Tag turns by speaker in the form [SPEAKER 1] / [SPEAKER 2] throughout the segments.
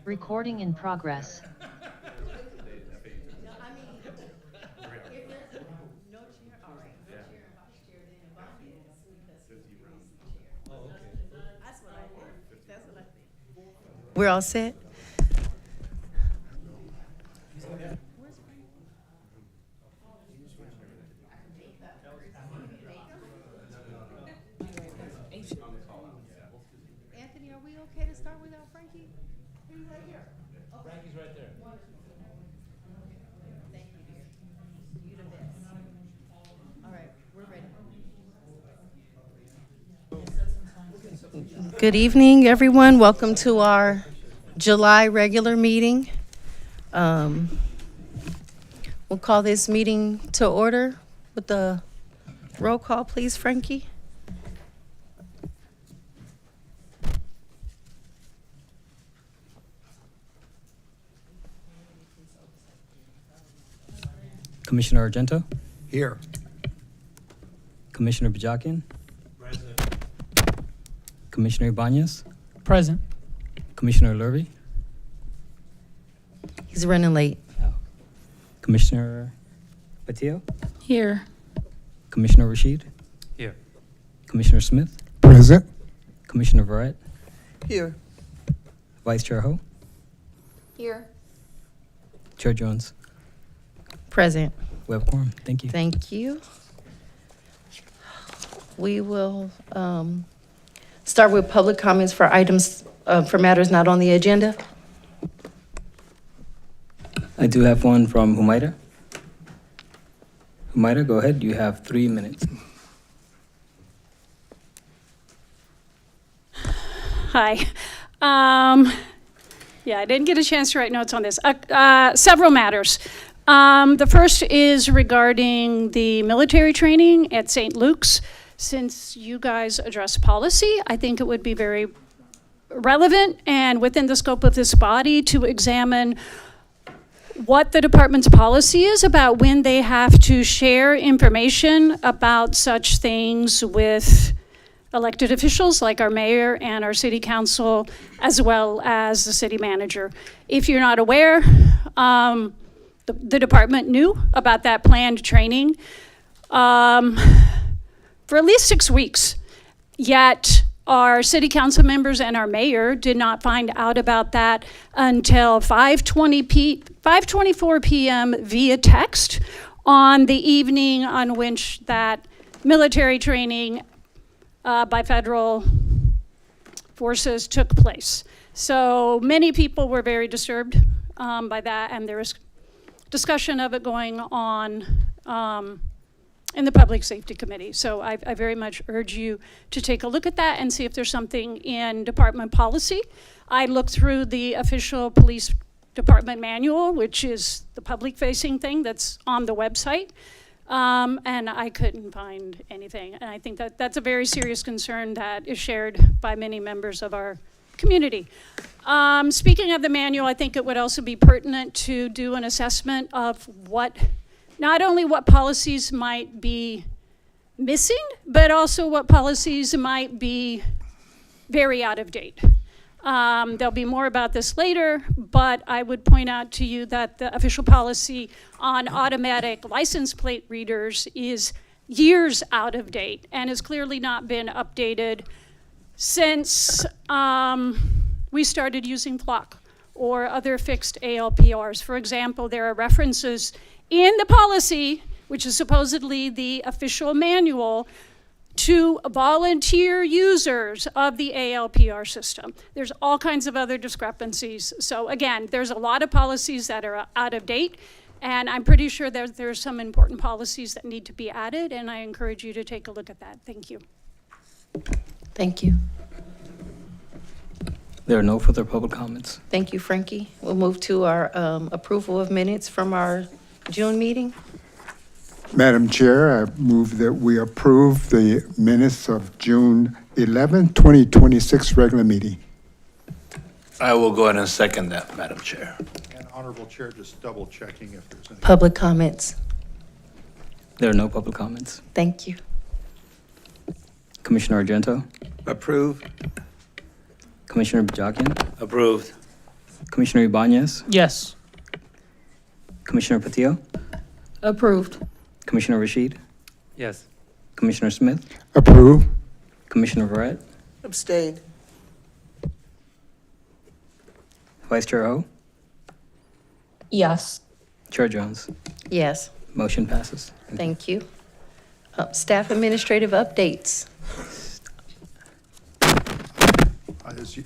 [SPEAKER 1] Recording in progress.
[SPEAKER 2] We're all set?
[SPEAKER 3] Anthony, are we okay to start without Frankie? He's right here.
[SPEAKER 4] Frankie's right there.
[SPEAKER 3] Thank you, dear. You the best. All right, we're ready.
[SPEAKER 2] Good evening, everyone. Welcome to our July regular meeting. We'll call this meeting to order with the roll call, please, Frankie.
[SPEAKER 5] Commissioner Argento,
[SPEAKER 4] Here.
[SPEAKER 5] Commissioner Bajakian,
[SPEAKER 4] Present.
[SPEAKER 5] Commissioner Ibanez,
[SPEAKER 6] Present.
[SPEAKER 5] Commissioner Lurvy,
[SPEAKER 2] He's running late.
[SPEAKER 5] Commissioner Patillo,
[SPEAKER 6] Here.
[SPEAKER 5] Commissioner Rashid,
[SPEAKER 4] Here.
[SPEAKER 5] Commissioner Smith,
[SPEAKER 4] Present.
[SPEAKER 5] Commissioner Verrett,
[SPEAKER 2] Here.
[SPEAKER 5] Vice Chair Ho,
[SPEAKER 3] Here.
[SPEAKER 5] Chair Jones.
[SPEAKER 2] Present.
[SPEAKER 5] We have quorum. Thank you.
[SPEAKER 2] Thank you. We will start with public comments for items, for matters not on the agenda.
[SPEAKER 5] I do have one from Humaira. Humaira, go ahead. You have 3 minutes.
[SPEAKER 6] Hi. Yeah, I didn't get a chance to write notes on this. Several matters. The first is regarding the military training at St. Luke's. Since you guys address policy, I think it would be very relevant and within the scope of this body to examine what the department's policy is about when they have to share information about such things with elected officials like our mayor and our city council, as well as the city manager. If you're not aware, the department knew about that planned training for at least 6 weeks, yet our city council members and our mayor did not find out about that until 5:24 p.m. via text on the evening on which that military training by federal forces took place. So many people were very disturbed by that, and there was discussion of it going on in the Public Safety Committee. So I very much urge you to take a look at that and see if there's something in department policy. I looked through the official police department manual, which is the public-facing thing that's on the website, and I couldn't find anything. And I think that that's a very serious concern that is shared by many members of our community. Speaking of the manual, I think it would also be pertinent to do an assessment of not only what policies might be missing, but also what policies might be very out of date. There'll be more about this later, but I would point out to you that the official policy on automatic license plate readers is years out of date and has clearly not been updated since we started using Flock or other fixed ALPRs. For example, there are references in the policy, which is supposedly the official manual, to volunteer users of the ALPR system. There's all kinds of other discrepancies. So again, there's a lot of policies that are out of date, and I'm pretty sure there's some important policies that need to be added, and I encourage you to take a look at that. Thank you.
[SPEAKER 2] Thank you.
[SPEAKER 5] There are no further public comments.
[SPEAKER 2] Thank you, Frankie. We'll move to our approval of minutes from our June meeting.
[SPEAKER 7] Madam Chair, I move that we approve the minutes of June 11, 2026 regular meeting.
[SPEAKER 4] I will go ahead and second that, Madam Chair.
[SPEAKER 8] And Honorable Chair, just double checking if there's any.
[SPEAKER 2] Public comments.
[SPEAKER 5] There are no public comments.
[SPEAKER 2] Thank you.
[SPEAKER 5] Commissioner Argento,
[SPEAKER 4] Approved.
[SPEAKER 5] Commissioner Bajakian,
[SPEAKER 4] Approved.
[SPEAKER 5] Commissioner Ibanez,
[SPEAKER 1] Yes.
[SPEAKER 5] Commissioner Patillo,
[SPEAKER 2] Approved.
[SPEAKER 5] Commissioner Rashid,
[SPEAKER 1] Yes.
[SPEAKER 5] Commissioner Smith,
[SPEAKER 7] Approve.
[SPEAKER 5] Commissioner Verret,
[SPEAKER 1] Abstain.
[SPEAKER 5] Vice Chair O,
[SPEAKER 2] Yes.
[SPEAKER 5] Chair Jones.
[SPEAKER 2] Yes,
[SPEAKER 5] Motion passes.
[SPEAKER 2] thank you. Staff administrative updates.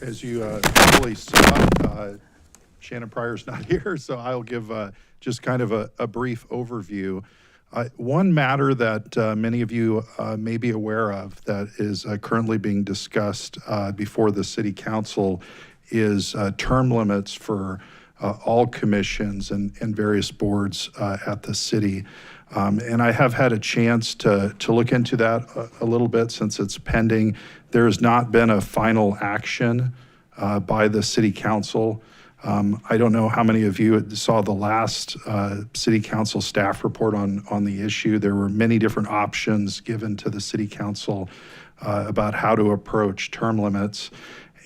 [SPEAKER 8] As you probably saw, Shannon Pryor's not here, so I'll give just kind of a brief overview. One matter that many of you may be aware of that is currently being discussed before the City Council is term limits for all commissions and various boards at the city. And I have had a chance to look into that a little bit since it's pending. There has not been a final action by the City Council. I don't know how many of you saw the last City Council staff report on the issue. There were many different options given to the City Council about how to approach term limits.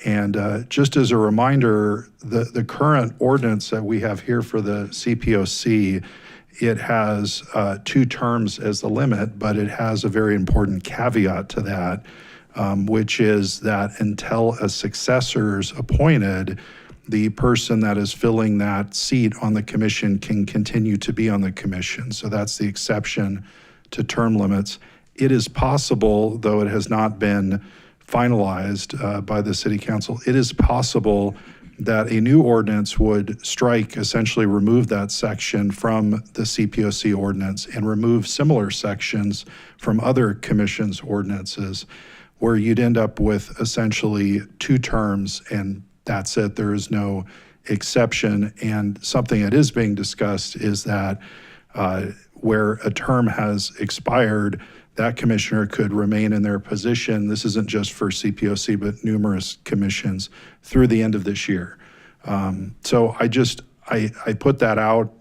[SPEAKER 8] And just as a reminder, the current ordinance that we have here for the CPOC, it has 2 terms as the limit, but it has a very important caveat to that, which is that until a successor is appointed, the person that is filling that seat on the commission can continue to be on the commission. So that's the exception to term limits. It is possible, though it has not been finalized by the City Council, it is possible that a new ordinance would strike, essentially remove that section from the CPOC ordinance and remove similar sections from other commissions' ordinances, where you'd end up with essentially 2 terms and that's it. There is no exception. And something that is being discussed is that where a term has expired, that commissioner could remain in their position. This isn't just for CPOC, but numerous commissions through the end of this year. So I put that out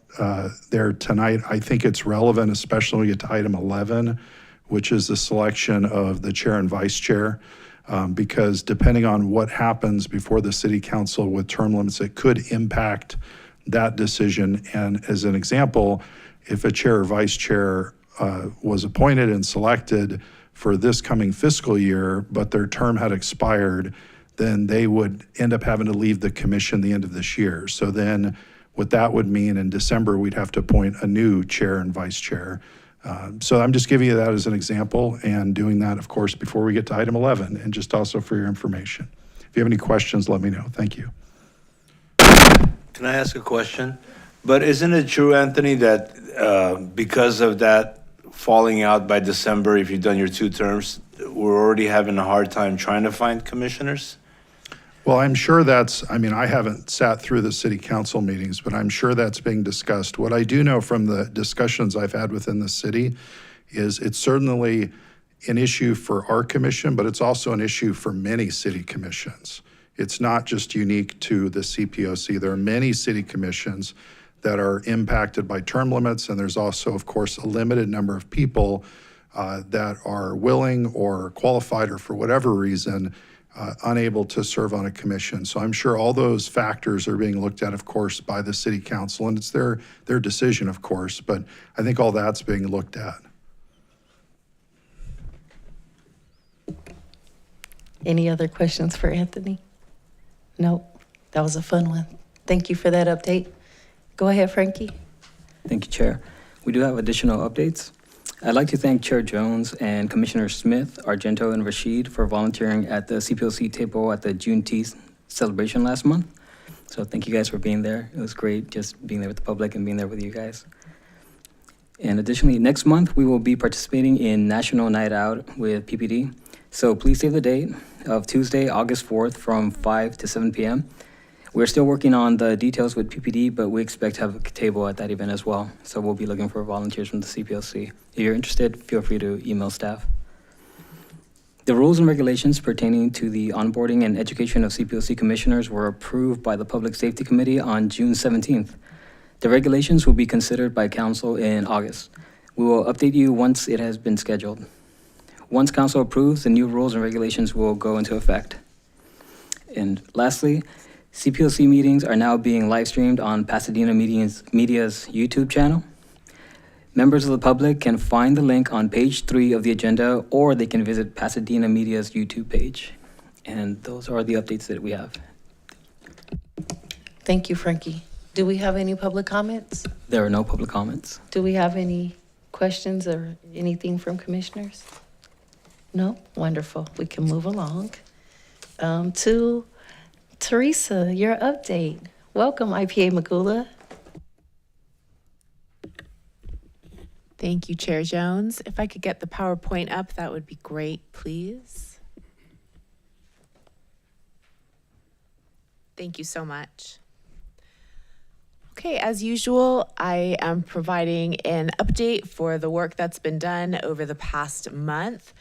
[SPEAKER 8] there tonight. I think it's relevant, especially when we get to item 11, which is the selection of the chair and vice chair. Because depending on what happens before the City Council with term limits, it could impact that decision. And as an example, if a chair or vice chair was appointed and selected for this coming fiscal year, but their term had expired, then they would end up having to leave the commission the end of this year. So then what that would mean in December, we'd have to appoint a new chair and vice chair. So I'm just giving you that as an example and doing that, of course, before we get to item 11 and just also for your information. If you have any questions, let me know. Thank you.
[SPEAKER 4] Can I ask a question? But isn't it true, Anthony, that because of that falling out by December, if you've done your 2 terms, we're already having a hard time trying to find commissioners?
[SPEAKER 8] Well, I'm sure I haven't sat through the City Council meetings, but I'm sure that's being discussed. What I do know from the discussions I've had within the city is it's certainly an issue for our commission, but it's also an issue for many city commissions. It's not just unique to the CPOC. There are many city commissions that are impacted by term limits, and there's also, of course, a limited number of people that are willing or qualified or for whatever reason unable to serve on a commission. So I'm sure all those factors are being looked at, of course, by the City Council, and it's their decision, of course, but I think all that's being looked at.
[SPEAKER 2] Any other questions for Anthony? Nope, that was a fun one. Thank you for that update. Go ahead, Frankie.
[SPEAKER 5] Thank you, Chair. We do have additional updates. I'd like to thank Chair Jones and Commissioner Smith, Argento, and Rashid for volunteering at the CPOC table at the Juneteenth celebration last month. So thank you guys for being there. It was great just being there with the public and being there with you guys. And additionally, next month, we will be participating in National Night Out with PPD. So please save the date of Tuesday, August 4th from 5 to 7 p.m. We're still working on the details with PPD, but we expect to have a table at that event as well. So we'll be looking for volunteers from the CPLC. If you're interested, feel free to email staff. The rules and regulations pertaining to the onboarding and education of CPLC commissioners were approved by the Public Safety Committee on June 17th. The regulations will be considered by Council in August. We will update you once it has been scheduled. Once Council approves, the new rules and regulations will go into effect. And lastly, CPOC meetings are now being live streamed on Pasadena Media's YouTube channel. Members of the public can find the link on page 3 of the agenda, or they can visit Pasadena Media's YouTube page. And those are the updates that we have.
[SPEAKER 2] Thank you, Frankie. Do we have any public comments?
[SPEAKER 5] There are no public comments.
[SPEAKER 2] Do we have any questions or anything from commissioners? No? Wonderful. We can move along. To Teresa, your update. Welcome, IPA Magula.
[SPEAKER 1] Thank you, Chair Jones. If I could get the PowerPoint up, that would be great, please. Thank you so much. Okay, as usual, I am providing an update for the work that's been done over the past month.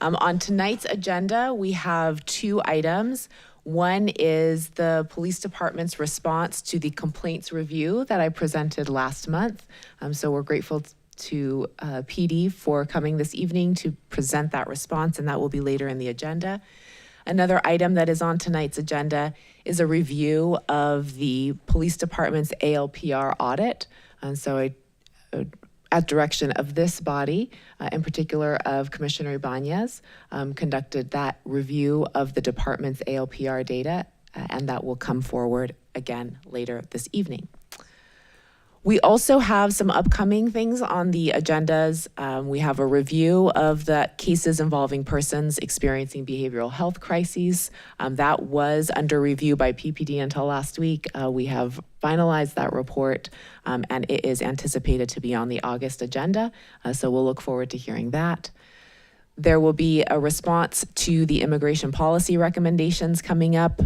[SPEAKER 1] On tonight's agenda, we have 2 items. One is the police department's response to the complaints review that I presented last month. So we're grateful to PD for coming this evening to present that response, and that will be later in the agenda. Another item that is on tonight's agenda is a review of the police department's ALPR audit. And so at direction of this body, in particular of Commissioner Ibanez, conducted that review of the department's ALPR data, and that will come forward again later this evening. We also have some upcoming things on the agendas. We have a review of the cases involving persons experiencing behavioral health crises. That was under review by PPD until last week. We have finalized that report, and it is anticipated to be on the August agenda. So we'll look forward to hearing that. There will be a response to the immigration policy recommendations coming up.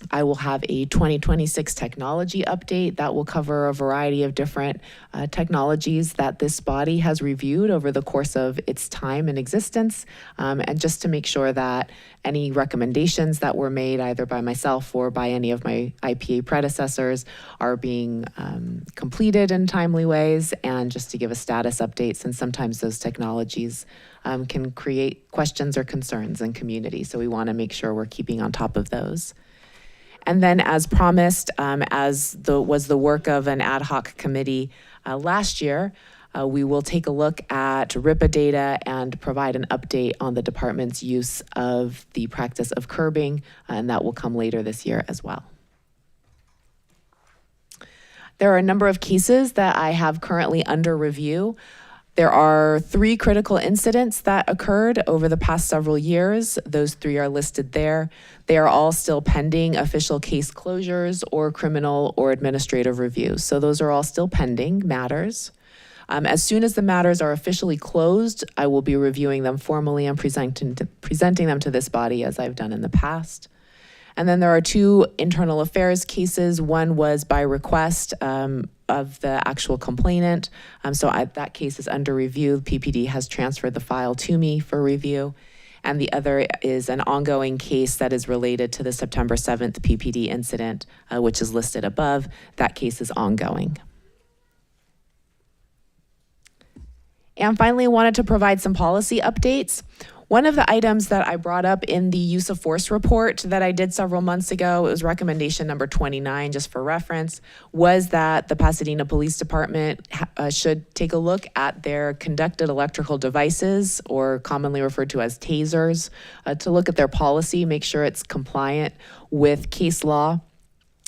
[SPEAKER 1] I will have a 2026 technology update that will cover a variety of different technologies that this body has reviewed over the course of its time in existence, and just to make sure that any recommendations that were made either by myself or by any of my IPA predecessors are being completed in timely ways, and just to give a status update, since sometimes those technologies can create questions or concerns in community. So we want to make sure we're keeping on top of those. And then, as promised, as was the work of an ad hoc committee last year, we will take a look at RIPA data and provide an update on the department's use of the practice of curbing, and that will come later this year as well. There are a number of cases that I have currently under review. There are 3 critical incidents that occurred over the past several years. Those 3 are listed there. They are all still pending official case closures or criminal or administrative reviews. So those are all still pending matters. As soon as the matters are officially closed, I will be reviewing them formally and presenting them to this body as I've done in the past. And then there are 2 internal affairs cases. One was by request of the actual complainant. That case is under review. PPD has transferred the file to me for review. And the other is an ongoing case that is related to the September 7th PPD incident, which is listed above. That case is ongoing. And finally, I wanted to provide some policy updates. One of the items that I brought up in the use of force report that I did several months ago, it was recommendation number 29, just for reference, was that the Pasadena Police Department should take a look at their conducted electrical devices, or commonly referred to as tasers, to look at their policy, make sure it's compliant with case law,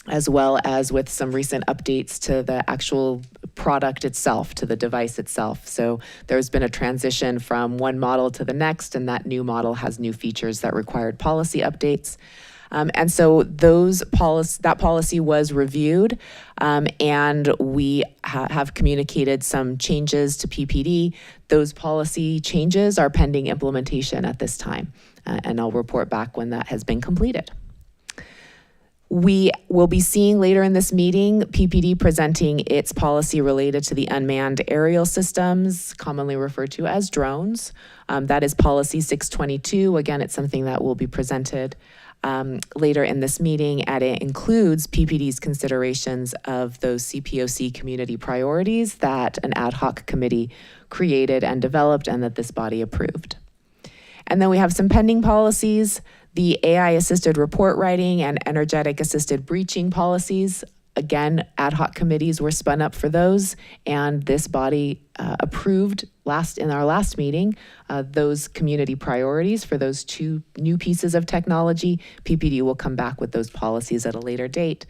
[SPEAKER 1] as well as with some recent updates to the actual product itself, to the device itself. So there's been a transition from one model to the next, and that new model has new features that required policy updates. And so that policy was reviewed, and we have communicated some changes to PPD. Those policy changes are pending implementation at this time, and I'll report back when that has been completed. We will be seeing later in this meeting PPD presenting its policy related to the unmanned aerial systems, commonly referred to as drones. That is policy 622. Again, it's something that will be presented later in this meeting, and it includes PPD's considerations of those CPOC community priorities that an ad hoc committee created and developed and that this body approved. And then we have some pending policies The AI-assisted report writing and energetic-assisted breaching policies, again, ad hoc committees were spun up for those, and this body approved in our last meeting those community priorities for those two new pieces of technology. PPD will come back with those policies at a later date.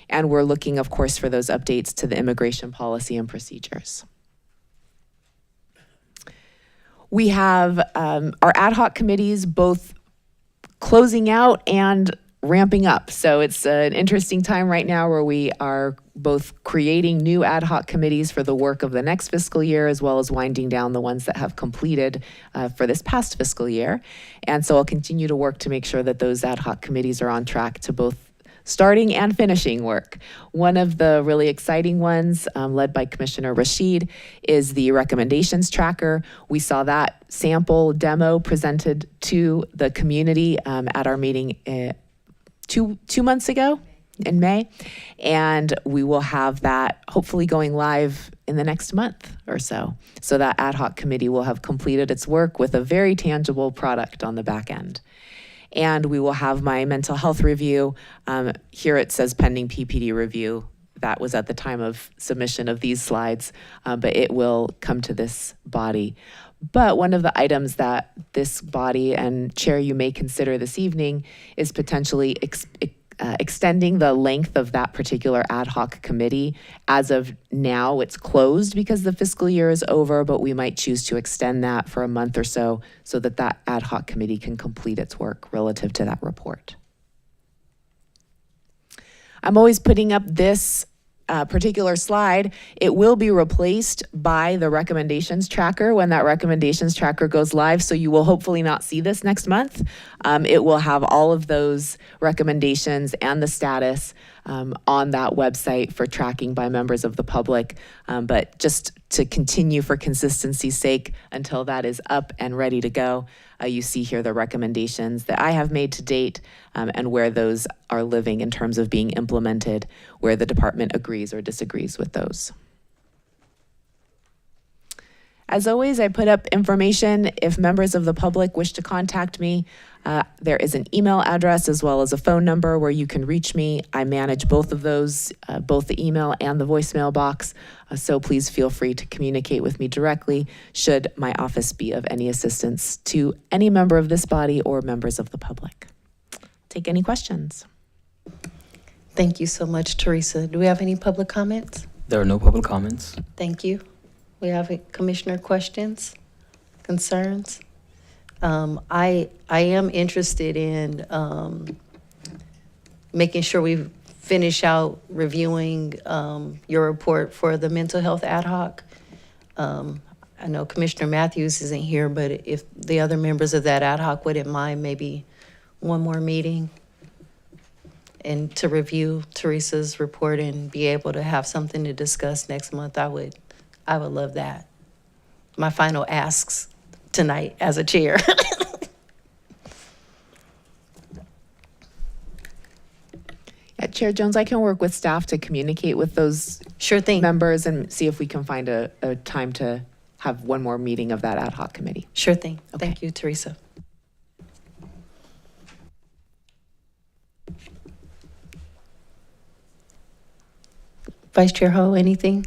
[SPEAKER 1] And we're looking, of course, for those updates to the immigration policy and procedures. We have our ad hoc committees both closing out and ramping up. So it's an interesting time right now where we are both creating new ad hoc committees for the work of the next fiscal year, as well as winding down the ones that have completed for this past fiscal year. And so I'll continue to work to make sure that those ad hoc committees are on track to both starting and finishing work. One of the really exciting ones, led by Commissioner Rashid, is the recommendations tracker. We saw that sample demo presented to the community at our meeting two months ago in May, and we will have that hopefully going live in the next month or so. So that ad hoc committee will have completed its work with a very tangible product on the back end. And we will have my mental health review. Here it says pending PPD review. That was at the time of submission of these slides, but it will come to this body. But one of the items that this body and Chair, you may consider this evening is potentially extending the length of that particular ad hoc committee. As of now, it's closed because the fiscal year is over, but we might choose to extend that for a month or so that that ad hoc committee can complete its work relative to that report. I'm always putting up this particular slide. It will be replaced by the recommendations tracker when that recommendations tracker goes live. So you will hopefully not see this next month. It will have all of those recommendations and the status on that website for tracking by members of the public. But just to continue for consistency's sake until that is up and ready to go, you see here the recommendations that I have made to date and where those are living in terms of being implemented, where the department agrees or disagrees with those. As always, I put up information if members of the public wish to contact me. There is an email address as well as a phone number where you can reach me. I manage both of those, both the email and the voicemail box. So please feel free to communicate with me directly should my office be of any assistance to any member of this body or members of the public. Take any questions.
[SPEAKER 2] Thank you so much, Teresa. Do we have any public comments?
[SPEAKER 5] There are no public comments.
[SPEAKER 2] Thank you. We have commissioner questions, concerns? I am interested in making sure we finish out reviewing your report for the mental health ad hoc. I know Commissioner Matthews isn't here, but if the other members of that ad hoc wouldn't mind maybe one more meeting and to review Teresa's report and be able to have something to discuss next month, I would love that. My final asks tonight as a chair.
[SPEAKER 1] Yeah, Chair Jones, I can work with staff to communicate with those
[SPEAKER 2] Sure thing.
[SPEAKER 1] members and see if we can find a time to have one more meeting of that ad hoc committee.
[SPEAKER 2] Sure thing.
[SPEAKER 1] Okay.
[SPEAKER 2] Thank you, Teresa. Vice Chair Ho, anything?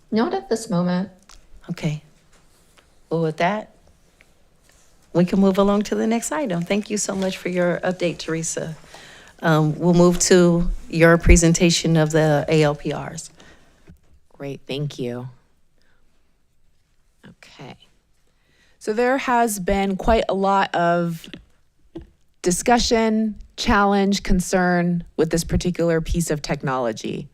[SPEAKER 3] Not at this moment.
[SPEAKER 2] Okay. Well, with that, we can move along to the next item. Thank you so much for your update, Teresa. We'll move to your presentation of the ALPRs.
[SPEAKER 1] Great, thank you. Okay. So there has been quite a lot of discussion, challenge, concern with this particular piece of technology.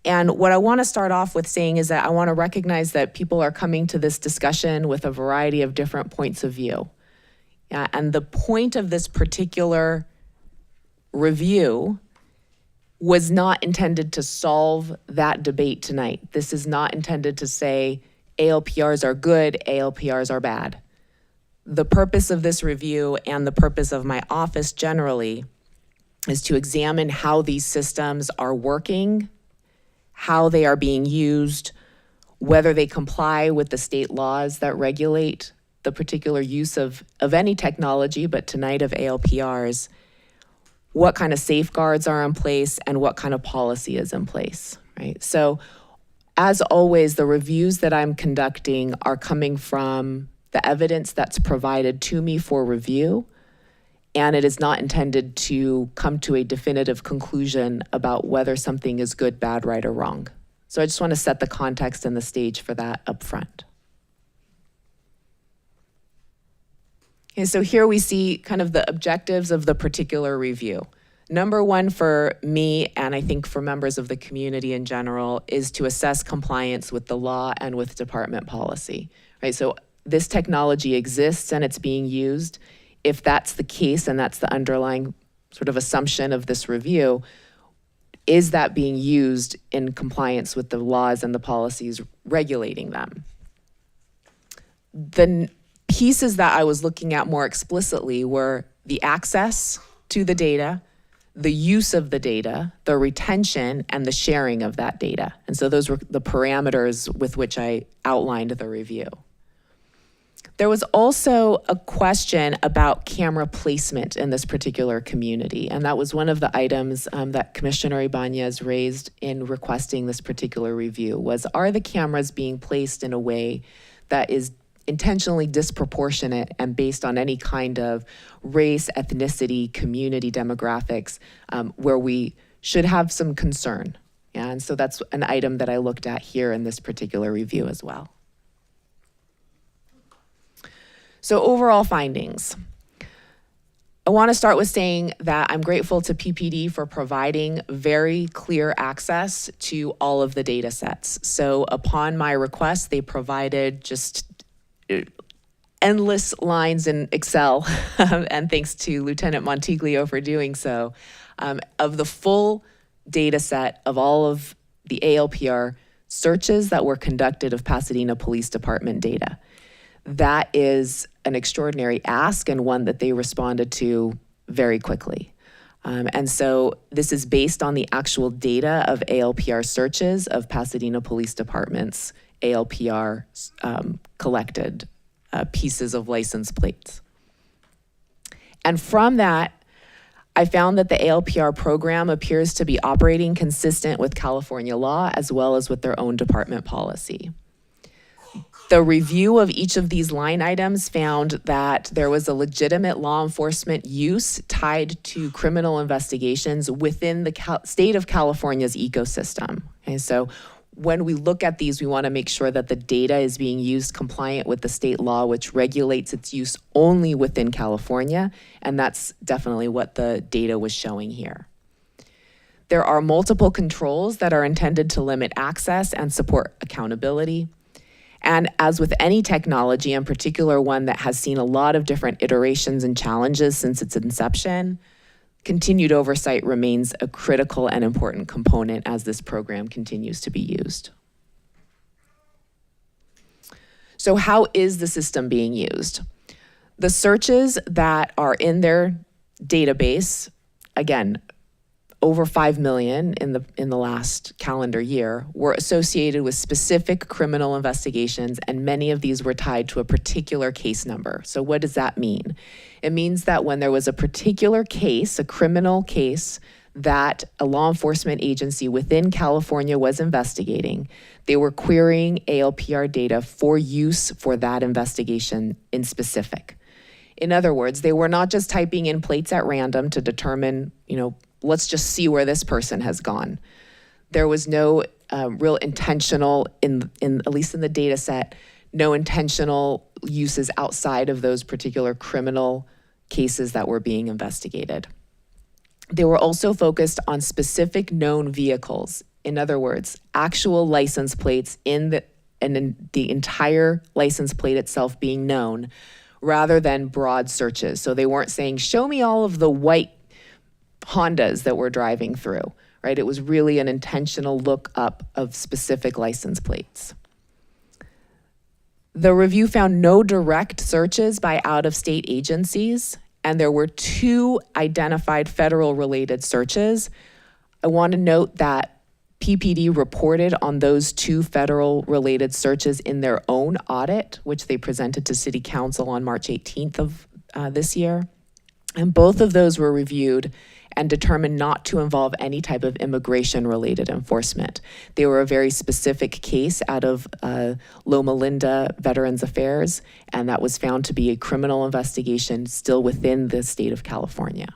[SPEAKER 1] And what I want to start off with saying is that I want to recognize that people are coming to this discussion with a variety of different points of view. And the point of this particular review was not intended to solve that debate tonight. This is not intended to say ALPRs are good, ALPRs are bad. The purpose of this review and the purpose of my office generally is to examine how these systems are working, how they are being used, whether they comply with the state laws that regulate the particular use of any technology, but tonight of ALPRs, what kind of safeguards are in place and what kind of policy is in place, right? So as always, the reviews that I'm conducting are coming from the evidence that's provided to me for review, and it is not intended to come to a definitive conclusion about whether something is good, bad, right, or wrong. So I just want to set the context and the stage for that up front. Okay, so here we see kind of the objectives of the particular review. Number one for me, and I think for members of the community in general, is to assess compliance with the law and with department policy, right? So this technology exists and it's being used. If that's the case, and that's the underlying sort of assumption of this review, is that being used in compliance with the laws and the policies regulating them? The pieces that I was looking at more explicitly were the access to the data, the use of the data, the retention, and the sharing of that data. And so those were the parameters with which I outlined the review. There was also a question about camera placement in this particular community, and that was one of the items that Commissioner Ibanez raised in requesting this particular review, was are the cameras being placed in a way that is intentionally disproportionate and based on any kind of race, ethnicity, community demographics, where we should have some concern. And so that's an item that I looked at here in this particular review as well. So overall findings. I want to start with saying that I'm grateful to PPD for providing very clear access to all of the data sets. So upon my request, they provided just endless lines in Excel, and thanks to Lieutenant Montiglio for doing so, of the full data set of all of the ALPR searches that were conducted of Pasadena Police Department data. That is an extraordinary ask and one that they responded to very quickly. And so this is based on the actual data of ALPR searches of Pasadena Police Department's ALPR collected pieces of license plates. And from that, I found that the ALPR program appears to be operating consistent with California law as well as with their own department policy. The review of each of these line items found that there was a legitimate law enforcement use tied to criminal investigations within the state of California's ecosystem. And so when we look at these, we want to make sure that the data is being used compliant with the state law, which regulates its use only within California, and that's definitely what the data was showing here. There are multiple controls that are intended to limit access and support accountability. And as with any technology, in particular one that has seen a lot of different iterations and challenges since its inception, continued oversight remains a critical and important component as this program continues to be used. So how is the system being used? The searches that are in their database, again, over 5 million in the last calendar year, were associated with specific criminal investigations, and many of these were tied to a particular case number. So what does that mean? It means that when there was a particular case, a criminal case, that a law enforcement agency within California was investigating, they were querying ALPR data for use for that investigation in specific. In other words, they were not just typing in plates at random to determine, let's just see where this person has gone. There was no real intentional, at least in the data set, no intentional uses outside of those particular criminal cases that were being investigated. They were also focused on specific known vehicles. In other words, actual license plates in the entire license plate itself being known, rather than broad searches. So they weren't saying, show me all of the white Hondas that we're driving through, right? It was really an intentional look up of specific license plates. The review found no direct searches by out-of-state agencies, and there were 2 identified federal-related searches. I want to note that PPD reported on those 2 federal-related searches in their own audit, which they presented to City Council on March 18th of this year. And both of those were reviewed and determined not to involve any type of immigration-related enforcement. They were a very specific case out of Loma Linda Veterans Affairs, and that was found to be a criminal investigation still within the state of California.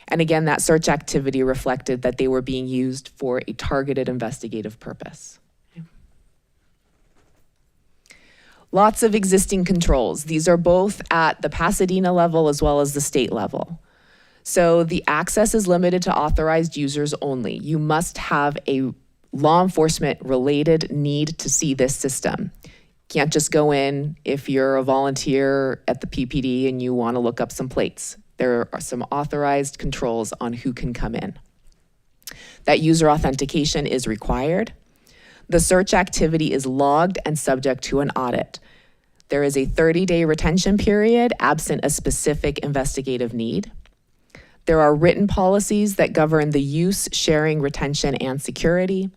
[SPEAKER 1] And again, that search activity reflected that they were being used for a targeted investigative purpose. Lots of existing controls. These are both at the Pasadena level as well as the state level. So the access is limited to authorized users only. You must have a law enforcement related need to see this system. Can't just go in if you're a volunteer at the PPD and you want to look up some plates. There are some authorized controls on who can come in. That user authentication is required. The search activity is logged and subject to an audit. There is a 30-day retention period absent a specific investigative need. There are written policies that govern the use, sharing, retention, and security.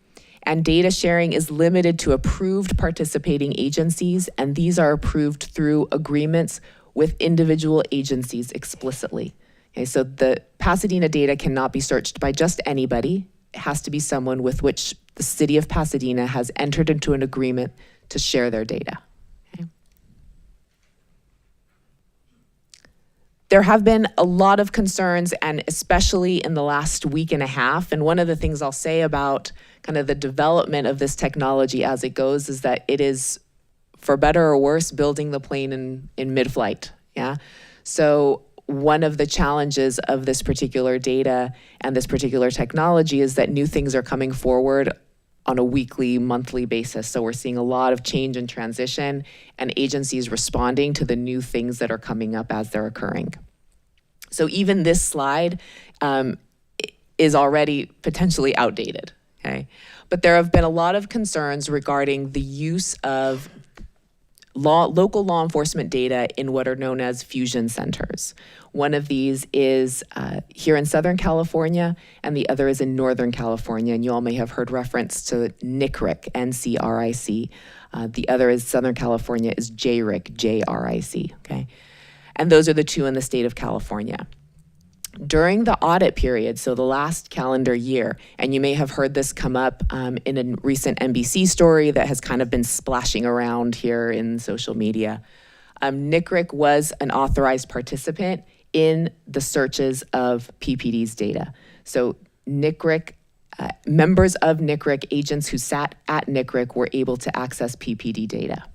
[SPEAKER 1] And data sharing is limited to approved participating agencies, and these are approved through agreements with individual agencies explicitly. Okay, so the Pasadena data cannot be searched by just anybody. It has to be someone with which the city of Pasadena has entered into an agreement to share their data. Okay. There have been a lot of concerns, and especially in the last week and a half. And one of the things I'll say about kind of the development of this technology as it goes is that it is, for better or worse, building the plane in mid-flight. Yeah. So one of the challenges of this particular data and this particular technology is that new things are coming forward on a weekly, monthly basis. So we're seeing a lot of change and transition, and agencies responding to the new things that are coming up as they're occurring. So even this slide is already potentially outdated, okay? But there have been a lot of concerns regarding the use of local law enforcement data in what are known as fusion centers. One of these is here in Southern California, and the other is in Northern California. And you all may have heard reference to NCRIC, N-C-R-I-C. The other is Southern California is JRIC, J-R-I-C, okay? And those are the 2 in the state of California. During the audit period, so the last calendar year, and you may have heard this come up in a recent NBC story that has kind of been splashing around here in social media. NCRIC was an authorized participant in the searches of PPD's data. So NCRIC, members of NCRIC, agents who sat at NCRIC were able to access PPD data.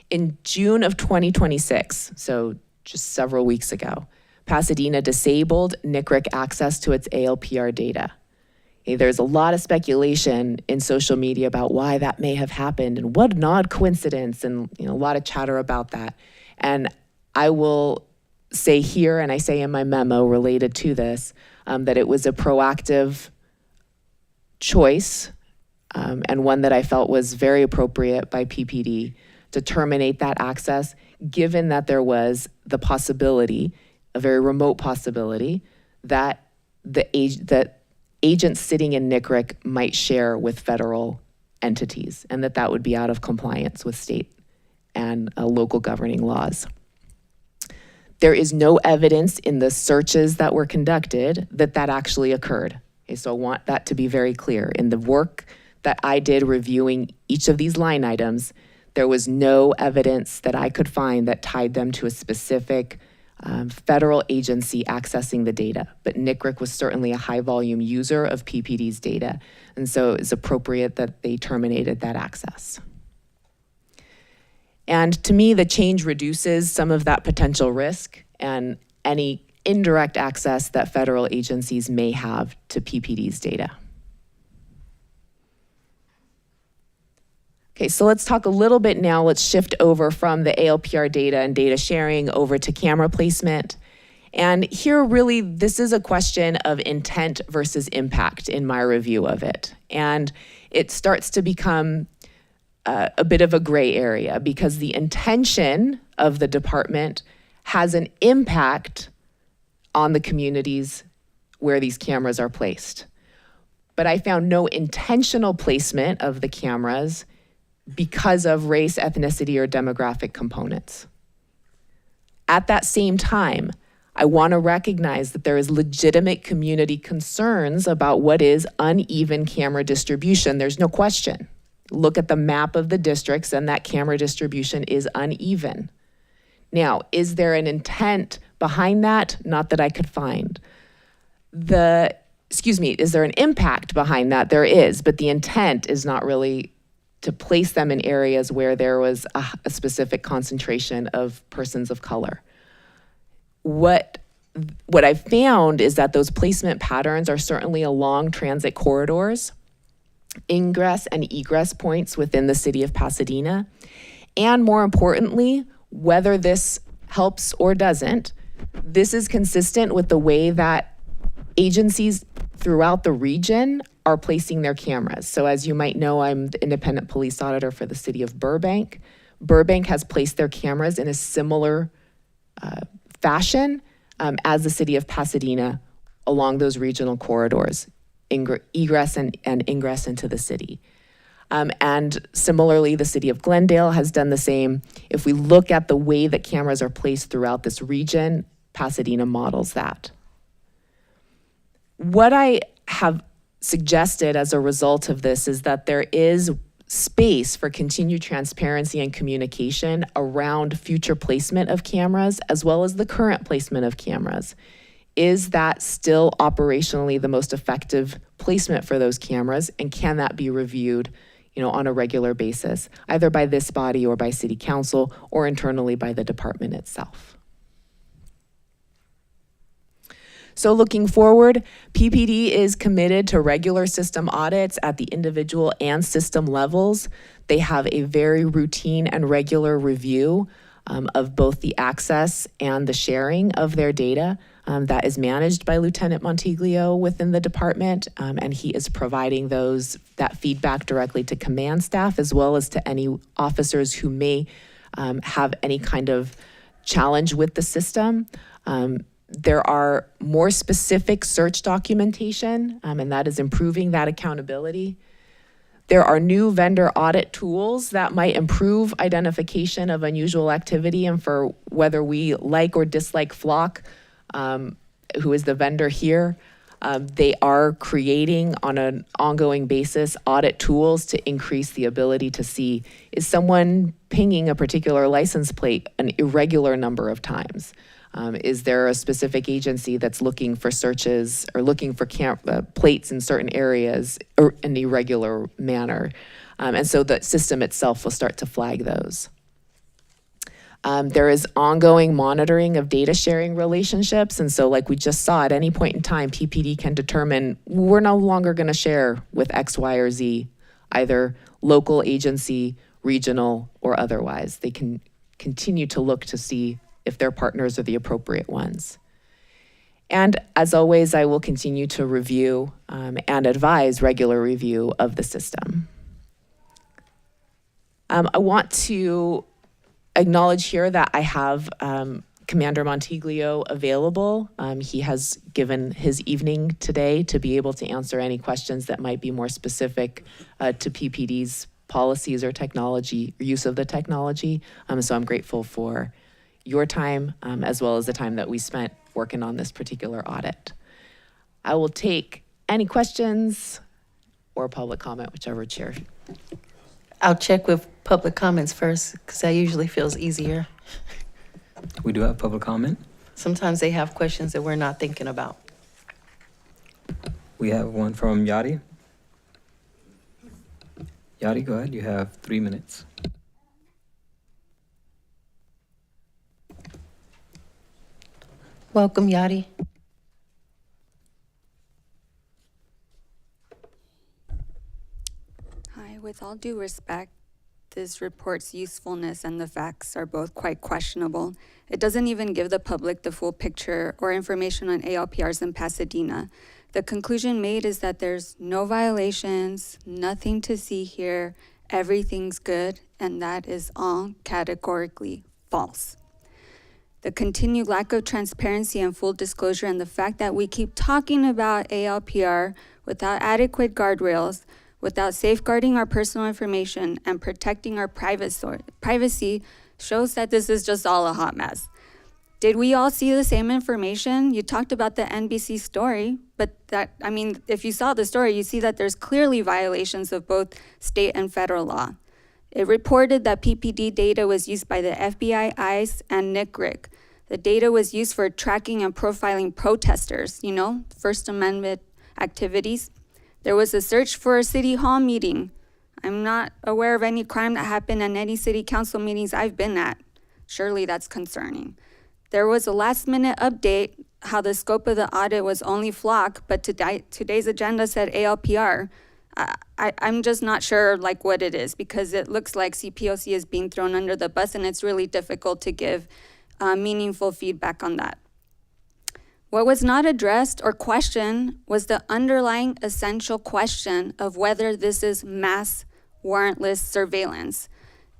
[SPEAKER 1] In June of 2026, so just several weeks ago, Pasadena disabled NCRIC access to its ALPR data. Okay, there's a lot of speculation in social media about why that may have happened and what an odd coincidence, and a lot of chatter about that. And I will say here, and I say in my memo related to this, that it was a proactive choice and one that I felt was very appropriate by PPD to terminate that access, given that there was the possibility, a very remote possibility, that that agents sitting in NCRIC might share with federal entities, and that would be out of compliance with state and local governing laws. There is no evidence in the searches that were conducted that actually occurred. Okay, so I want that to be very clear. In the work that I did reviewing each of these line items, there was no evidence that I could find that tied them to a specific federal agency accessing the data. But NCRIC was certainly a high volume user of PPD's data, and so it's appropriate that they terminated that access. And to me, the change reduces some of that potential risk and any indirect access that federal agencies may have to PPD's data. Okay, so let's talk a little bit now. Let's shift over from the ALPR data and data sharing over to camera placement. And here, really, this is a question of intent versus impact in my review of it. And it starts to become a bit of a gray area because the intention of the department has an impact on the communities where these cameras are placed. but I found no intentional placement of the cameras because of race, ethnicity, or demographic components. At that same time, I want to recognize that there is legitimate community concerns about what is uneven camera distribution. There's no question. Look at the map of the districts, and that camera distribution is uneven. Now, is there an intent behind that? Not that I could find. Is there an impact behind that? There is, but the intent is not really to place them in areas where there was a specific concentration of persons of color. What I've found is that those placement patterns are certainly along transit corridors, ingress and egress points within the city of Pasadena, and more importantly, whether this helps or doesn't, this is consistent with the way that agencies throughout the region are placing their cameras. So as you might know, I'm the independent police auditor for the city of Burbank. Burbank has placed their cameras in a similar fashion as the city of Pasadena along those regional corridors, egress and ingress into the city. And similarly, the city of Glendale has done the same. If we look at the way that cameras are placed throughout this region, Pasadena models that. What I have suggested as a result of this is that there is space for continued transparency and communication around future placement of cameras as well as the current placement of cameras. Is that still operationally the most effective placement for those cameras, and can that be reviewed, on a regular basis, either by this body or by city council or internally by the department itself? So looking forward, PPD is committed to regular system audits at the individual and system levels. They have a very routine and regular review of both the access and the sharing of their data that is managed by Lieutenant Montiglio within the department, and he is providing that feedback directly to command staff as well as to any officers who may have any kind of challenge with the system. There are more specific search documentation, and that is improving that accountability. There are new vendor audit tools that might improve identification of unusual activity, and for whether we like or dislike Flock, who is the vendor here, they are creating on an ongoing basis audit tools to increase the ability to see, is someone pinging a particular license plate an irregular number of times? Is there a specific agency that's looking for searches or looking for plates in certain areas or in an irregular manner? And so the system itself will start to flag those. There is ongoing monitoring of data sharing relationships. And so like we just saw, at any point in time, PPD can determine we're no longer going to share with X, Y, or Z, either local agency, regional, or otherwise. They can continue to look to see if their partners are the appropriate ones. And as always, I will continue to review and advise regular review of the system. I want to acknowledge here that I have Commander Montiglio available. He has given his evening today to be able to answer any questions that might be more specific to PPD's policies or technology, or use of the technology. So I'm grateful for your time, as well as the time that we spent working on this particular audit. I will take any questions or public comment, whichever chair.
[SPEAKER 2] I'll check with public comments first, because that usually feels easier.
[SPEAKER 5] We do have public comment.
[SPEAKER 2] Sometimes they have questions that we're not thinking about.
[SPEAKER 5] We have one from Yadi. Yadi, go ahead. You have 3 minutes.
[SPEAKER 2] Welcome, Yadi.
[SPEAKER 9] Hi, with all due respect, this report's usefulness and the facts are both quite questionable. It doesn't even give the public the full picture or information on ALPRs in Pasadena. The conclusion made is that there's no violations, nothing to see here, everything's good, and that is all categorically false. The continued lack of transparency and full disclosure, and the fact that we keep talking about ALPR without adequate guardrails, without safeguarding our personal information and protecting our privacy shows that this is just all a hot mess. Did we all see the same information? You talked about the NBC story, but if you saw the story, you see that there's clearly violations of both state and federal law. It reported that PPD data was used by the FBI, ICE, and NCRIC. The data was used for tracking and profiling protesters, First Amendment activities. There was a search for a city hall meeting. I'm not aware of any crime that happened in any city council meetings I've been at. Surely that's concerning. There was a last-minute update how the scope of the audit was only flock, but today's agenda said ALPR. I'm just not sure what it is, because it looks like CPOC is being thrown under the bus, and it's really difficult to give meaningful feedback on that. What was not addressed or questioned was the underlying essential question of whether this is mass warrantless surveillance.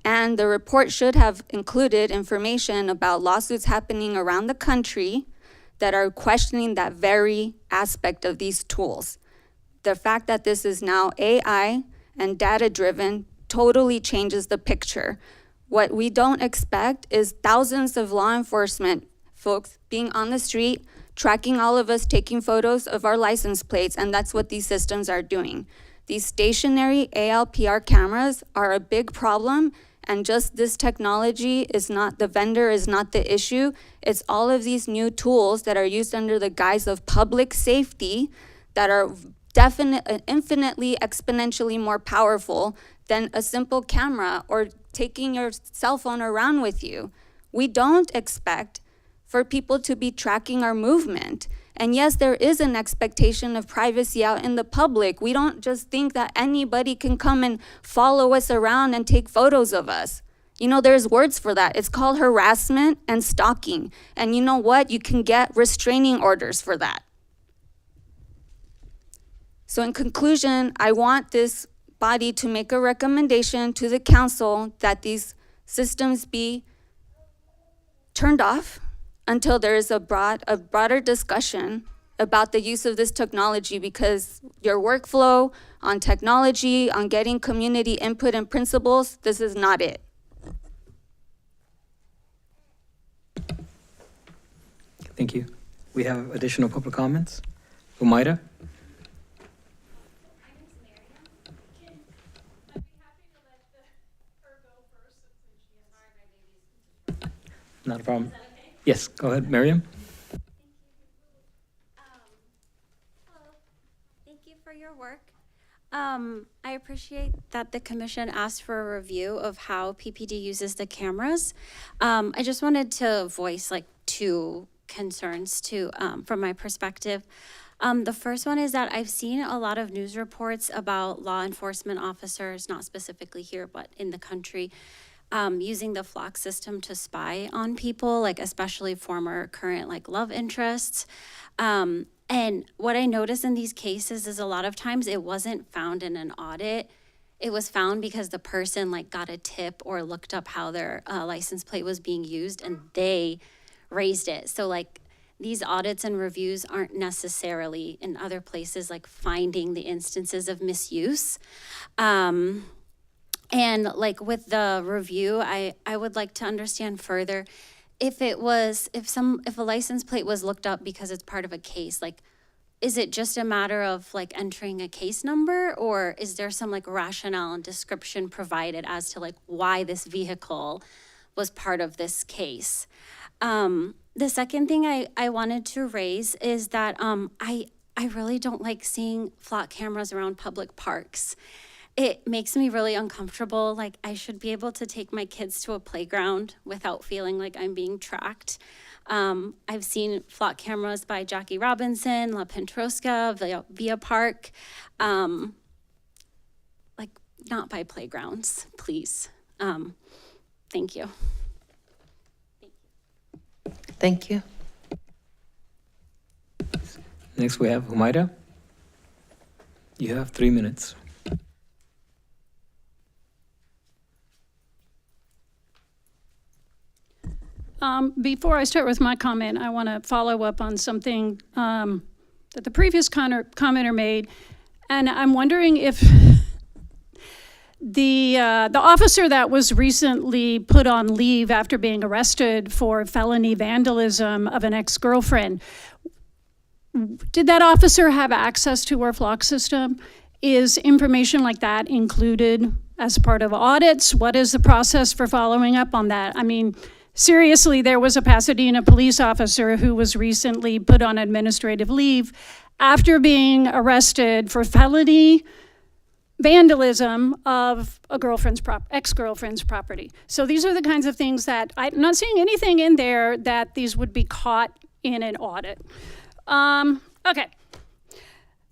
[SPEAKER 9] And the report should have included information about lawsuits happening around the country that are questioning that very aspect of these tools. The fact that this is now AI and data-driven totally changes the picture. What we don't expect is thousands of law enforcement folks being on the street, tracking all of us, taking photos of our license plates, and that's what these systems are doing. These stationary ALPR cameras are a big problem, and just this technology is not, the vendor is not the issue. It's all of these new tools that are used under the guise of public safety that are infinitely, exponentially more powerful than a simple camera or taking your cell phone around with you. We don't expect for people to be tracking our movement. And yes, there is an expectation of privacy out in the public. We don't just think that anybody can come and follow us around and take photos of us. There's words for that. It's called harassment and stalking. And you know what? You can get restraining orders for that. So in conclusion, I want this body to make a recommendation to the council that these systems be turned off until there is a broader discussion about the use of this technology, because your workflow on technology, on getting community input and principles, this is not it.
[SPEAKER 5] Thank you. We have additional public comments. Umaida? Not a problem. Yes, go ahead, Miriam.
[SPEAKER 10] Thank you for your work. I appreciate that the commission asked for a review of how PPD uses the cameras. I just wanted to voice two concerns from my perspective. The first one is that I've seen a lot of news reports about law enforcement officers, not specifically here, but in the country, using the flock system to spy on people, especially former, current, love interests. And what I noticed in these cases is a lot of times it wasn't found in an audit. It was found because the person got a tip or looked up how their license plate was being used, and they raised it. So these audits and reviews aren't necessarily in other places finding the instances of misuse. And with the review, I would like to understand further if a license plate was looked up because it's part of a case, is it just a matter of entering a case number, or is there some rationale and description provided as to why this vehicle was part of this case? The second thing I wanted to raise is that I really don't like seeing flock cameras around public parks. It makes me really uncomfortable. I should be able to take my kids to a playground without feeling like I'm being tracked. I've seen flock cameras by Jackie Robinson, La Pentroska, Via Park. Not by playgrounds, please. Thank you.
[SPEAKER 2] Thank you.
[SPEAKER 5] Next, we have Humaida. You have 3 minutes.
[SPEAKER 6] Before I start with my comment, I want to follow up on something that the previous commenter made. And I'm wondering if the officer that was recently put on leave after being arrested for felony vandalism of an ex-girlfriend, did that officer have access to our flock system? Is information like that included as part of audits? What is the process for following up on that? I mean, seriously, there was a Pasadena police officer who was recently put on administrative leave after being arrested for felony vandalism of a ex-girlfriend's property. So these are the kinds of things that I'm not seeing anything in there that these would be caught in an audit. Okay.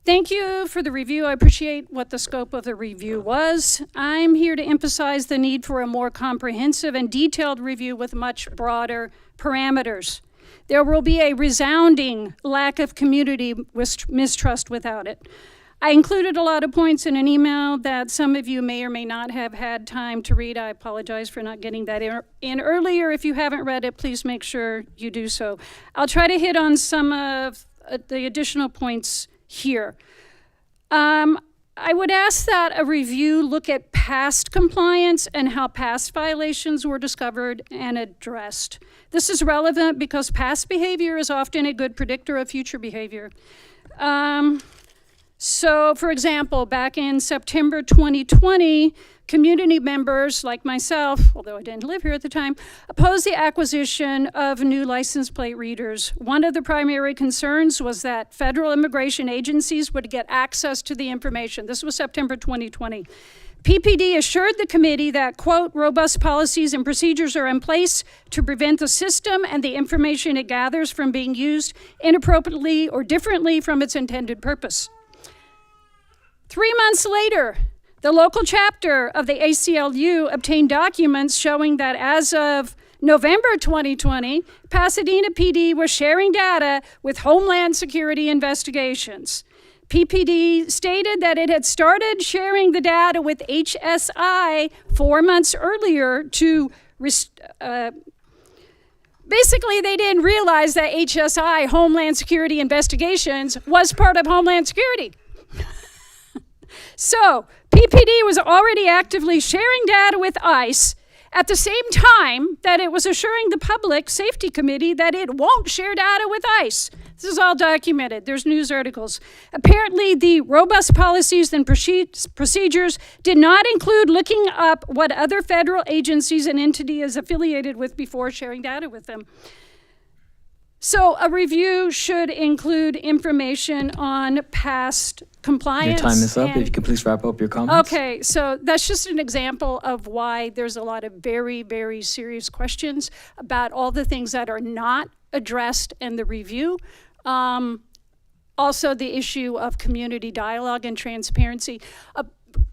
[SPEAKER 6] Thank you for the review. I appreciate what the scope of the review was. I'm here to emphasize the need for a more comprehensive and detailed review with much broader parameters. There will be a resounding lack of community mistrust without it. I included a lot of points in an email that some of you may or may not have had time to read. I apologize for not getting that in earlier. If you haven't read it, please make sure you do so. I'll try to hit on some of the additional points here. I would ask that a review look at past compliance and how past violations were discovered and addressed. This is relevant because past behavior is often a good predictor of future behavior. So, for example, back in September 2020, community members like myself, although I didn't live here at the time, opposed the acquisition of new license plate readers. One of the primary concerns was that federal immigration agencies would get access to the information. This was September 2020. PPD assured the committee that, quote, robust policies and procedures are in place to prevent the system and the information it gathers from being used inappropriately or differently from its intended purpose. 3 months later, the local chapter of the ACLU obtained documents showing that as of November 2020, Pasadena PD was sharing data with Homeland Security investigations. PPD stated that it had started sharing the data with HSI 4 months earlier to basically, they didn't realize that HSI, Homeland Security Investigations, was part of Homeland Security. So, PPD was already actively sharing data with ICE at the same time that it was assuring the Public Safety Committee that it won't share data with ICE. This is all documented. There's news articles. Apparently, the robust policies and procedures did not include looking up what other federal agencies and entities is affiliated with before sharing data with them. So a review should include information on past compliance.
[SPEAKER 5] Your time is up. If you could please wrap up your comments.
[SPEAKER 6] Okay, so that's just an example of why there's a lot of very, very serious questions about all the things that are not addressed in the review. Also, the issue of community dialogue and transparency.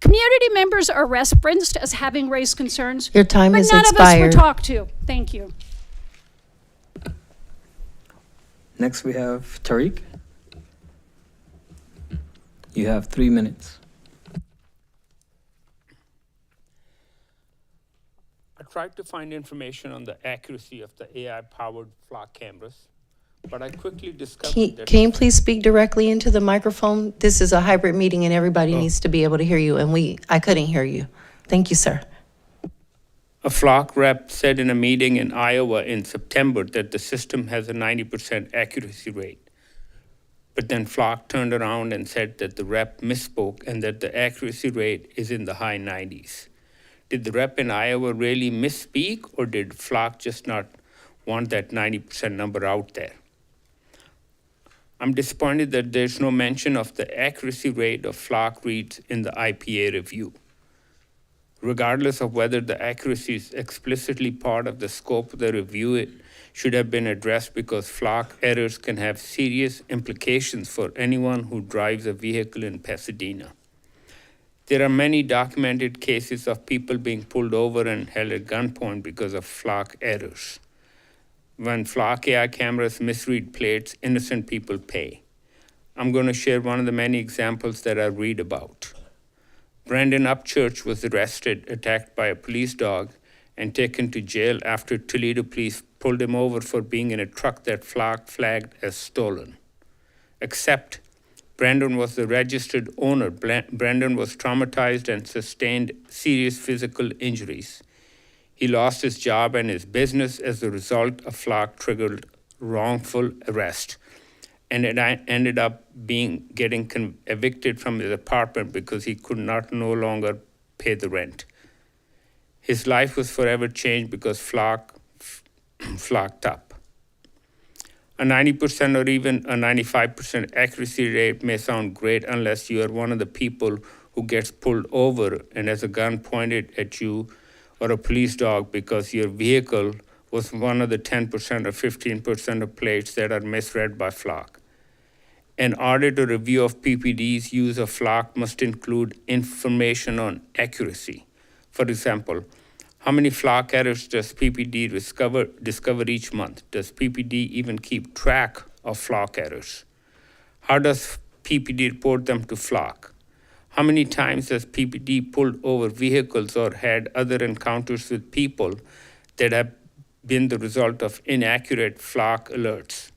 [SPEAKER 6] Community members are referenced as having raised concerns.
[SPEAKER 2] Your time is
[SPEAKER 6] expired. But none of us were talked to. Thank you.
[SPEAKER 5] Next, we have Tariq. You have 3 minutes.
[SPEAKER 11] I tried to find information on the accuracy of the AI-powered flock cameras, but I quickly discovered that...
[SPEAKER 2] Can you please speak directly into the microphone? This is a hybrid meeting and everybody needs to be able to hear you, and I couldn't hear you. Thank you, sir.
[SPEAKER 11] A flock rep said in a meeting in Iowa in September that the system has a 90% accuracy rate. But then Flock turned around and said that the rep misspoke and that the accuracy rate is in the high 90s. Did the rep in Iowa really misspeak, or did Flock just not want that 90% number out there? I'm disappointed that there's no mention of the accuracy rate of flock reads in the IPA review. Regardless of whether the accuracy is explicitly part of the scope of the review, it should have been addressed because flock errors can have serious implications for anyone who drives a vehicle in Pasadena. There are many documented cases of people being pulled over and held at gunpoint because of flock errors. When flock AI cameras misread plates, innocent people pay. I'm going to share one of the many examples that I read about. Brandon Upchurch was arrested, attacked by a police dog, and taken to jail after Toledo police pulled him over for being in a truck that Flock flagged as stolen. Except Brandon was the registered owner. Brandon was traumatized and sustained serious physical injuries. He lost his job and his business as a result of flock-triggered wrongful arrest, and it ended up getting evicted from his apartment because he could not no longer pay the rent. His life was forever changed because flocked up. A 90% or even a 95% accuracy rate may sound great unless you are one of the people who gets pulled over and has a gun pointed at you or a police dog because your vehicle was one of the 10% or 15% of plates that are misread by flock. An audit or review of PPD's use of flock must include information on accuracy. For example, how many flock errors does PPD discover each month? Does PPD even keep track of flock errors? How does PPD report them to flock? How many times has PPD pulled over vehicles or had other encounters with people that have been the result of inaccurate flock alerts?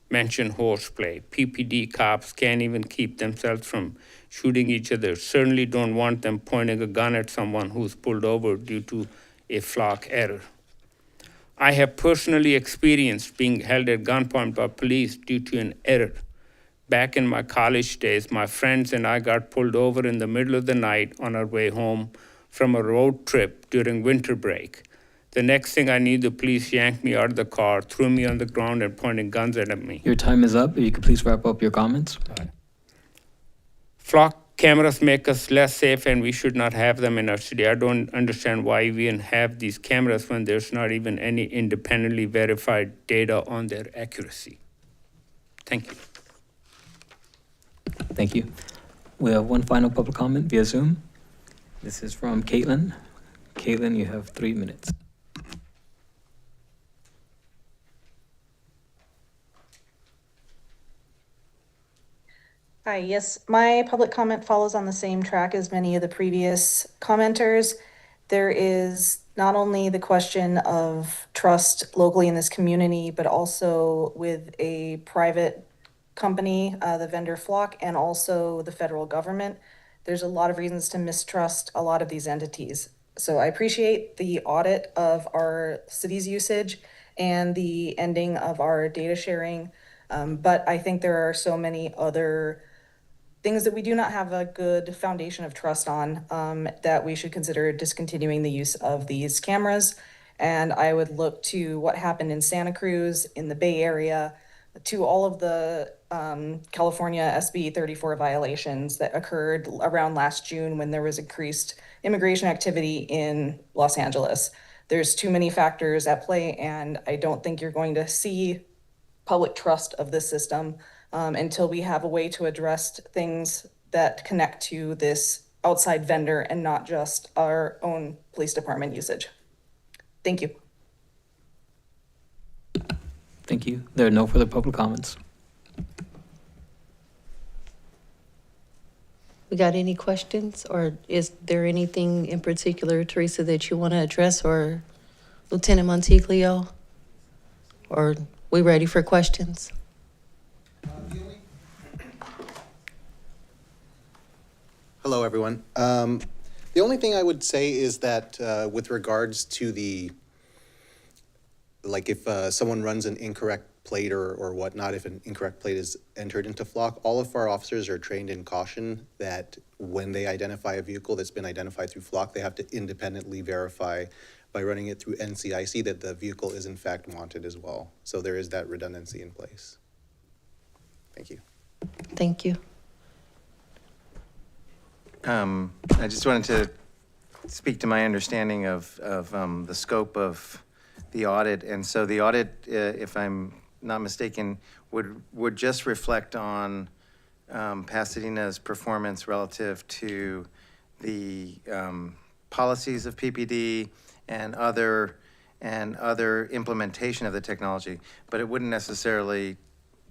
[SPEAKER 11] Mention horseplay. PPD cops can't even keep themselves from shooting each other. Certainly don't want them pointing a gun at someone who's pulled over due to a flock error. I have personally experienced being held at gunpoint by police due to an error. Back in my college days, my friends and I got pulled over in the middle of the night on our way home from a road trip during winter break. The next thing I knew, the police yanked me out of the car, threw me on the ground, and pointed guns at me.
[SPEAKER 5] Your time is up. If you could please wrap up your comments.
[SPEAKER 11] Flock cameras make us less safe, and we should not have them in our city. I don't understand why we even have these cameras when there's not even any independently verified data on their accuracy. Thank you.
[SPEAKER 5] Thank you. We have one final public comment via Zoom. This is from Caitlin. Caitlin, you have 3 minutes.
[SPEAKER 12] Hi, yes, my public comment follows on the same track as many of the previous commenters. There is not only the question of trust locally in this community, but also with a private company, the vendor Flock, and also the federal government. There's a lot of reasons to mistrust a lot of these entities. So I appreciate the audit of our city's usage and the ending of our data sharing. But I think there are so many other things that we do not have a good foundation of trust on, that we should consider discontinuing the use of these cameras. And I would look to what happened in Santa Cruz, in the Bay Area, to all of the California SB 34 violations that occurred around last June when there was increased immigration activity in Los Angeles. There's too many factors at play, and I don't think you're going to see public trust of this system until we have a way to address things that connect to this outside vendor and not just our own police department usage. Thank you.
[SPEAKER 5] Thank you. There are no further public comments.
[SPEAKER 2] We got any questions, or is there anything in particular, Teresa, that you want to address, or Lieutenant Montiglio? Or we ready for questions?
[SPEAKER 13] Hello, everyone. The only thing I would say is that with regards to if someone runs an incorrect plate or whatnot, if an incorrect plate is entered into Flock, all of our officers are trained in caution that when they identify a vehicle that's been identified through Flock, they have to independently verify by running it through NCIC that the vehicle is in fact wanted as well. So there is that redundancy in place. Thank you.
[SPEAKER 2] Thank you.
[SPEAKER 14] I just wanted to speak to my understanding of the scope of the audit. And so the audit, if I'm not mistaken, would just reflect on Pasadena's performance relative to the policies of PPD and other implementation of the technology, but it wouldn't necessarily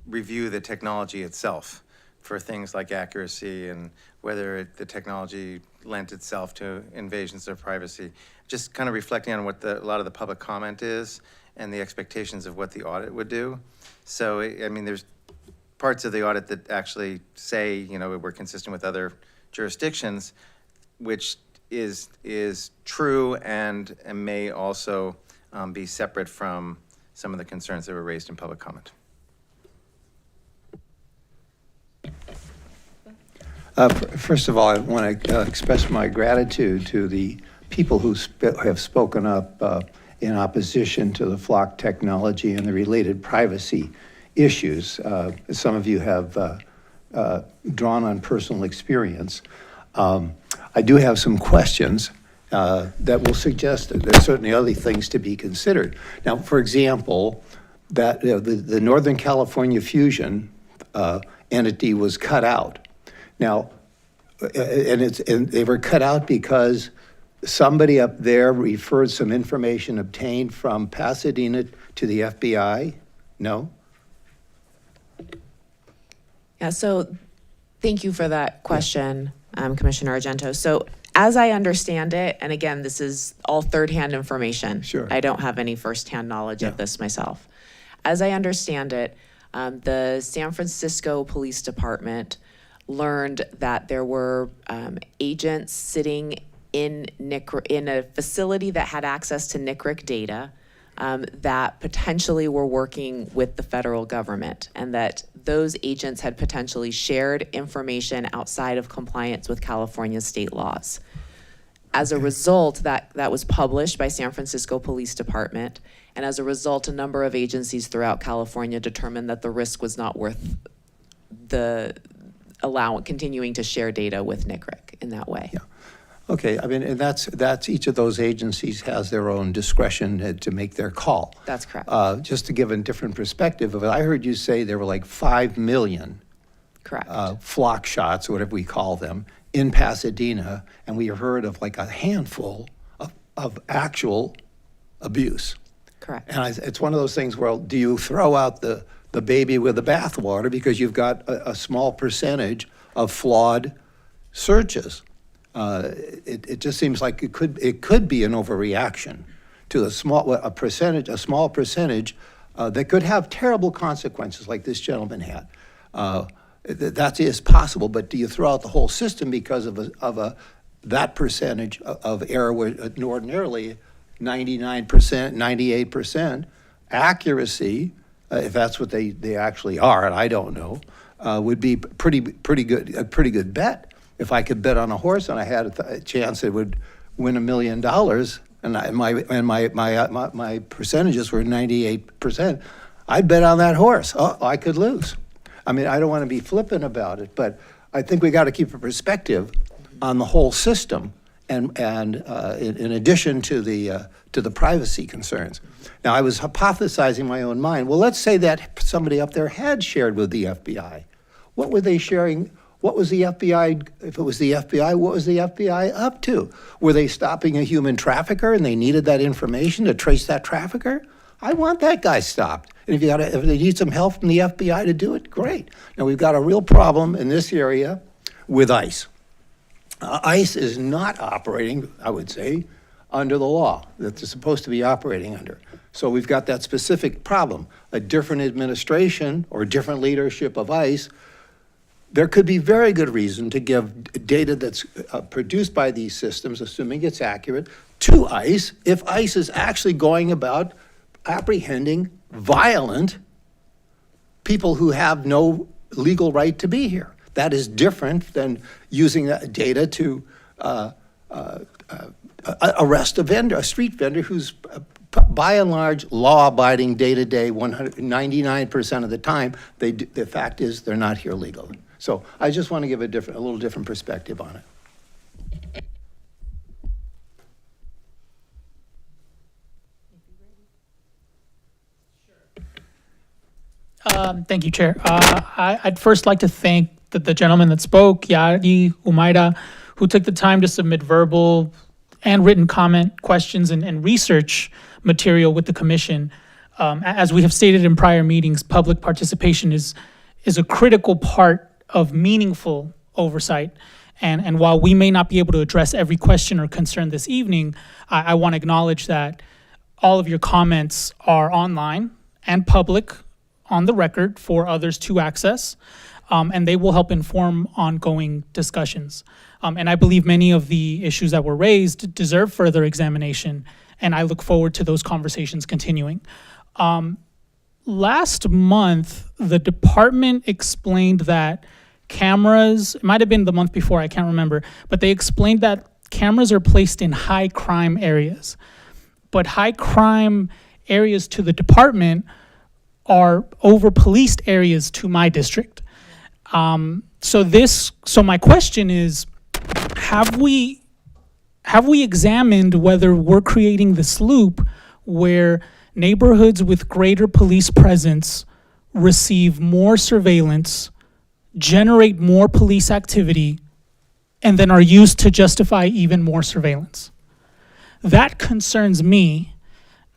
[SPEAKER 14] review the technology itself for things like accuracy and whether the technology lent itself to invasions of privacy. Just kind of reflecting on what a lot of the public comment is and the expectations of what the audit would do. So, I mean, parts of the audit that actually say, we're consistent with other jurisdictions, which is true and may also be separate from some of the concerns that were raised in public comment.
[SPEAKER 15] First of all, I want to express my gratitude to the people who have spoken up in opposition to the flock technology and the related privacy issues. Some of you have drawn on personal experience. I do have some questions that will suggest that there's certainly other things to be considered. Now, for example, that the Northern California Fusion entity was cut out. Now, and they were cut out because somebody up there referred some information obtained from Pasadena to the FBI? No?
[SPEAKER 1] Yeah, so thank you for that question, Commissioner Argento. So as I understand it, and again, this is all third-hand information.
[SPEAKER 15] Sure.
[SPEAKER 1] I don't have any first-hand knowledge of this myself. As I understand it, the San Francisco Police Department learned that there were agents sitting in a facility that had access to NCRIC data that potentially were working with the federal government, and that those agents had potentially shared information outside of compliance with California state laws. As a result, that was published by San Francisco Police Department, and as a result, a number of agencies throughout California determined that the risk was not worth continuing to share data with NCRIC in that way.
[SPEAKER 15] Yeah. Okay, I mean, and that's each of those agencies has their own discretion to make their call.
[SPEAKER 1] That's correct.
[SPEAKER 15] Just to give a different perspective of it, I heard you say there were like 5 million
[SPEAKER 1] Correct.
[SPEAKER 15] flock shots, or whatever we call them, in Pasadena, and we heard of like a handful of actual abuse.
[SPEAKER 1] Correct.
[SPEAKER 15] And it's one of those things where, do you throw out the baby with the bathwater because you've got a small percentage of flawed searches? It just seems like it could be an overreaction to a small percentage that could have terrible consequences like this gentleman had. That is possible, but do you throw out the whole system because of that percentage of error where ordinarily 99%, 98% accuracy, if that's what they actually are, and I don't know, would be a pretty good bet. If I could bet on a horse and I had a chance it would win $1 million, and my percentages were 98%, I'd bet on that horse. Oh, I could lose. I mean, I don't want to be flippant about it, but I think we got to keep a perspective on the whole system, and in addition to the privacy concerns. Now, I was hypothesizing in my own mind. Well, let's say that somebody up there had shared with the FBI. What were they sharing? What was the FBI, if it was the FBI, what was the FBI up to? Were they stopping a human trafficker and they needed that information to trace that trafficker? I want that guy stopped. And if they need some help from the FBI to do it, great. Now, we've got a real problem in this area with ICE. ICE is not operating, I would say, under the law that they're supposed to be operating under. So we've got that specific problem. A different administration or different leadership of ICE, there could be very good reason to give data that's produced by these systems, assuming it's accurate, to ICE if ICE is actually going about apprehending violent people who have no legal right to be here. That is different than using that data to arrest a street vendor who's by and large law-abiding day-to-day 99% of the time. The fact is they're not here legally. So I just want to give a little different perspective on it.
[SPEAKER 16] Thank you, Chair. I'd first like to thank the gentleman that spoke, Yari Umaira, who took the time to submit verbal and written comment, questions, and research material with the Commission. As we have stated in prior meetings, public participation is a critical part of meaningful oversight. And while we may not be able to address every question or concern this evening, I want to acknowledge that all of your comments are online and public on the record for others to access, and they will help inform ongoing discussions. And I believe many of the issues that were raised deserve further examination, and I look forward to those conversations continuing. Last month, the department explained that cameras, it might have been the month before, I can't remember, but they explained that cameras are placed in high crime areas. But high crime areas to the department are over policed areas to my district. So my question is, have we examined whether we're creating this loop where neighborhoods with greater police presence receive more surveillance, generate more police activity, and then are used to justify even more surveillance? That concerns me,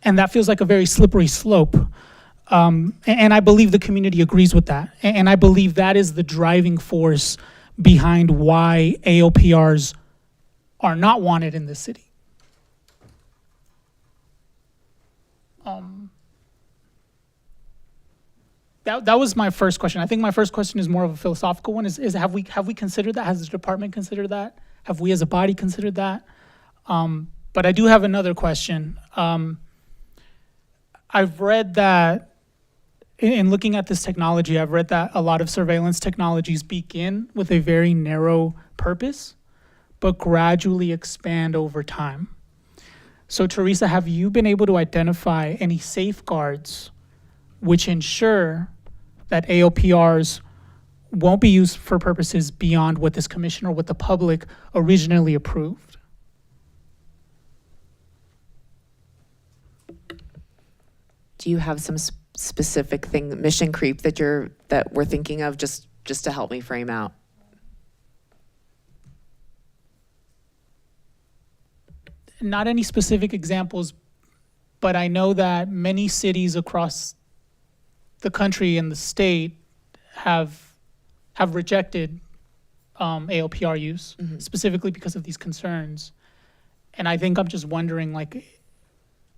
[SPEAKER 16] and that feels like a very slippery slope. And I believe the community agrees with that. And I believe that is the driving force behind why AOPRs are not wanted in this city. That was my first question. I think my first question is more of a philosophical one. Is have we considered that? Has the department considered that? Have we as a body considered that? But I do have another question. I've read that in looking at this technology, I've read that a lot of surveillance technologies begin with a very narrow purpose, but gradually expand over time. So Teresa, have you been able to identify any safeguards which ensure that AOPRs won't be used for purposes beyond what this commission or what the public originally approved?
[SPEAKER 1] Do you have some specific thing, mission creep, that we're thinking of, just to help me frame out?
[SPEAKER 16] Not any specific examples, but I know that many cities across the country and the state have rejected AOPR use, specifically because of these concerns. And I think I'm just wondering, like,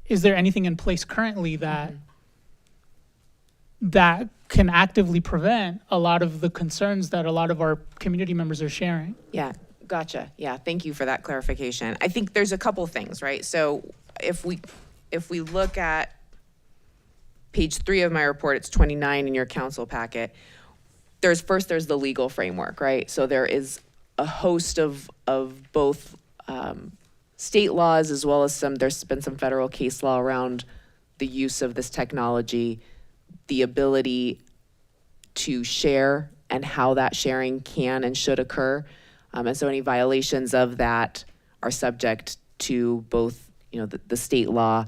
[SPEAKER 16] is there anything in place currently that that can actively prevent a lot of the concerns that a lot of our community members are sharing?
[SPEAKER 1] Yeah, gotcha. Yeah, thank you for that clarification. I think there's a couple things, right? So if we look at page 3 of my report, it's 29 in your council packet. There's the legal framework, right? So there is a host of both state laws, as well as there's been some federal case law around the use of this technology, the ability to share and how that sharing can and should occur. And so any violations of that are subject to both, the state law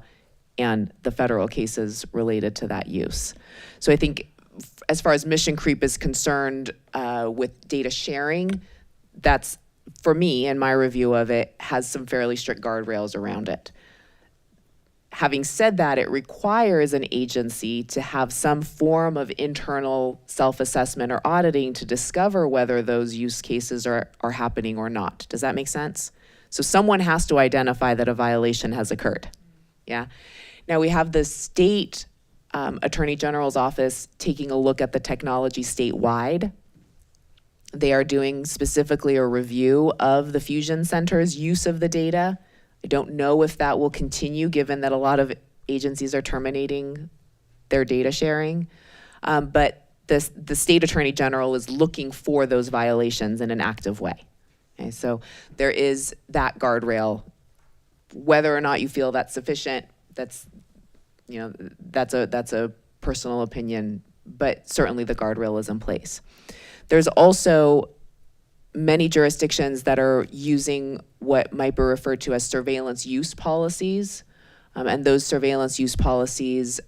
[SPEAKER 1] and the federal cases related to that use. So I think as far as mission creep is concerned, with data sharing, that's, for me, in my review of it, has some fairly strict guardrails around it. Having said that, it requires an agency to have some form of internal self-assessment or auditing to discover whether those use cases are happening or not. Does that make sense? So someone has to identify that a violation has occurred. Yeah. Now we have the state Attorney General's office taking a look at the technology statewide. They are doing specifically a review of the fusion center's use of the data. I don't know if that will continue, given that a lot of agencies are terminating their data sharing. But the state Attorney General is looking for those violations in an active way. Okay, so there is that guardrail. Whether or not you feel that's sufficient, that's a personal opinion, but certainly the guardrail is in place. There's also many jurisdictions that are using what might be referred to as surveillance use policies. And those surveillance use policies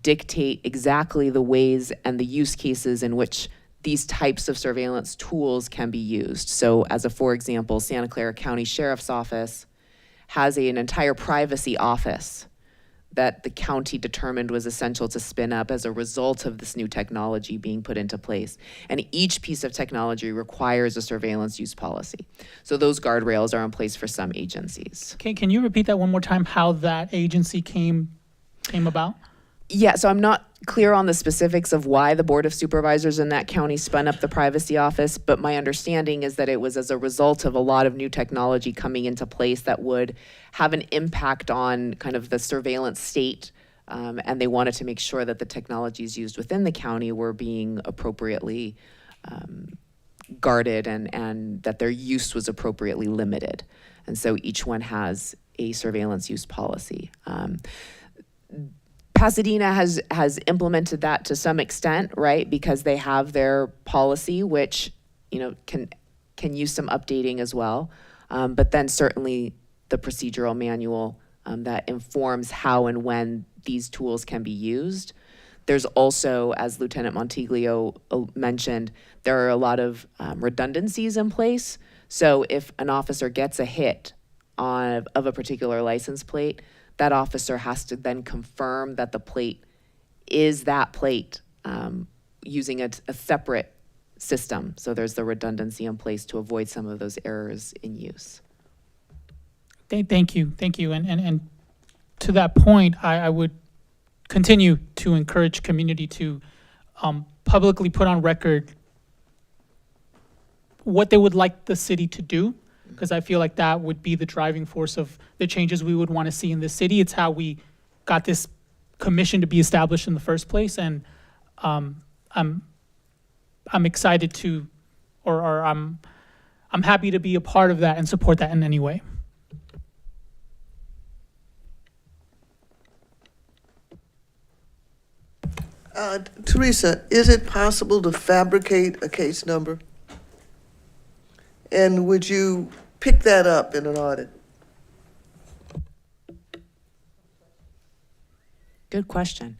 [SPEAKER 1] dictate exactly the ways and the use cases in which these types of surveillance tools can be used. So for example, Santa Clara County Sheriff's Office has an entire privacy office that the county determined was essential to spin up as a result of this new technology being put into place. And each piece of technology requires a surveillance use policy. So those guardrails are in place for some agencies.
[SPEAKER 16] Okay, can you repeat that one more time, how that agency came about?
[SPEAKER 1] Yeah, so I'm not clear on the specifics of why the Board of Supervisors in that county spun up the privacy office, but my understanding is that it was as a result of a lot of new technology coming into place that would have an impact on kind of the surveillance state. And they wanted to make sure that the technologies used within the county were being appropriately guarded and that their use was appropriately limited. And so each one has a surveillance use policy. Pasadena has implemented that to some extent, right? Because they have their policy, which, you know, can use some updating as well. But then certainly the procedural manual that informs how and when these tools can be used. There's also, as Lieutenant Montiglio mentioned, there are a lot of redundancies in place. So if an officer gets a hit of a particular license plate, that officer has to then confirm that the plate is that plate using a separate system. So there's the redundancy in place to avoid some of those errors in use.
[SPEAKER 16] Thank you. And to that point, I would continue to encourage community to publicly put on record what they would like the city to do, because I feel like that would be the driving force of the changes we would want to see in the city. It's how we got this commission to be established in the first place, and I'm excited to, or I'm happy to be a part of that and support that in any way.
[SPEAKER 17] Teresa, is it possible to fabricate a case number? And would you pick that up in an audit?
[SPEAKER 1] Good question.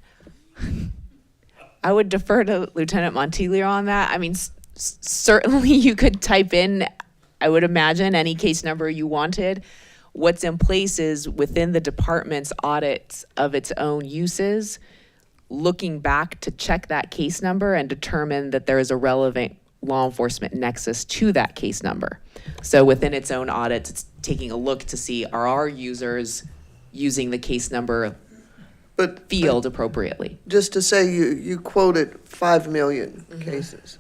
[SPEAKER 1] I would defer to Lieutenant Montiglio on that. I mean, certainly you could type in, I would imagine, any case number you wanted. What's in place is within the department's audits of its own uses, looking back to check that case number and determine that there is a relevant law enforcement nexus to that case number. So within its own audits, it's taking a look to see, are our users using the case number field appropriately?
[SPEAKER 17] Just to say, you quoted 5 million cases.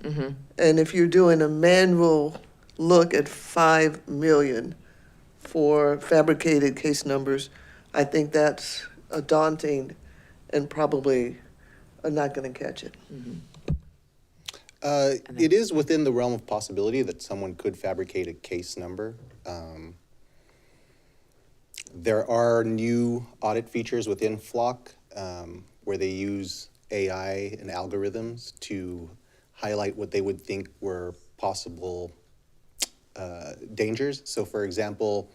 [SPEAKER 17] And if you're doing a manual look at 5 million for fabricated case numbers, I think that's a daunting and probably are not going to catch it.
[SPEAKER 13] It is within the realm of possibility that someone could fabricate a case number. There are new audit features within Flock where they use AI and algorithms to highlight what they would think were possible dangers. So for example,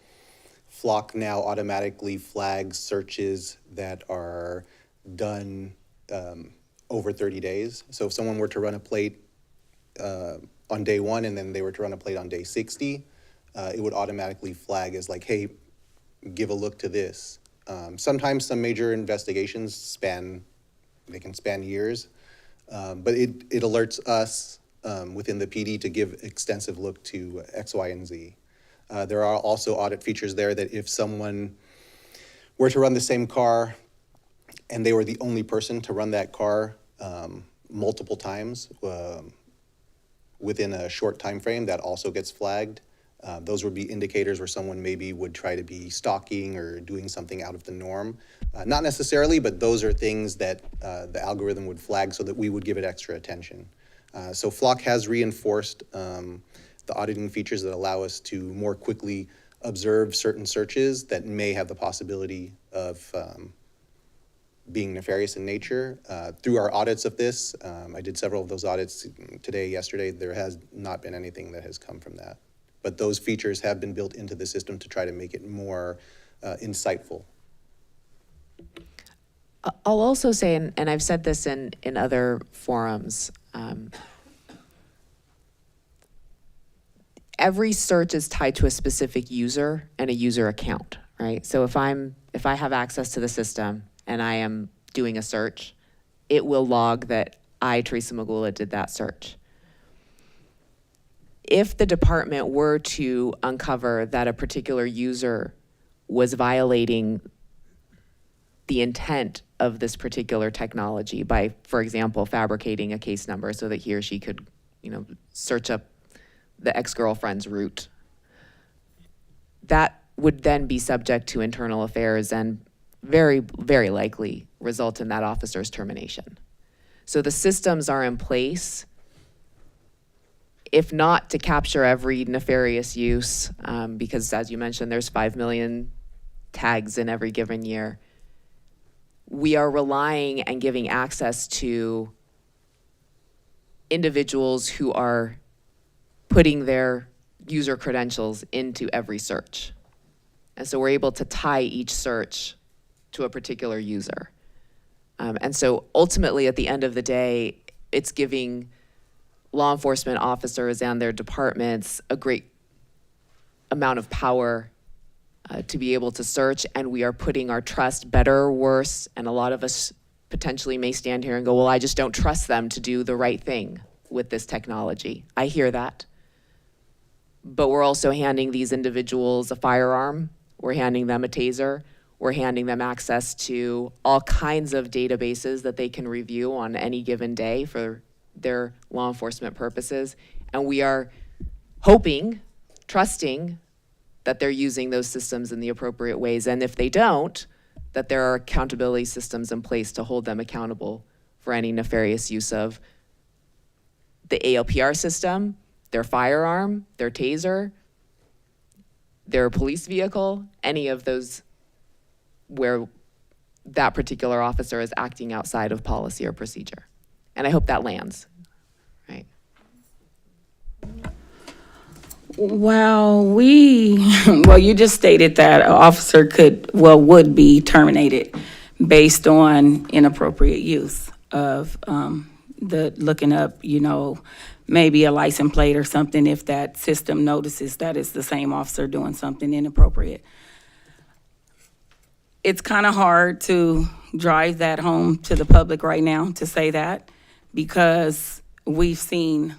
[SPEAKER 13] Flock now automatically flags searches that are done over 30 days. So if someone were to run a plate on day 1 and then they were to run a plate on day 60, it would automatically flag as like, hey, give a look to this. Sometimes some major investigations can span years, but it alerts us within the PD to give extensive look to X, Y, and Z. There are also audit features there that if someone were to run the same car and they were the only person to run that car multiple times within a short time frame, that also gets flagged. Those would be indicators where someone maybe would try to be stalking or doing something out of the norm. Not necessarily, but those are things that the algorithm would flag so that we would give it extra attention. So Flock has reinforced the auditing features that allow us to more quickly observe certain searches that may have the possibility of being nefarious in nature. Through our audits of this, I did several of those audits today, yesterday, there has not been anything that has come from that. But those features have been built into the system to try to make it more insightful.
[SPEAKER 1] I'll also say, and I've said this in other forums, every search is tied to a specific user and a user account, right? So if I have access to the system and I am doing a search, it will log that I, Teresa Magula, did that search. If the department were to uncover that a particular user was violating the intent of this particular technology by, for example, fabricating a case number so that he or she could, search up the ex-girlfriend's route. That would then be subject to internal affairs and very, very likely result in that officer's termination. So the systems are in place, if not to capture every nefarious use, because as you mentioned, there's 5 million tags in every given year. We are relying and giving access to individuals who are putting their user credentials into every search. And so we're able to tie each search to a particular user. And so ultimately, at the end of the day, it's giving law enforcement officers and their departments a great amount of power to be able to search, and we are putting our trust, better or worse, and a lot of us potentially may stand here and go, well, I just don't trust them to do the right thing with this technology. I hear that. But we're also handing these individuals a firearm, we're handing them a taser, we're handing them access to all kinds of databases that they can review on any given day for their law enforcement purposes. And we are hoping, trusting, that they're using those systems in the appropriate ways. And if they don't, that there are accountability systems in place to hold them accountable for any nefarious use of the ALPR system, their firearm, their taser, their police vehicle, any of those where that particular officer is acting outside of policy or procedure. And I hope that lands, right?
[SPEAKER 18] Well, you just stated that an officer would be terminated based on inappropriate use of looking up, maybe a license plate or something if that system notices that it's the same officer doing something inappropriate. It's kind of hard to drive that home to the public right now to say that, because we've seen,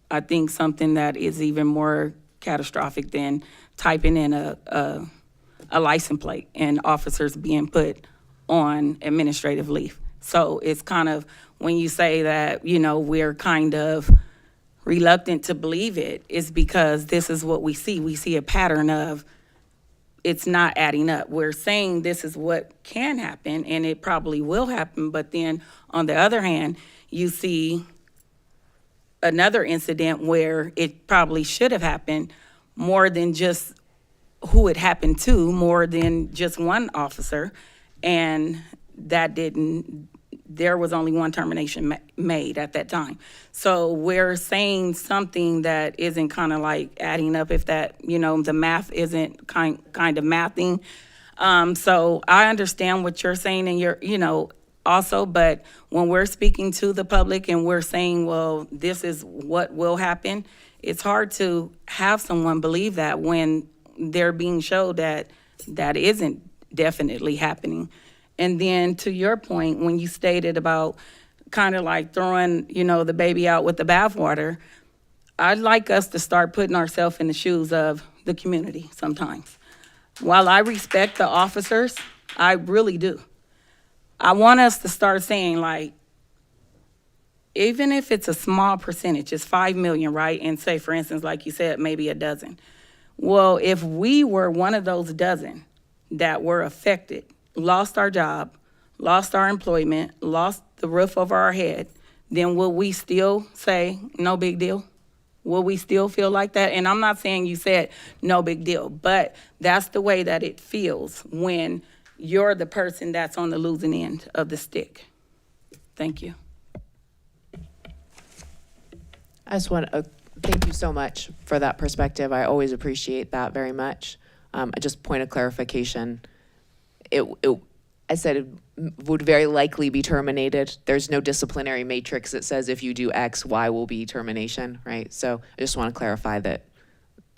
[SPEAKER 18] I think, something that is even more catastrophic than typing in a license plate and officers being put on administrative leave. So it's kind of, when you say that, we're kind of reluctant to believe it, is because this is what we see. We see a pattern of it's not adding up. We're saying this is what can happen, and it probably will happen, but then on the other hand, you see another incident where it probably should have happened, more than just who it happened to, more than just one officer, and that didn't, there was only one termination made at that time. So we're saying something that isn't kind of like adding up, if that, the math isn't kind of mathing. So I understand what you're saying, and you're, also, but when we're speaking to the public and we're saying, well, this is what will happen, it's hard to have someone believe that when they're being showed that that isn't definitely happening. And then to your point, when you stated about kind of like throwing, the baby out with the bathwater, I'd like us to start putting ourselves in the shoes of the community sometimes. While I respect the officers, I really do. I want us to start saying, like, even if it's a small percentage, it's 5 million, right? And say, for instance, like you said, maybe a dozen. Well, if we were one of those dozen that were affected, lost our job, lost our employment, lost the roof over our head, then will we still say, no big deal? Will we still feel like that? And I'm not saying you said no big deal, but that's the way that it feels when you're the person that's on the losing end of the stick. Thank you.
[SPEAKER 1] I just want to thank you so much for that perspective. I always appreciate that very much. Just point of clarification. I said it would very likely be terminated. There's no disciplinary matrix that says if you do X, Y will be termination, right? So I just want to clarify that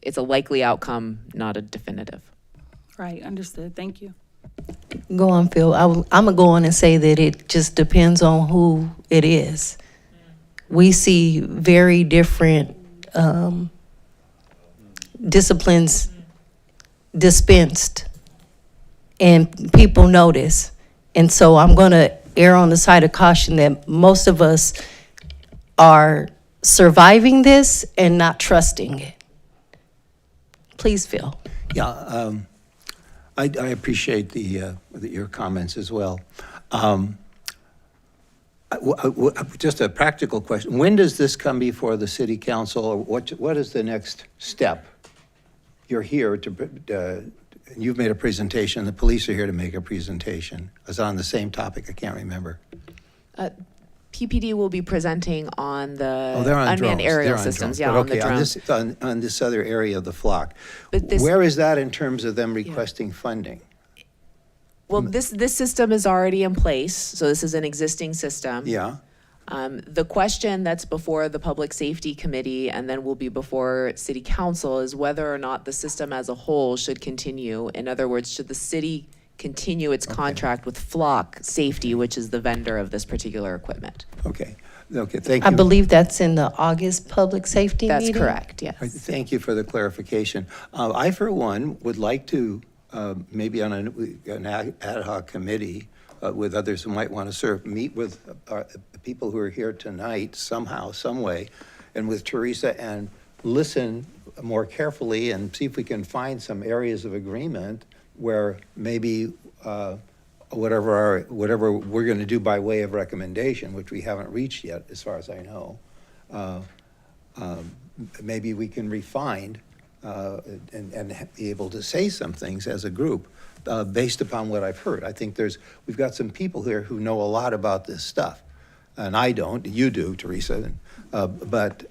[SPEAKER 1] it's a likely outcome, not a definitive.
[SPEAKER 18] Right, understood. Thank you.
[SPEAKER 2] Go on, Phil. I'm gonna go on and say that it just depends on who it is. We see very different disciplines dispensed, and people notice. And so I'm going to err on the side of caution that most of us are surviving this and not trusting it. Please, Phil.
[SPEAKER 15] Yeah, I appreciate your comments as well. Just a practical question. When does this come before the city council, or what is the next step? You're here you've made a presentation, the police are here to make a presentation. Is it on the same topic? I can't remember.
[SPEAKER 1] PPD will be presenting on the
[SPEAKER 15] Oh, they're on
[SPEAKER 1] unmanned
[SPEAKER 15] drones.
[SPEAKER 1] aerial
[SPEAKER 15] They're on
[SPEAKER 1] systems.
[SPEAKER 15] drones.
[SPEAKER 1] Yeah,
[SPEAKER 15] But
[SPEAKER 1] on the
[SPEAKER 15] okay,
[SPEAKER 1] drone.
[SPEAKER 15] on this other area of the flock.
[SPEAKER 1] But this-
[SPEAKER 15] Where is that in terms of them requesting funding?
[SPEAKER 1] Well, this system is already in place, so this is an existing system.
[SPEAKER 15] Yeah,
[SPEAKER 1] The question that's before the Public Safety Committee and then will be before City Council is whether or not the system as a whole should continue. In other words, should the city continue its contract with Flock Safety, which is the vendor of this particular equipment?
[SPEAKER 15] okay, thank you.
[SPEAKER 2] I believe that's in the August public safety meeting.
[SPEAKER 1] That's correct, yes.
[SPEAKER 15] Thank you for the clarification. I, for one, would like to, maybe on an ad hoc committee with others who might want to serve, meet with the people who are here tonight somehow, some way, and with Teresa, and listen more carefully and see if we can find some areas of agreement where maybe whatever we're going to do by way of recommendation, which we haven't reached yet, as far as I know, maybe we can refine and be able to say some things as a group based upon what I've heard. I think we've got some people here who know a lot about this stuff, and I don't. You do, Teresa, but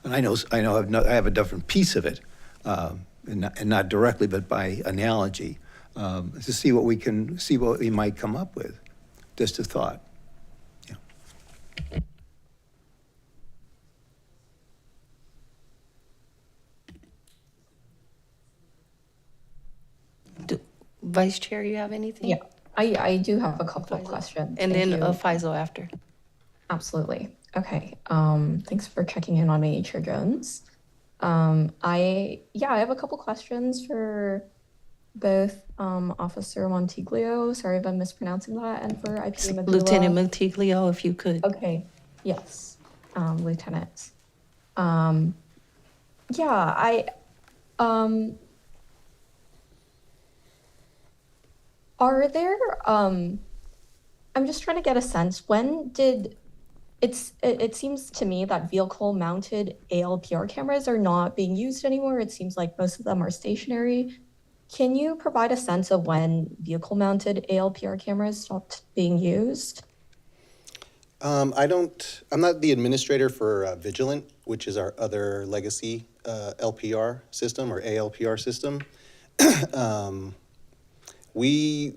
[SPEAKER 15] and I have a different piece of it, and not directly, but by analogy, to see what we might come up with. Just a thought. Yeah.
[SPEAKER 2] Vice Chair, you have anything?
[SPEAKER 3] Yeah, I do have a couple of questions.
[SPEAKER 2] And
[SPEAKER 3] Thank
[SPEAKER 2] then
[SPEAKER 3] you.
[SPEAKER 2] Faisal after.
[SPEAKER 3] Absolutely. Okay. Thanks for checking in on me, Chair Jones. I have a couple questions for both Officer Montiglio. Sorry if I'm mispronouncing that, and for IPA Medulla.
[SPEAKER 2] Lieutenant Montiglio, if you could.
[SPEAKER 3] Okay. Yes, Lieutenant. Are there, I'm just trying to get a sense, when did, it seems to me that vehicle-mounted ALPR cameras are not being used anymore. It seems like most of them are stationary. Can you provide a sense of when vehicle-mounted ALPR cameras stopped being used?
[SPEAKER 13] I'm not the administrator for Vigilant, which is our other legacy LPR system or ALPR system. We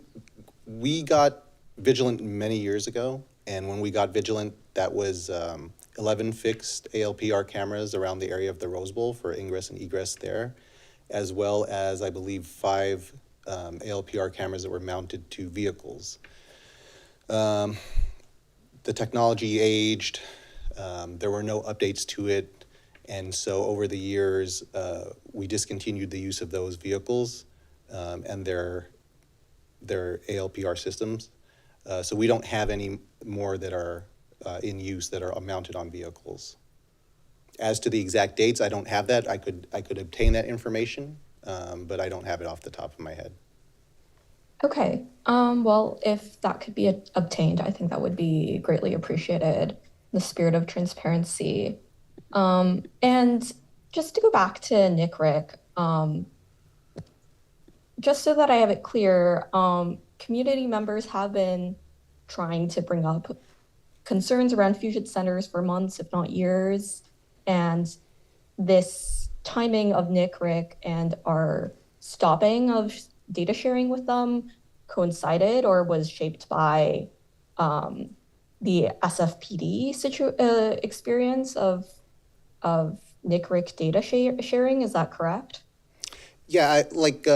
[SPEAKER 13] got Vigilant many years ago, and when we got Vigilant, that was 11 fixed ALPR cameras around the area of the Rose Bowl for ingress and egress there, as well as, I believe, 5 ALPR cameras that were mounted to vehicles. The technology aged, there were no updates to it, and so over the years, we discontinued the use of those vehicles and their ALPR systems. So we don't have any more that are in use that are mounted on vehicles. As to the exact dates, I don't have that. I could obtain that information, but I don't have it off the top of my head.
[SPEAKER 3] Okay, well, if that could be obtained, I think that would be greatly appreciated in the spirit of transparency. And just to go back to NICRIC, just so that I have it clear, community members have been trying to bring up concerns around fusion centers for months, if not years, and this timing of NICRIC and our stopping of data sharing with them coincided or was shaped by the SFPD experience of NICRIC data sharing. Is that correct?
[SPEAKER 13] Yeah, like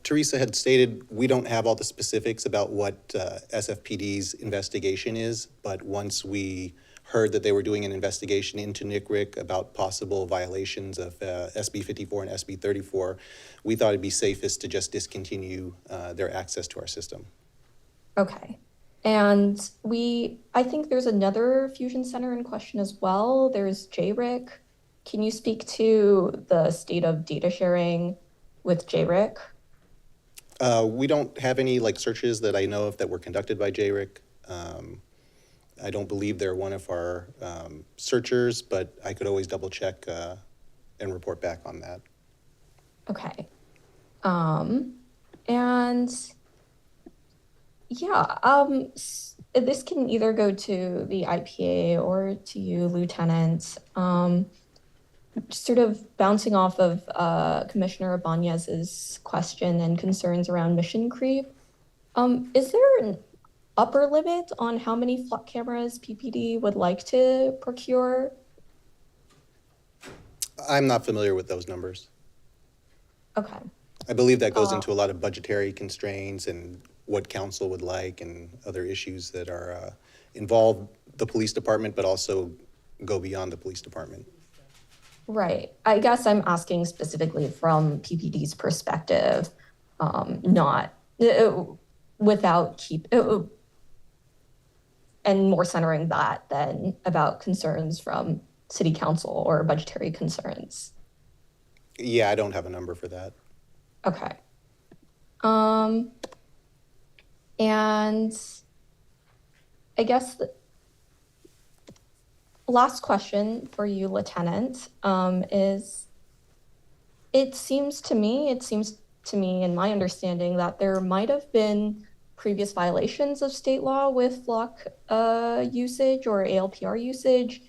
[SPEAKER 13] Teresa had stated, we don't have all the specifics about what SFPD's investigation is, but once we heard that they were doing an investigation into NICRIC about possible violations of SB 54 and SB 34, we thought it'd be safest to just discontinue their access to our system.
[SPEAKER 3] Okay. And I think there's another fusion center in question as well. There's JRIC. Can you speak to the state of data sharing with JRIC?
[SPEAKER 13] We don't have any like searches that I know of that were conducted by JRIC. I don't believe they're one of our searchers, but I could always double check and report back on that.
[SPEAKER 3] Okay. And yeah, this can either go to the IPA or to you, Lieutenant. Sort of bouncing off of Commissioner Ibanez's question and concerns around mission creep. Is there an upper limit on how many flock cameras PPD would like to procure?
[SPEAKER 13] I'm not familiar with those numbers.
[SPEAKER 3] Okay.
[SPEAKER 13] I believe that goes into a lot of budgetary constraints and what council would like and other issues that are involve the police department, but also go beyond the police department.
[SPEAKER 3] Right. I guess I'm asking specifically from PPD's perspective, not without and more centering that than about concerns from city council or budgetary concerns.
[SPEAKER 13] Yeah, I don't have a number for that.
[SPEAKER 3] Okay. And I guess the last question for you, Lieutenant, is it seems to me in my understanding that there might have been previous violations of state law with flock usage or ALPR usage.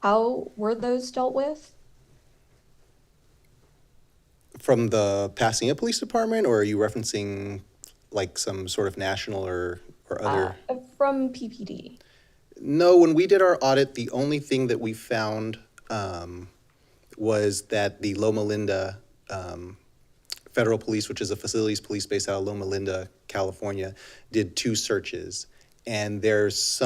[SPEAKER 3] How were those dealt with?
[SPEAKER 13] From the Pasadena Police Department, or are you referencing like some sort of national or other?
[SPEAKER 3] From PPD.
[SPEAKER 13] No, when we did our audit, the only thing that we found was that the Loma Linda Federal Police, which is a facilities police based out of Loma Linda, California, did 2 searches. And there's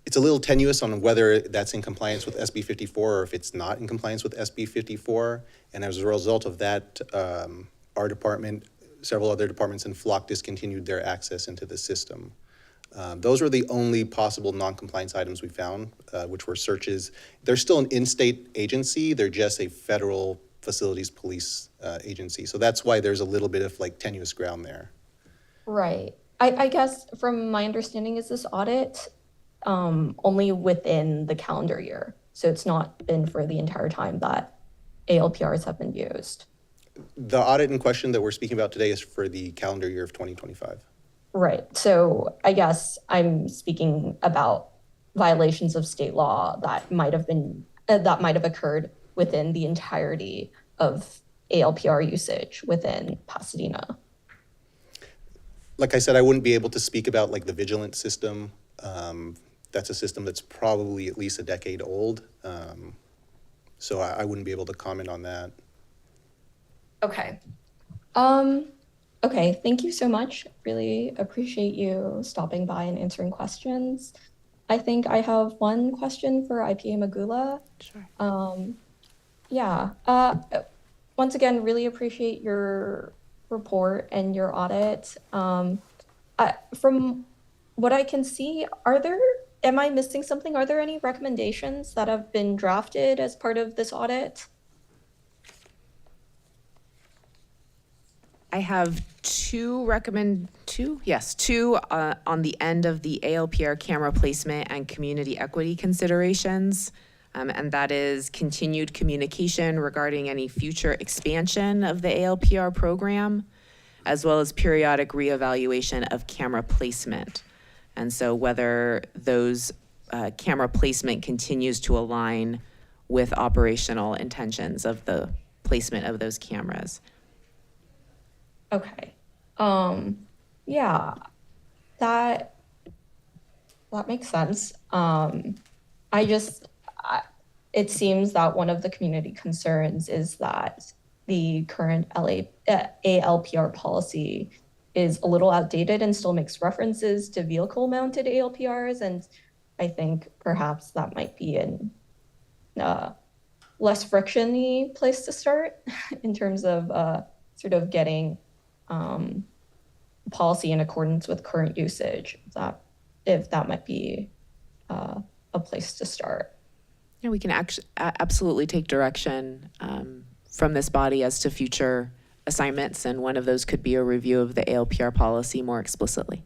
[SPEAKER 13] it's a little tenuous on whether that's in compliance with SB 54 or if it's not in compliance with SB 54. And as a result of that, our department, several other departments in Flock discontinued their access into the system. Those were the only possible non-compliance items we found, which were searches. They're still an in-state agency. They're just a federal facilities police agency. So that's why there's a little bit of like tenuous ground there.
[SPEAKER 3] Right. I guess from my understanding is this audit only within the calendar year. So it's not been for the entire time that ALPRs have been used.
[SPEAKER 13] The audit in question that we're speaking about today is for the calendar year of 2025.
[SPEAKER 3] Right. So I guess I'm speaking about violations of state law that might have occurred within the entirety of ALPR usage within Pasadena.
[SPEAKER 13] Like I said, I wouldn't be able to speak about like the vigilant system. That's a system that's probably at least a decade old. So I wouldn't be able to comment on that.
[SPEAKER 3] Okay. Okay, thank you so much. Really appreciate you stopping by and answering questions. I think I have one question for IPA Magula.
[SPEAKER 1] Sure.
[SPEAKER 3] Yeah. Once again, really appreciate your report and your audit. From what I can see, am I missing something? Are there any recommendations that have been drafted as part of this audit?
[SPEAKER 1] I have two on the end of the ALPR camera placement and community equity considerations. And that is continued communication regarding any future expansion of the ALPR program, as well as periodic reevaluation of camera placement. And so whether those camera placement continues to align with operational intentions of the placement of those cameras.
[SPEAKER 3] Okay. Yeah, that makes sense. It seems that one of the community concerns is that the current ALPR policy is a little outdated and still makes references to vehicle-mounted ALPRs, and I think perhaps that might be an less friction-y place to start in terms of sort of getting policy in accordance with current usage. If that might be a place to start.
[SPEAKER 1] Yeah, we can absolutely take direction from this body as to future assignments, and one of those could be a review of the ALPR policy more explicitly.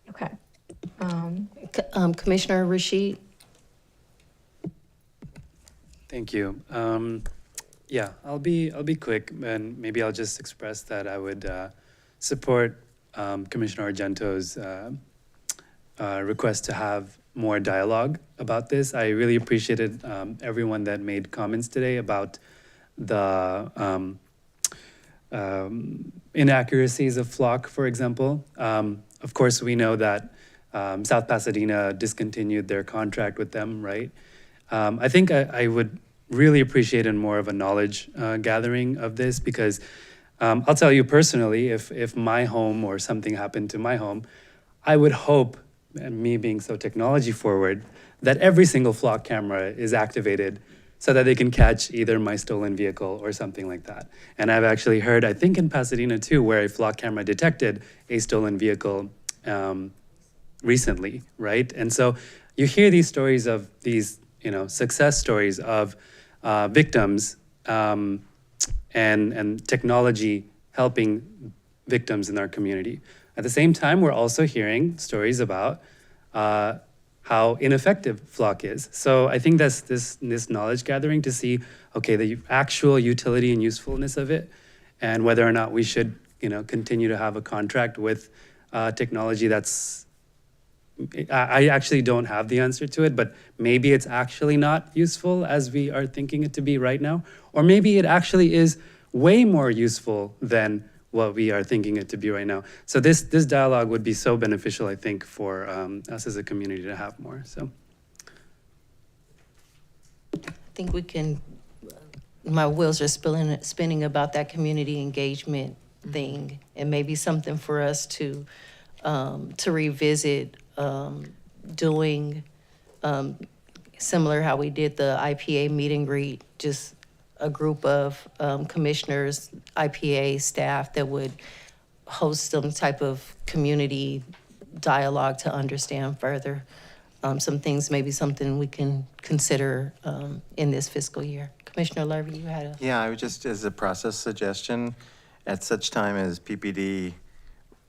[SPEAKER 3] Okay.
[SPEAKER 2] Commissioner Rashid?
[SPEAKER 19] Thank you. Yeah, I'll be quick, and maybe I'll just express that I would support Commissioner Argento's request to have more dialogue about this. I really appreciated everyone that made comments today about the inaccuracies of Flock, for example. Of course, we know that South Pasadena discontinued their contract with them, right? I think I would really appreciate more of a knowledge gathering of this, because I'll tell you personally, if my home or something happened to my home, I would hope, and me being so technology forward, that every single Flock camera is activated so that they can catch either my stolen vehicle or something like that. And I've actually heard, I think in Pasadena too, where a Flock camera detected a stolen vehicle recently, right? And so you hear these stories of these, success stories of victims and technology helping victims in our community. At the same time, we're also hearing stories about how ineffective Flock is. So I think that's this knowledge gathering to see, okay, the actual utility and usefulness of it, and whether or not we should, continue to have a contract with technology that's, I actually don't have the answer to it, but maybe it's actually not useful as we are thinking it to be right now, or maybe it actually is way more useful than what we are thinking it to be right now. So this dialogue would be so beneficial, I think, for us as a community to have more. So
[SPEAKER 2] I think we can, my wheels are spinning about that community engagement thing, and maybe something for us to revisit, doing similar how we did the IPA meet and greet, just a group of commissioners, IPA staff that would host some type of community dialogue to understand further some things, maybe something we can consider in this fiscal year. Commissioner Lurvie, you had a...
[SPEAKER 14] Yeah, I would just, as a process suggestion, at such time as PPD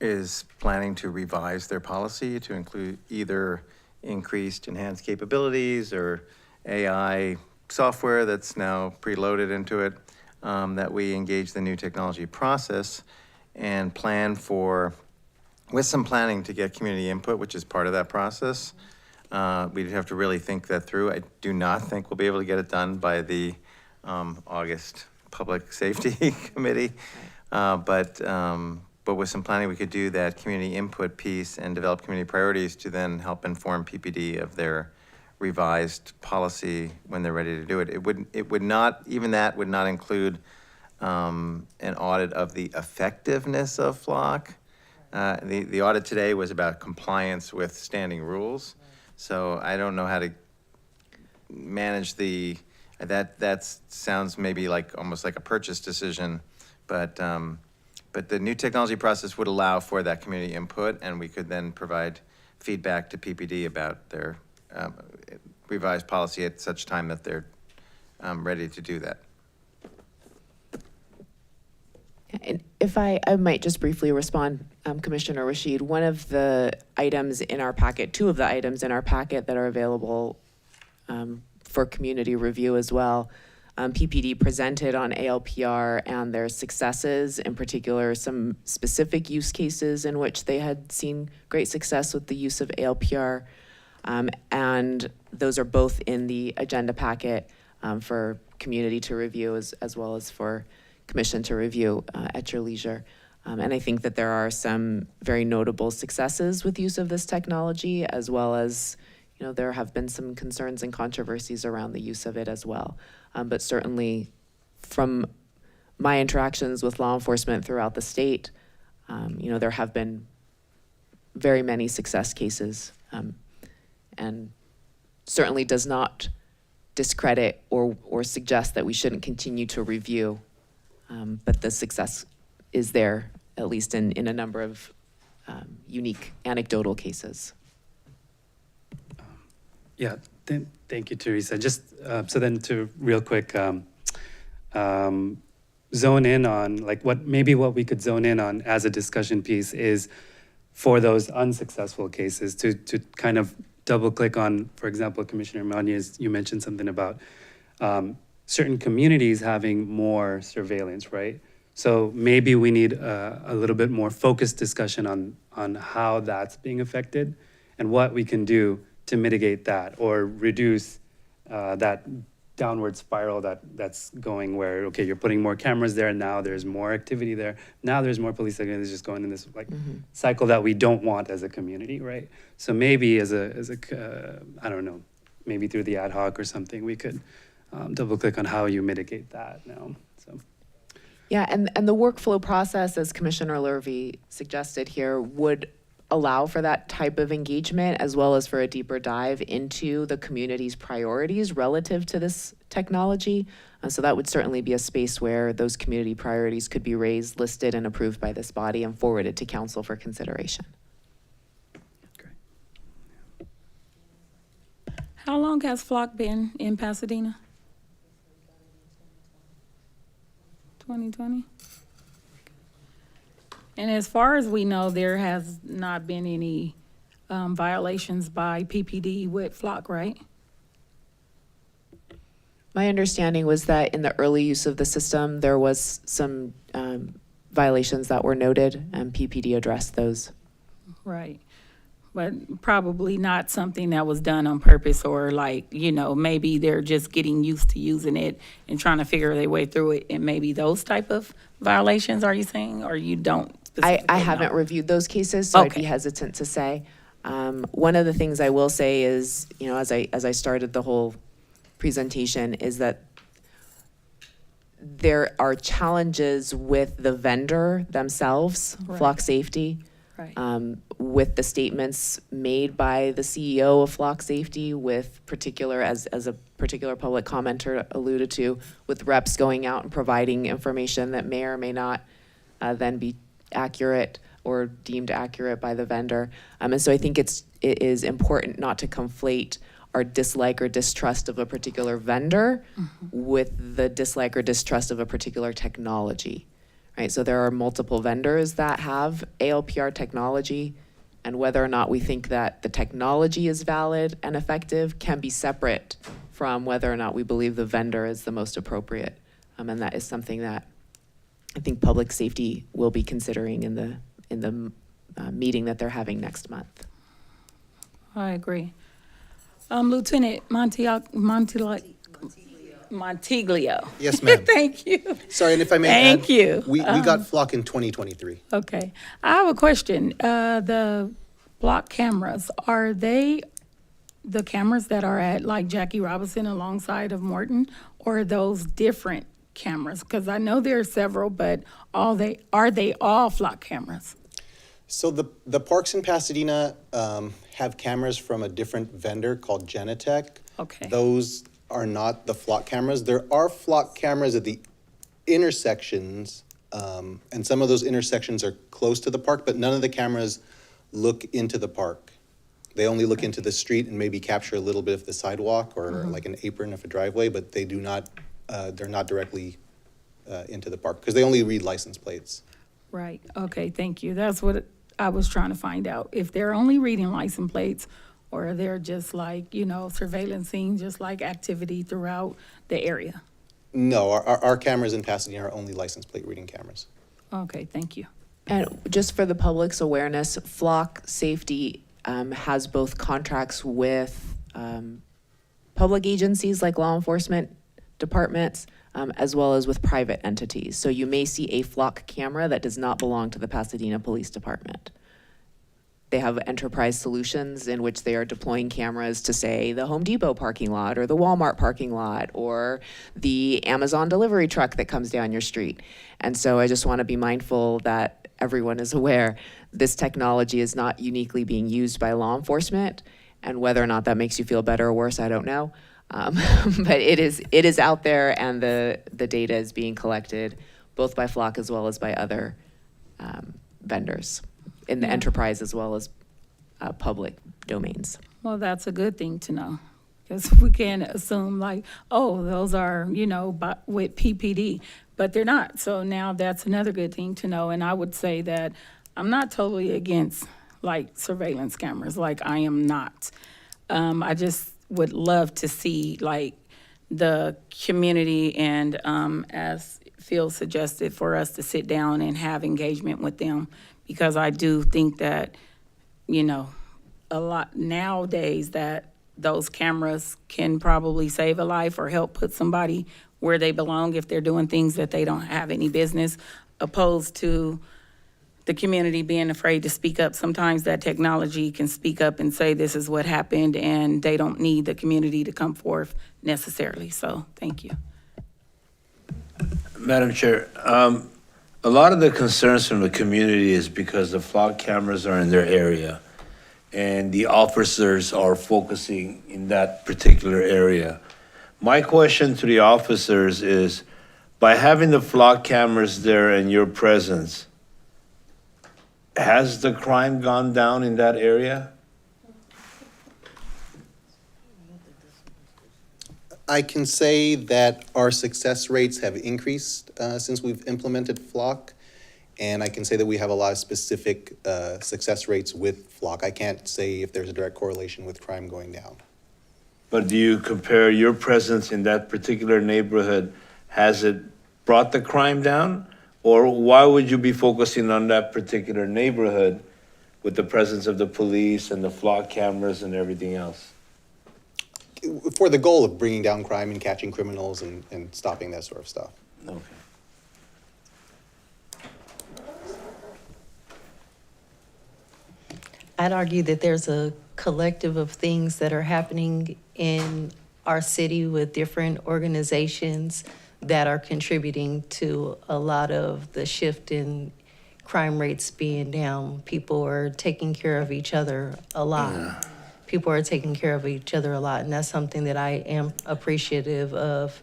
[SPEAKER 14] is planning to revise their policy to include either increased enhanced capabilities or AI software that's now preloaded into it, that we engage the new technology process and plan for, with some planning to get community input, which is part of that process. We'd have to really think that through. I do not think we'll be able to get it done by the August Public Safety Committee, but with some planning, we could do that community input piece and develop community priorities to then help inform PPD of their revised policy when they're ready to do it. It would not, even that would not include an audit of the effectiveness of Flock. The audit today was about compliance with standing rules. So I don't know how to manage that sounds maybe like almost like a purchase decision, but the new technology process would allow for that community input, and we could then provide feedback to PPD about their revised policy at such time that they're ready to do that.
[SPEAKER 1] And if I might just briefly respond, Commissioner Rashid, one of the items in our packet, two of the items in our packet that are available for community review as well, PPD presented on ALPR and their successes, in particular some specific use cases in which they had seen great success with the use of ALPR. And those are both in the agenda packet for community to review as well as for commission to review at your leisure. And I think that there are some very notable successes with use of this technology, as well as, there have been some concerns and controversies around the use of it as well. But certainly from my interactions with law enforcement throughout the state, there have been very many success cases, and certainly does not discredit or suggest that we shouldn't continue to review, but the success is there at least in a number of unique anecdotal cases.
[SPEAKER 19] Yeah, thank you, Teresa. Just so then to real quick zone in on like what we could zone in on as a discussion piece is for those unsuccessful cases to kind of double click on, for example, Commissioner Manez, you mentioned something about certain communities having more surveillance, right? So maybe we need a little bit more focused discussion on how that's being affected and what we can do to mitigate that or reduce that downward spiral that's going where, okay, you're putting more cameras there, now there's more activity there, now there's more police activity, it's just going in this like cycle that we don't want as a community, right? So maybe as a I don't know, maybe through the ad hoc or something, we could double click on how you mitigate that now, so.
[SPEAKER 1] Yeah, and the workflow process, as Commissioner Lurvy suggested here, would allow for that type of engagement as well as for a deeper dive into the community's priorities relative to this technology. So that would certainly be a space where those community priorities could be raised, listed, and approved by this body and forwarded to council for consideration.
[SPEAKER 18] How long has Flock been in Pasadena? 2020? And as far as we know, there has not been any violations by PPD with Flock, right?
[SPEAKER 1] My understanding was that in the early use of the system, there was some violations that were noted, and PPD addressed those.
[SPEAKER 18] Right. But probably not something that was done on purpose or like, you know, maybe they're just getting used to using it and trying to figure their way through it. And maybe those type of violations, are you saying, or you don't?
[SPEAKER 1] I haven't reviewed those cases, so I'd
[SPEAKER 18] Okay.
[SPEAKER 1] be hesitant to say. One of the things I will say is, you know, as I started the whole presentation, is that there are challenges with the vendor themselves,
[SPEAKER 18] Right.
[SPEAKER 1] Flock Safety,
[SPEAKER 18] Right.
[SPEAKER 1] with the statements made by the CEO of Flock Safety, with particular, as a particular public commenter alluded to, with reps going out and providing information that may or may not then be accurate or deemed accurate by the vendor. And so I think it is important not to conflate our dislike or distrust of a particular vendor with the dislike or distrust of a particular technology, right? So there are multiple vendors that have ALPR technology, and whether or not we think that the technology is valid and effective can be separate from whether or not we believe the vendor is the most appropriate. And that is something that I think public safety will be considering in the meeting that they're having next month.
[SPEAKER 18] I agree. Lieutenant Montiglio.
[SPEAKER 13] Yes, ma'am.
[SPEAKER 18] Thank you.
[SPEAKER 13] Sorry, and if I may add.
[SPEAKER 18] Thank you.
[SPEAKER 13] We got Flock in 2023.
[SPEAKER 18] Okay. I have a question. The block cameras, are they the cameras that are at like Jackie Robinson alongside of Morton, or are those different cameras? Because I know there are several, but are they all Flock cameras?
[SPEAKER 13] So the parks in Pasadena have cameras from a different vendor called Genetech.
[SPEAKER 18] Okay.
[SPEAKER 13] Those are not the Flock cameras. There are Flock cameras at the intersections, and some of those intersections are close to the park, but none of the cameras look into the park. They only look into the street and maybe capture a little bit of the sidewalk or like an apron of a driveway, but they do not, they're not directly into the park because they only read license plates.
[SPEAKER 18] Right. Okay, thank you. That's what I was trying to find out. If they're only reading license plates, or they're just like, you know, surveillancing, just like activity throughout the area.
[SPEAKER 13] No, our cameras in Pasadena are only license plate reading cameras.
[SPEAKER 18] Okay, thank you.
[SPEAKER 1] And just for the public's awareness, Flock Safety has both contracts with public agencies like law enforcement departments, as well as with private entities. So you may see a Flock camera that does not belong to the Pasadena Police Department. They have enterprise solutions in which they are deploying cameras to, say, the Home Depot parking lot or the Walmart parking lot or the Amazon delivery truck that comes down your street. And so I just want to be mindful that everyone is aware this technology is not uniquely being used by law enforcement, and whether or not that makes you feel better or worse, I don't know. But it is out there, and the data is being collected both by Flock as well as by other vendors in the enterprise as well as public domains.
[SPEAKER 18] Well, that's a good thing to know, because we can't assume like, oh, those are, with PPD, but they're not. So now that's another good thing to know. And I would say that I'm not totally against like surveillance cameras, like I am not. I just would love to see like the community and as Phil suggested, for us to sit down and have engagement with them, because I do think that, a lot nowadays that those cameras can probably save a life or help put somebody where they belong if they're doing things that they don't have any business, opposed to the community being afraid to speak up. Sometimes that technology can speak up and say this is what happened, and they don't need the community to come forth necessarily. So thank you.
[SPEAKER 4] Madam Chair, a lot of the concerns from the community is because the flock cameras are in their area and the officers are focusing in that particular area. My question to the officers is, by having the flock cameras there in your presence, has the crime gone down in that area?
[SPEAKER 13] I can say that our success rates have increased since we've implemented Flock, and I can say that we have a lot of specific success rates with Flock. I can't say if there's a direct correlation with crime going down.
[SPEAKER 4] But do you compare your presence in that particular neighborhood, has it brought the crime down? Or why would you be focusing on that particular neighborhood with the presence of the police and the flock cameras and everything else?
[SPEAKER 13] For the goal of bringing down crime and catching criminals and stopping that sort of stuff.
[SPEAKER 4] Okay.
[SPEAKER 2] I'd argue that there's a collective of things that are happening in our city with different organizations that are contributing to a lot of the shift in crime rates being down. People are taking care of each other a lot.
[SPEAKER 4] Yeah.
[SPEAKER 2] People are taking care of each other a lot, and that's something that I am appreciative of,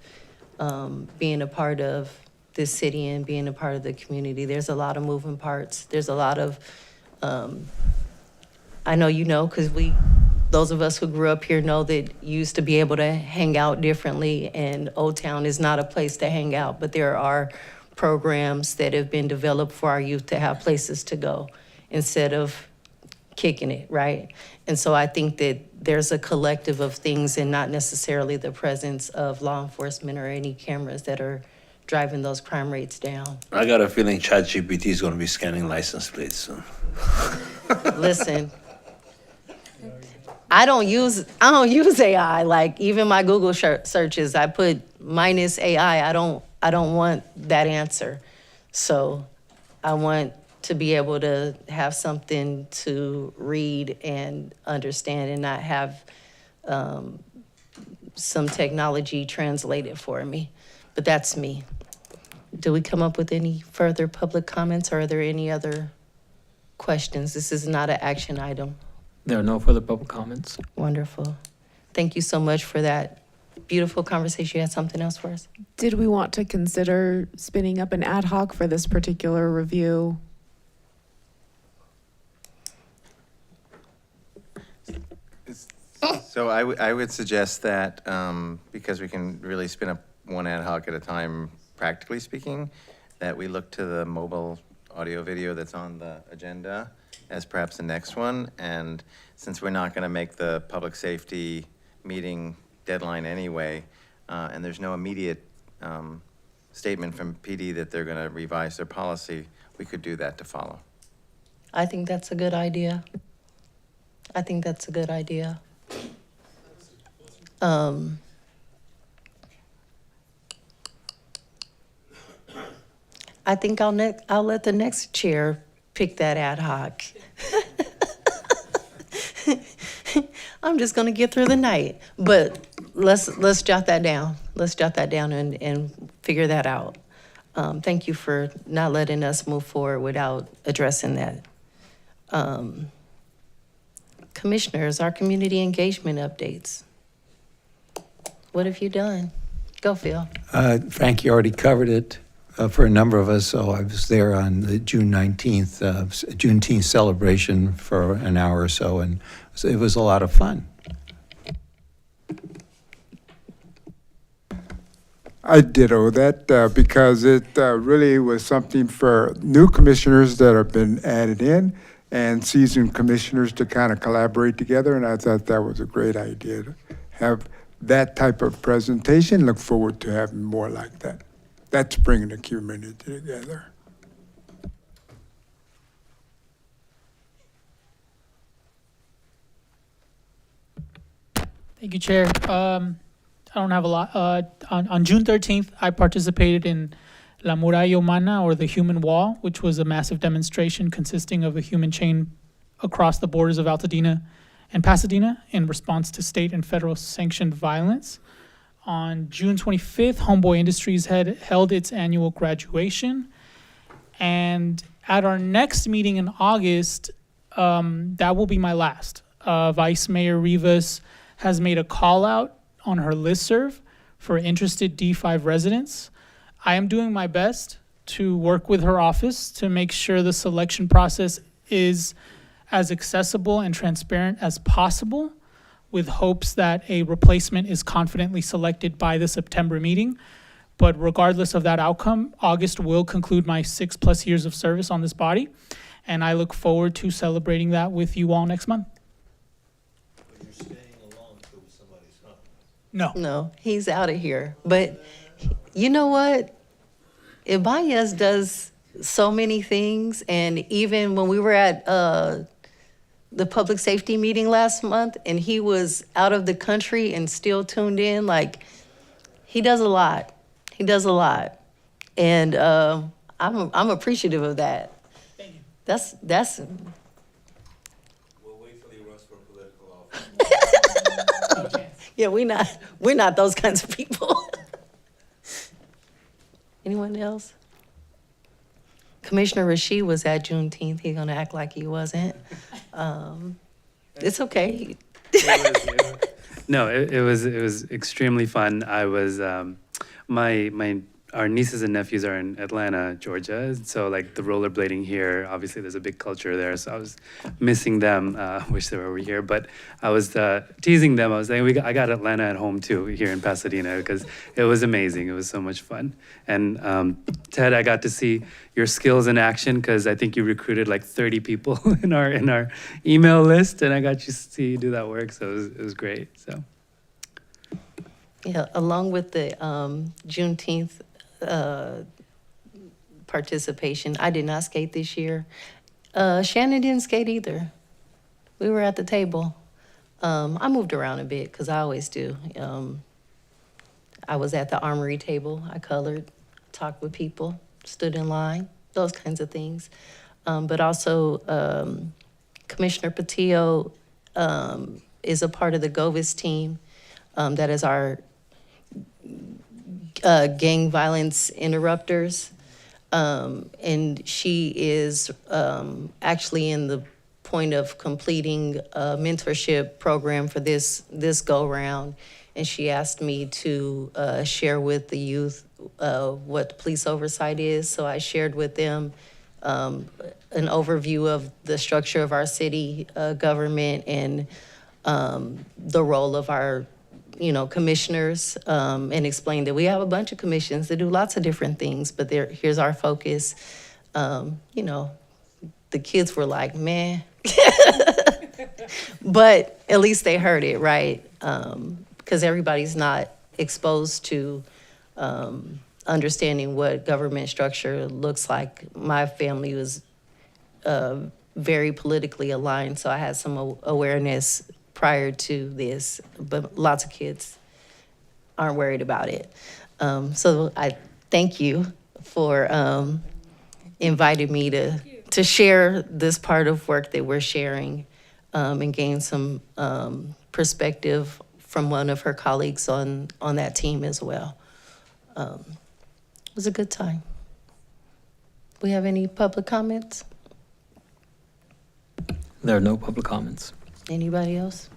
[SPEAKER 2] being a part of this city and being a part of the community. There's a lot of moving parts. There's a lot of, I know you know, because those of us who grew up here know that you used to be able to hang out differently, and Old Town is not a place to hang out, but there are programs that have been developed for our youth to have places to go instead of kicking it, right? And so I think that there's a collective of things and not necessarily the presence of law enforcement or any cameras that are driving those crime rates down.
[SPEAKER 4] I got a feeling ChatGPT is going to be scanning license plates soon.
[SPEAKER 2] Listen, I don't use AI. Like even my Google searches, I put minus AI. I don't want that answer. So I want to be able to have something to read and understand and not have some technology translate it for me. But that's me. Do we come up with any further public comments, or are there any other questions? This is not an action item.
[SPEAKER 5] There are no further public comments.
[SPEAKER 2] Wonderful. Thank you so much for that beautiful conversation. You had something else for us?
[SPEAKER 1] Did we want to consider spinning up an ad hoc for this particular review?
[SPEAKER 14] So I would suggest that, because we can really spin up one ad hoc at a time, practically speaking, that we look to the mobile audio video that's on the agenda as perhaps the next one. And since we're not going to make the public safety meeting deadline anyway, and there's no immediate statement from PD that they're going to revise their policy, we could do that to follow.
[SPEAKER 2] I think that's a good idea. I think that's a good idea. I think I'll let the next chair pick that ad hoc. I'm just gonna get through the night, but let's jot that down. Let's jot that down and figure that out. Thank you for not letting us move forward without addressing that. Commissioners, our community engagement updates. What have you done? Go, Phil.
[SPEAKER 15] Frank, you already covered it. for a number of us, so I was there on the June 19th, Juneteenth celebration for an hour or so, and it was a lot of fun.
[SPEAKER 7] I ditto that because it really was something for new commissioners that have been added in and seasoned commissioners to kind of collaborate together, and I thought that was a great idea to have that type of presentation. Look forward to having more like that. That's bringing the community together.
[SPEAKER 16] Thank you, Chair. I don't have a lot. On June 13th, I participated in La Muralla Humana, or the Human Wall, which was a massive demonstration consisting of a human chain across the borders of Altadena and Pasadena in response to state and federal sanctioned violence. On June 25th, Homeboy Industries had held its annual graduation. And at our next meeting in August, that will be my last. Vice Mayor Rivas has made a call out on her listserv for interested D5 residents. I am doing my best to work with her office to make sure the selection process is as accessible and transparent as possible, with hopes that a replacement is confidently selected by the September meeting. But regardless of that outcome, August will conclude my 6+ years of service on this body, and I look forward to celebrating that with you all next month. No.
[SPEAKER 2] No, he's out of here. But you know what? Ibanez does so many things, and even when we were at the public safety meeting last month, and he was out of the country and still tuned in, like, he does a lot. He does a lot. And I'm appreciative of that.
[SPEAKER 16] Thank you.
[SPEAKER 2] That's
[SPEAKER 4] We'll wait till he runs for political office.
[SPEAKER 16] No chance.
[SPEAKER 2] yeah, we're not those kinds of people. Anyone else? Commissioner Rashid was at Juneteenth. He's gonna act like he wasn't. It's okay.
[SPEAKER 19] No, it was extremely fun. I was our nieces and nephews are in Atlanta, Georgia. So like the rollerblading here, obviously there's a big culture there. So I was missing them. Wish they were over here. But I was teasing them. I was saying I got Atlanta at home too here in Pasadena because it was amazing. It was so much fun. And Ted, I got to see your skills in action because I think you recruited like 30 people in our email list, and I got to see you do that work. So it was great. So.
[SPEAKER 2] Yeah, along with the Juneteenth participation, I did not skate this year. Shannon didn't skate either. We were at the table. I moved around a bit because I always do. I was at the armory table. I colored, talked with people, stood in line, those kinds of things. But also, Commissioner Patillo is a part of the GOVIS team. That is our gang violence interrupters. And she is actually in the point of completing a mentorship program for this go-round. And she asked me to share with the youth what the police oversight is. So I shared with them an overview of the structure of our city government and the role of our commissioners, and explained that we have a bunch of commissions that do lots of different things, but here's our focus. The kids were like, man, but at least they heard it, right? Because everybody's not exposed to understanding what government structure looks like. My family was very politically aligned, so I had some awareness prior to this, but lots of kids aren't worried about it. So I thank you for inviting me to share this part of work that we're sharing and gain some perspective from one of her colleagues on that team as well. It was a good time. We have any public comments?
[SPEAKER 5] There are no public comments.
[SPEAKER 2] Anybody else?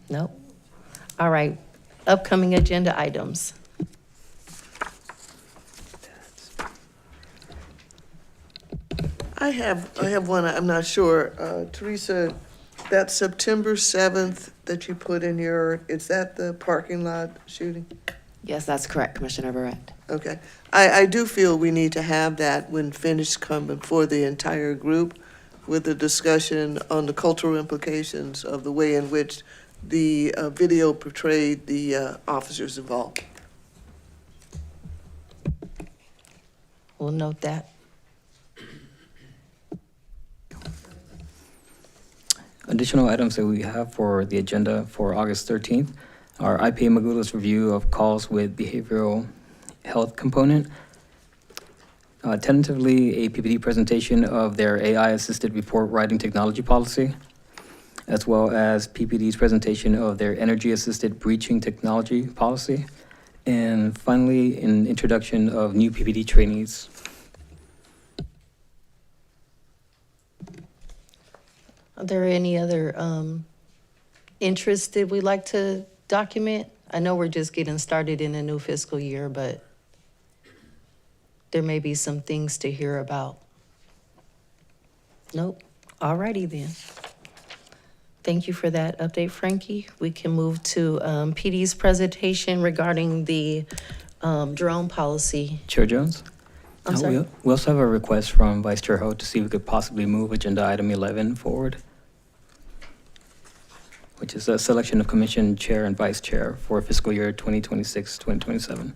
[SPEAKER 2] Nope. All right, upcoming agenda items.
[SPEAKER 17] I have one, I'm not sure. Teresa, that September 7th that you put in your, is that the parking lot shooting?
[SPEAKER 1] Yes, that's correct, Commissioner Barrett.
[SPEAKER 17] Okay. I do feel we need to have that when finished come before the entire group with a discussion on the cultural implications of the way in which the video portrayed the officers involved.
[SPEAKER 2] We'll note that.
[SPEAKER 5] Additional items that we have for the agenda for August 13th are IPA Magula's review of calls with behavioral health component. Tentatively, a PPD presentation of their AI-assisted report writing technology policy, as well as PPD's presentation of their energy-assisted breaching technology policy. And finally, an introduction of new PPD trainees.
[SPEAKER 2] Are there any other interests that we'd like to document? I know we're just getting started in a new fiscal year, but there may be some things to hear about. Nope. All righty then. Thank you for that update, Frankie. We can move to PD's presentation regarding the drone policy.
[SPEAKER 5] Chair Jones?
[SPEAKER 2] I'm sorry?
[SPEAKER 5] We also have a request from Vice Chair Ho to see if we could possibly move agenda item 11 forward, which is a selection of commission chair and vice chair for fiscal year 2026-2027.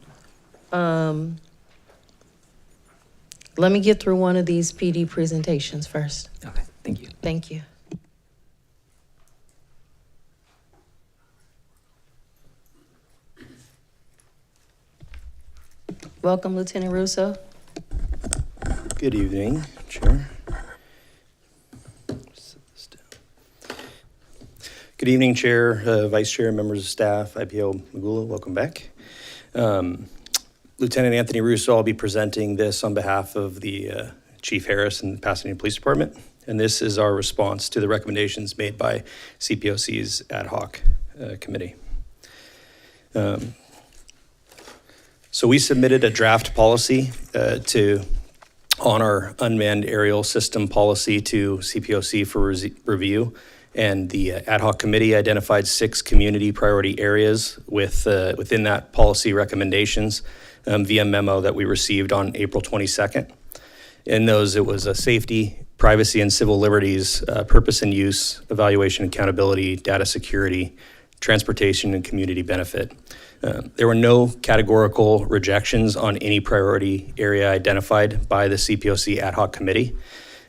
[SPEAKER 2] Let me get through one of these PD presentations first.
[SPEAKER 5] Okay, thank you.
[SPEAKER 2] Thank you. Welcome, Lieutenant Russo.
[SPEAKER 20] Good evening, Chair. Good evening, Chair, Vice Chair, members of staff, IPO Magula, welcome back. Lieutenant Anthony Russo, I'll be presenting this on behalf of the Chief Harris and the Pasadena Police Department, and this is our response to the recommendations made by CPOC's ad hoc committee. So we submitted a draft policy on our unmanned aerial system policy to CPOC for review. And the ad hoc committee identified 6 community priority areas within that policy recommendations via memo that we received on April 22nd. In those, it was safety, privacy and civil liberties, purpose and use, evaluation and accountability, data security, transportation and community benefit. There were no categorical rejections on any priority area identified by the CPOC ad hoc committee.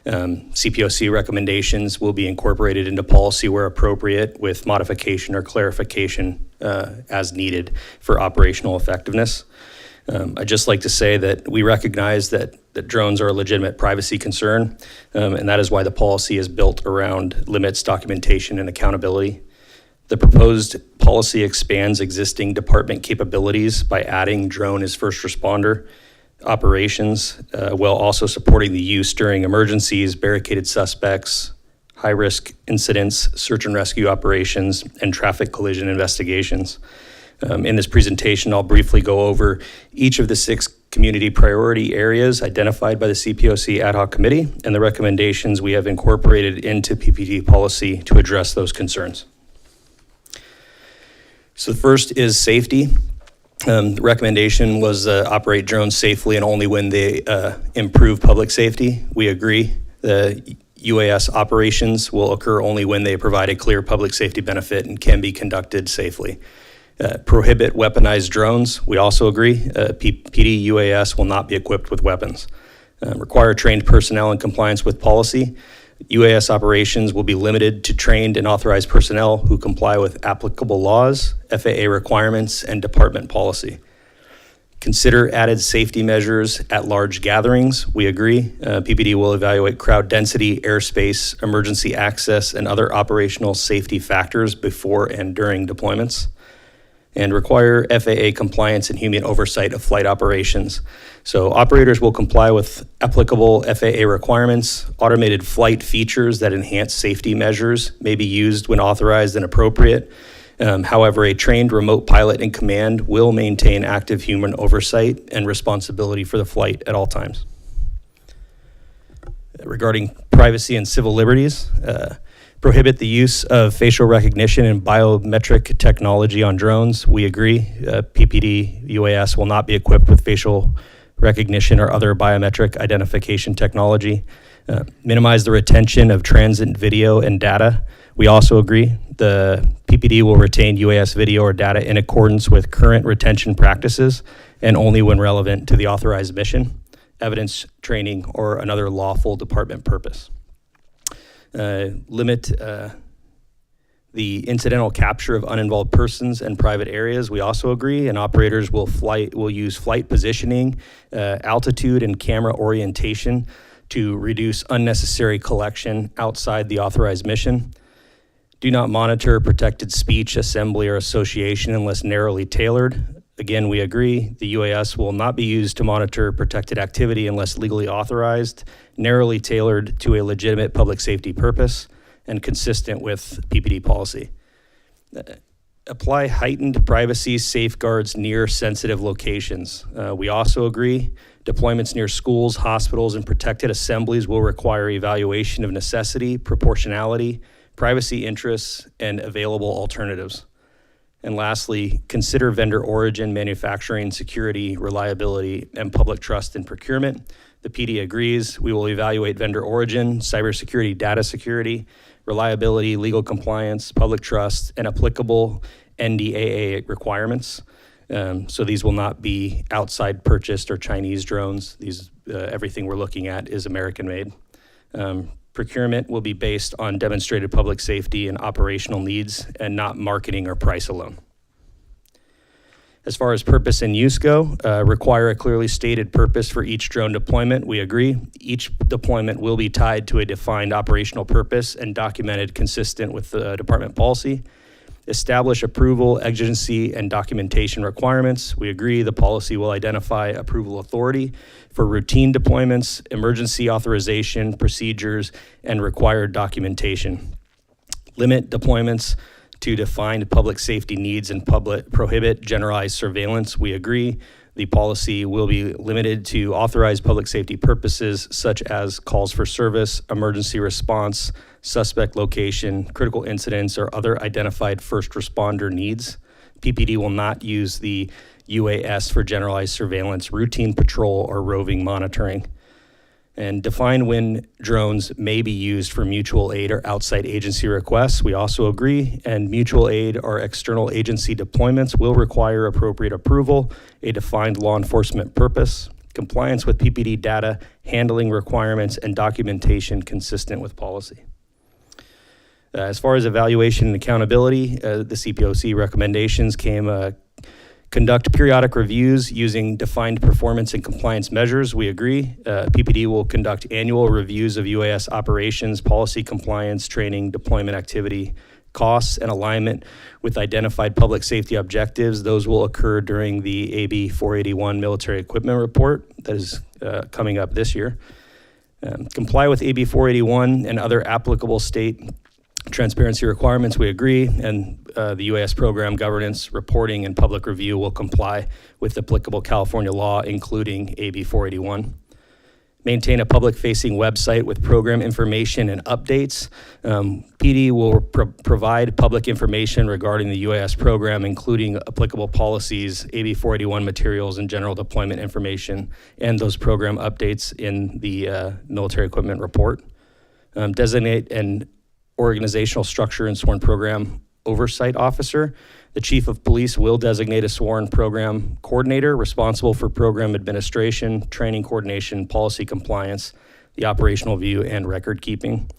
[SPEAKER 20] CPOC recommendations will be incorporated into policy where appropriate with modification or clarification as needed for operational effectiveness. I'd just like to say that we recognize that drones are a legitimate privacy concern, and that is why the policy is built around limits, documentation, and accountability. The proposed policy expands existing department capabilities by adding drone as first responder operations, while also supporting the use during emergencies, barricaded suspects, high-risk incidents, search and rescue operations, and traffic collision investigations. In this presentation, I'll briefly go over each of the 6 community priority areas identified by the CPOC ad hoc committee and the recommendations we have incorporated into PPD policy to address those concerns. So the first is safety. The recommendation was operate drones safely and only when they improve public safety. We agree. The UAS operations will occur only when they provide a clear public safety benefit and can be conducted safely. Prohibit weaponized drones. We also agree. PD UAS will not be equipped with weapons. Require trained personnel in compliance with policy. UAS operations will be limited to trained and authorized personnel who comply with applicable laws, FAA requirements, and department policy. Consider added safety measures at large gatherings. We agree. PPD will evaluate crowd density, airspace, emergency access, and other operational safety factors before and during deployments. And require FAA compliance and human oversight of flight operations. So operators will comply with applicable FAA requirements. Automated flight features that enhance safety measures may be used when authorized and appropriate. However, a trained remote pilot in command will maintain active human oversight and responsibility for the flight at all times. regarding privacy and civil liberties. Prohibit the use of facial recognition and biometric technology on drones. We agree. PPD UAS will not be equipped with facial recognition or other biometric identification technology. Minimize the retention of transit video and data. We also agree. The PPD will retain UAS video or data in accordance with current retention practices and only when relevant to the authorized mission, evidence, training, or another lawful department purpose. Limit the incidental capture of uninvolved persons and private areas. We also agree, and operators will use flight positioning, altitude, and camera orientation to reduce unnecessary collection outside the authorized mission. Do not monitor protected speech, assembly, or association unless narrowly tailored. Again, we agree. The UAS will not be used to monitor protected activity unless legally authorized, narrowly tailored to a legitimate public safety purpose, and consistent with PPD policy. Apply heightened privacy safeguards near sensitive locations. We also agree. Deployments near schools, hospitals, and protected assemblies will require evaluation of necessity, proportionality, privacy interests, and available alternatives. And lastly, consider vendor origin, manufacturing, security, reliability, and public trust in procurement. The PD agrees. We will evaluate vendor origin, cybersecurity, data security, reliability, legal compliance, public trust, and applicable NDAA requirements. So these will not be outside purchased or Chinese drones. Everything we're looking at is American made. Procurement will be based on demonstrated public safety and operational needs and not marketing or price alone. As far as purpose and use go, require a clearly stated purpose for each drone deployment. We agree. Each deployment will be tied to a defined operational purpose and documented consistent with the department policy. Establish approval, exigency, and documentation requirements. We agree the policy will identify approval authority for routine deployments, emergency authorization, procedures, and required documentation. Limit deployments to defined public safety needs and prohibit generalized surveillance. We agree. The policy will be limited to authorized public safety purposes such as calls for service, emergency response, suspect location, critical incidents, or other identified first responder needs. PPD will not use the UAS for generalized surveillance, routine patrol, or roving monitoring. And define when drones may be used for mutual aid or outside agency requests. We also agree, and mutual aid or external agency deployments will require appropriate approval, a defined law enforcement purpose, compliance with PPD data, handling requirements, and documentation consistent with policy. As far as evaluation and accountability, the CPOC recommendations came conduct periodic reviews using defined performance and compliance measures. We agree. PPD will conduct annual reviews of UAS operations, policy compliance, training, deployment activity, costs, and alignment with identified public safety objectives. Those will occur during the AB 481 military equipment report that is coming up this year. Comply with AB 481 and other applicable state transparency requirements. We agree, and the UAS program governance, reporting, and public review will comply with applicable California law, including AB 481. Maintain a public-facing website with program information and updates. PD will provide public information regarding the UAS program, including applicable policies, AB 481 materials, and general deployment information, and those program updates in the military equipment report. Designate an organizational structure and sworn program oversight officer. The chief of police will designate a sworn program coordinator responsible for program administration, training coordination, policy compliance, the operational view, and record keeping.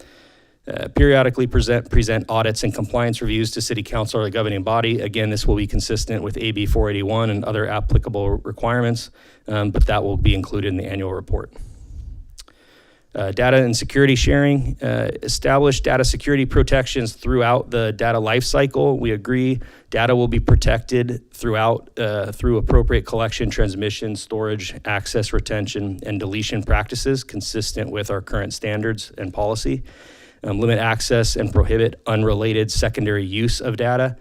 [SPEAKER 20] Periodically present audits and compliance reviews to city council or the governing body. Again, this will be consistent with AB 481 and other applicable requirements, but that will be included in the annual report. Data and security sharing, establish data security protections throughout the data lifecycle. We agree data will be protected throughout through appropriate collection, transmission, storage, access, retention, and deletion practices consistent with our current standards and policy. Limit access and prohibit unrelated secondary use of data.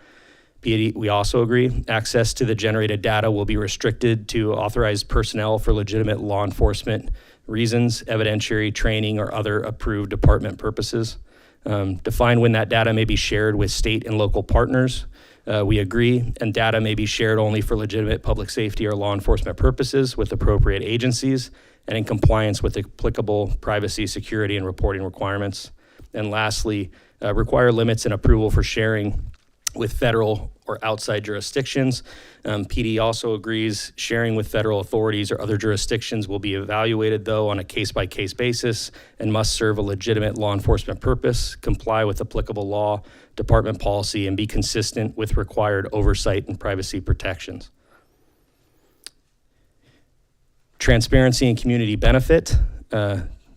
[SPEAKER 20] We also agree access to the generated data will be restricted to authorized personnel for legitimate law enforcement reasons, evidentiary, training, or other approved department purposes. Define when that data may be shared with state and local partners. We agree, and data may be shared only for legitimate public safety or law enforcement purposes with appropriate agencies and in compliance with applicable privacy, security, and reporting requirements. And lastly, require limits and approval for sharing with federal or outside jurisdictions. PD also agrees sharing with federal authorities or other jurisdictions will be evaluated, though, on a case-by-case basis and must serve a legitimate law enforcement purpose, comply with applicable law, department policy, and be consistent with required oversight and privacy protections. Transparency and community benefit.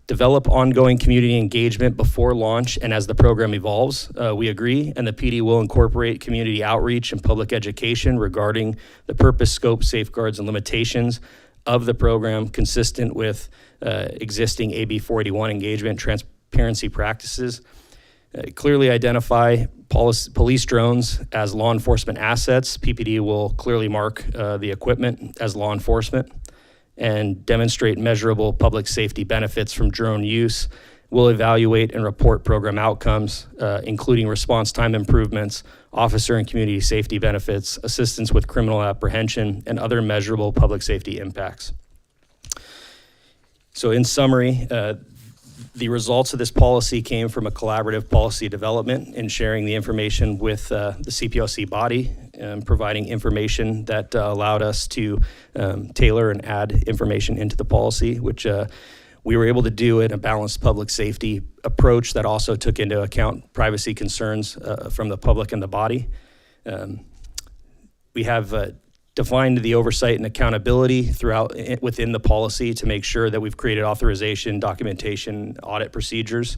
[SPEAKER 20] Develop ongoing community engagement before launch and as the program evolves. We agree, and the PD will incorporate community outreach and public education regarding the purpose, scope, safeguards, and limitations of the program consistent with existing AB 481 engagement transparency practices. Clearly identify police drones as law enforcement assets. PPD will clearly mark the equipment as law enforcement and demonstrate measurable public safety benefits from drone use. We'll evaluate and report program outcomes, including response time improvements, officer and community safety benefits, assistance with criminal apprehension, and other measurable public safety impacts. So in summary, the results of this policy came from a collaborative policy development and sharing the information with the CPLC body, providing information that allowed us to tailor and add information into the policy, which we were able to do in a balanced public safety approach that also took into account privacy concerns from the public and the body. We have defined the oversight and accountability throughout within the policy to make sure that we've created authorization, documentation, audit procedures,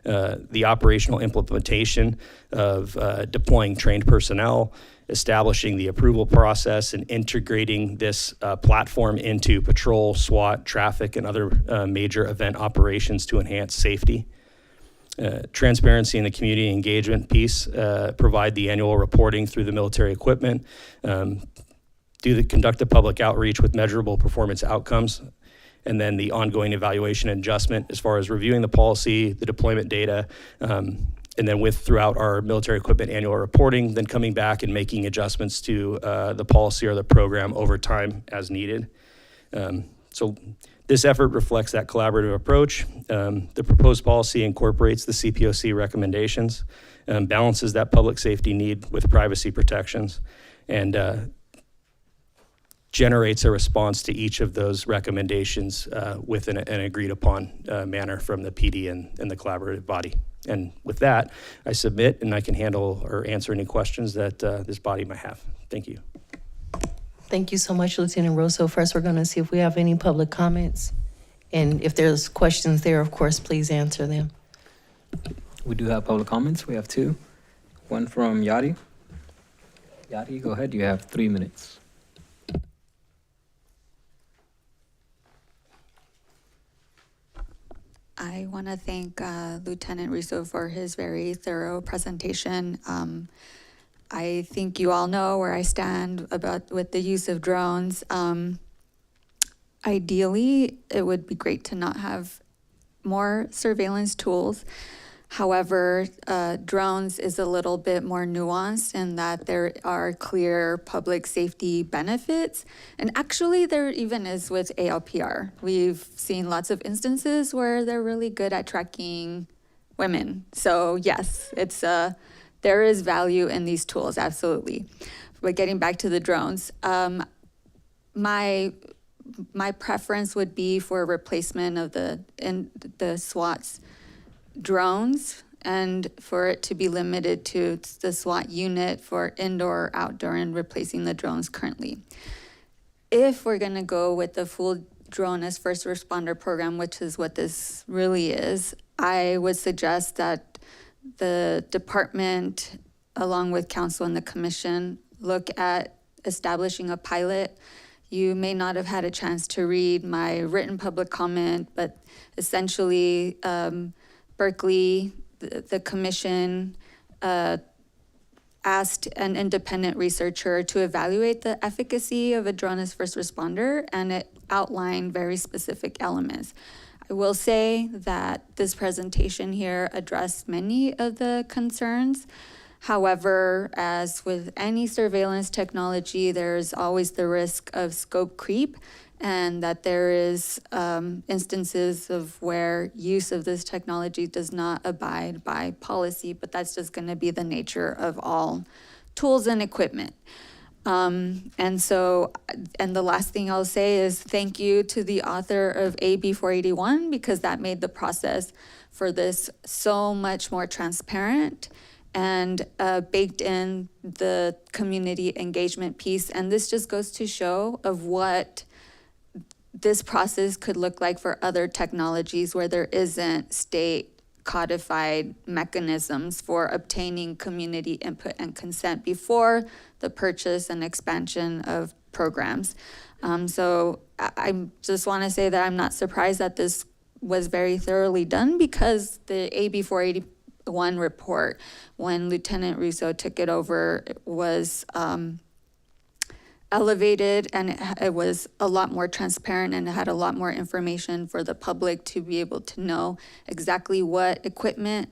[SPEAKER 20] the operational implementation of deploying trained personnel, establishing the approval process, and integrating this platform into patrol, SWAT, traffic, and other major event operations to enhance safety. Transparency and the community engagement piece, provide the annual reporting through the military equipment, conduct the public outreach with measurable performance outcomes, and then the ongoing evaluation and adjustment as far as reviewing the policy, the deployment data, and then throughout our military equipment annual reporting, then coming back and making adjustments to the policy or the program over time as needed. So this effort reflects that collaborative approach. The proposed policy incorporates the CPOC recommendations, balances that public safety need with privacy protections, and generates a response to each of those recommendations with an agreed upon manner from the PD and the collaborative body. And with that, I submit and I can handle or answer any questions that this body might have. Thank you.
[SPEAKER 2] Thank you so much, Lieutenant Rosso. First, we're going to see if we have any public comments. And if there's questions there, of course, please answer them.
[SPEAKER 5] We do have public comments. We have two. One from Yadi. Yadi, go ahead. You have 3 minutes.
[SPEAKER 9] I want to thank Lieutenant Russo for his very thorough presentation. I think you all know where I stand with the use of drones. Ideally, it would be great to not have more surveillance tools. However, drones is a little bit more nuanced in that there are clear public safety benefits. And actually, there even is with ALPR. We've seen lots of instances where they're really good at tracking women. So yes, there is value in these tools, absolutely. But getting back to the drones, my preference would be for a replacement of the SWAT's drones and for it to be limited to the SWAT unit for indoor, outdoor, and replacing the drones currently. If we're going to go with the full drone as first responder program, which is what this really is, I would suggest that the department, along with council and the commission, look at establishing a pilot. You may not have had a chance to read my written public comment, but essentially, Berkeley, the commission, asked an independent researcher to evaluate the efficacy of a drone as first responder, and it outlined very specific elements. I will say that this presentation here addressed many of the concerns. However, as with any surveillance technology, there's always the risk of scope creep, and that there is instances of where use of this technology does not abide by policy, but that's just going to be the nature of all tools and equipment. And the last thing I'll say is thank you to the author of AB 481, because that made the process for this so much more transparent and baked in the community engagement piece. And this just goes to show of what this process could look like for other technologies where there isn't state codified mechanisms for obtaining community input and consent before the purchase and expansion of programs. So I just want to say that I'm not surprised that this was very thoroughly done, because the AB 481 report, when Lieutenant Russo took it over, was elevated, and it was a lot more transparent, and it had a lot more information for the public to be able to know exactly what equipment,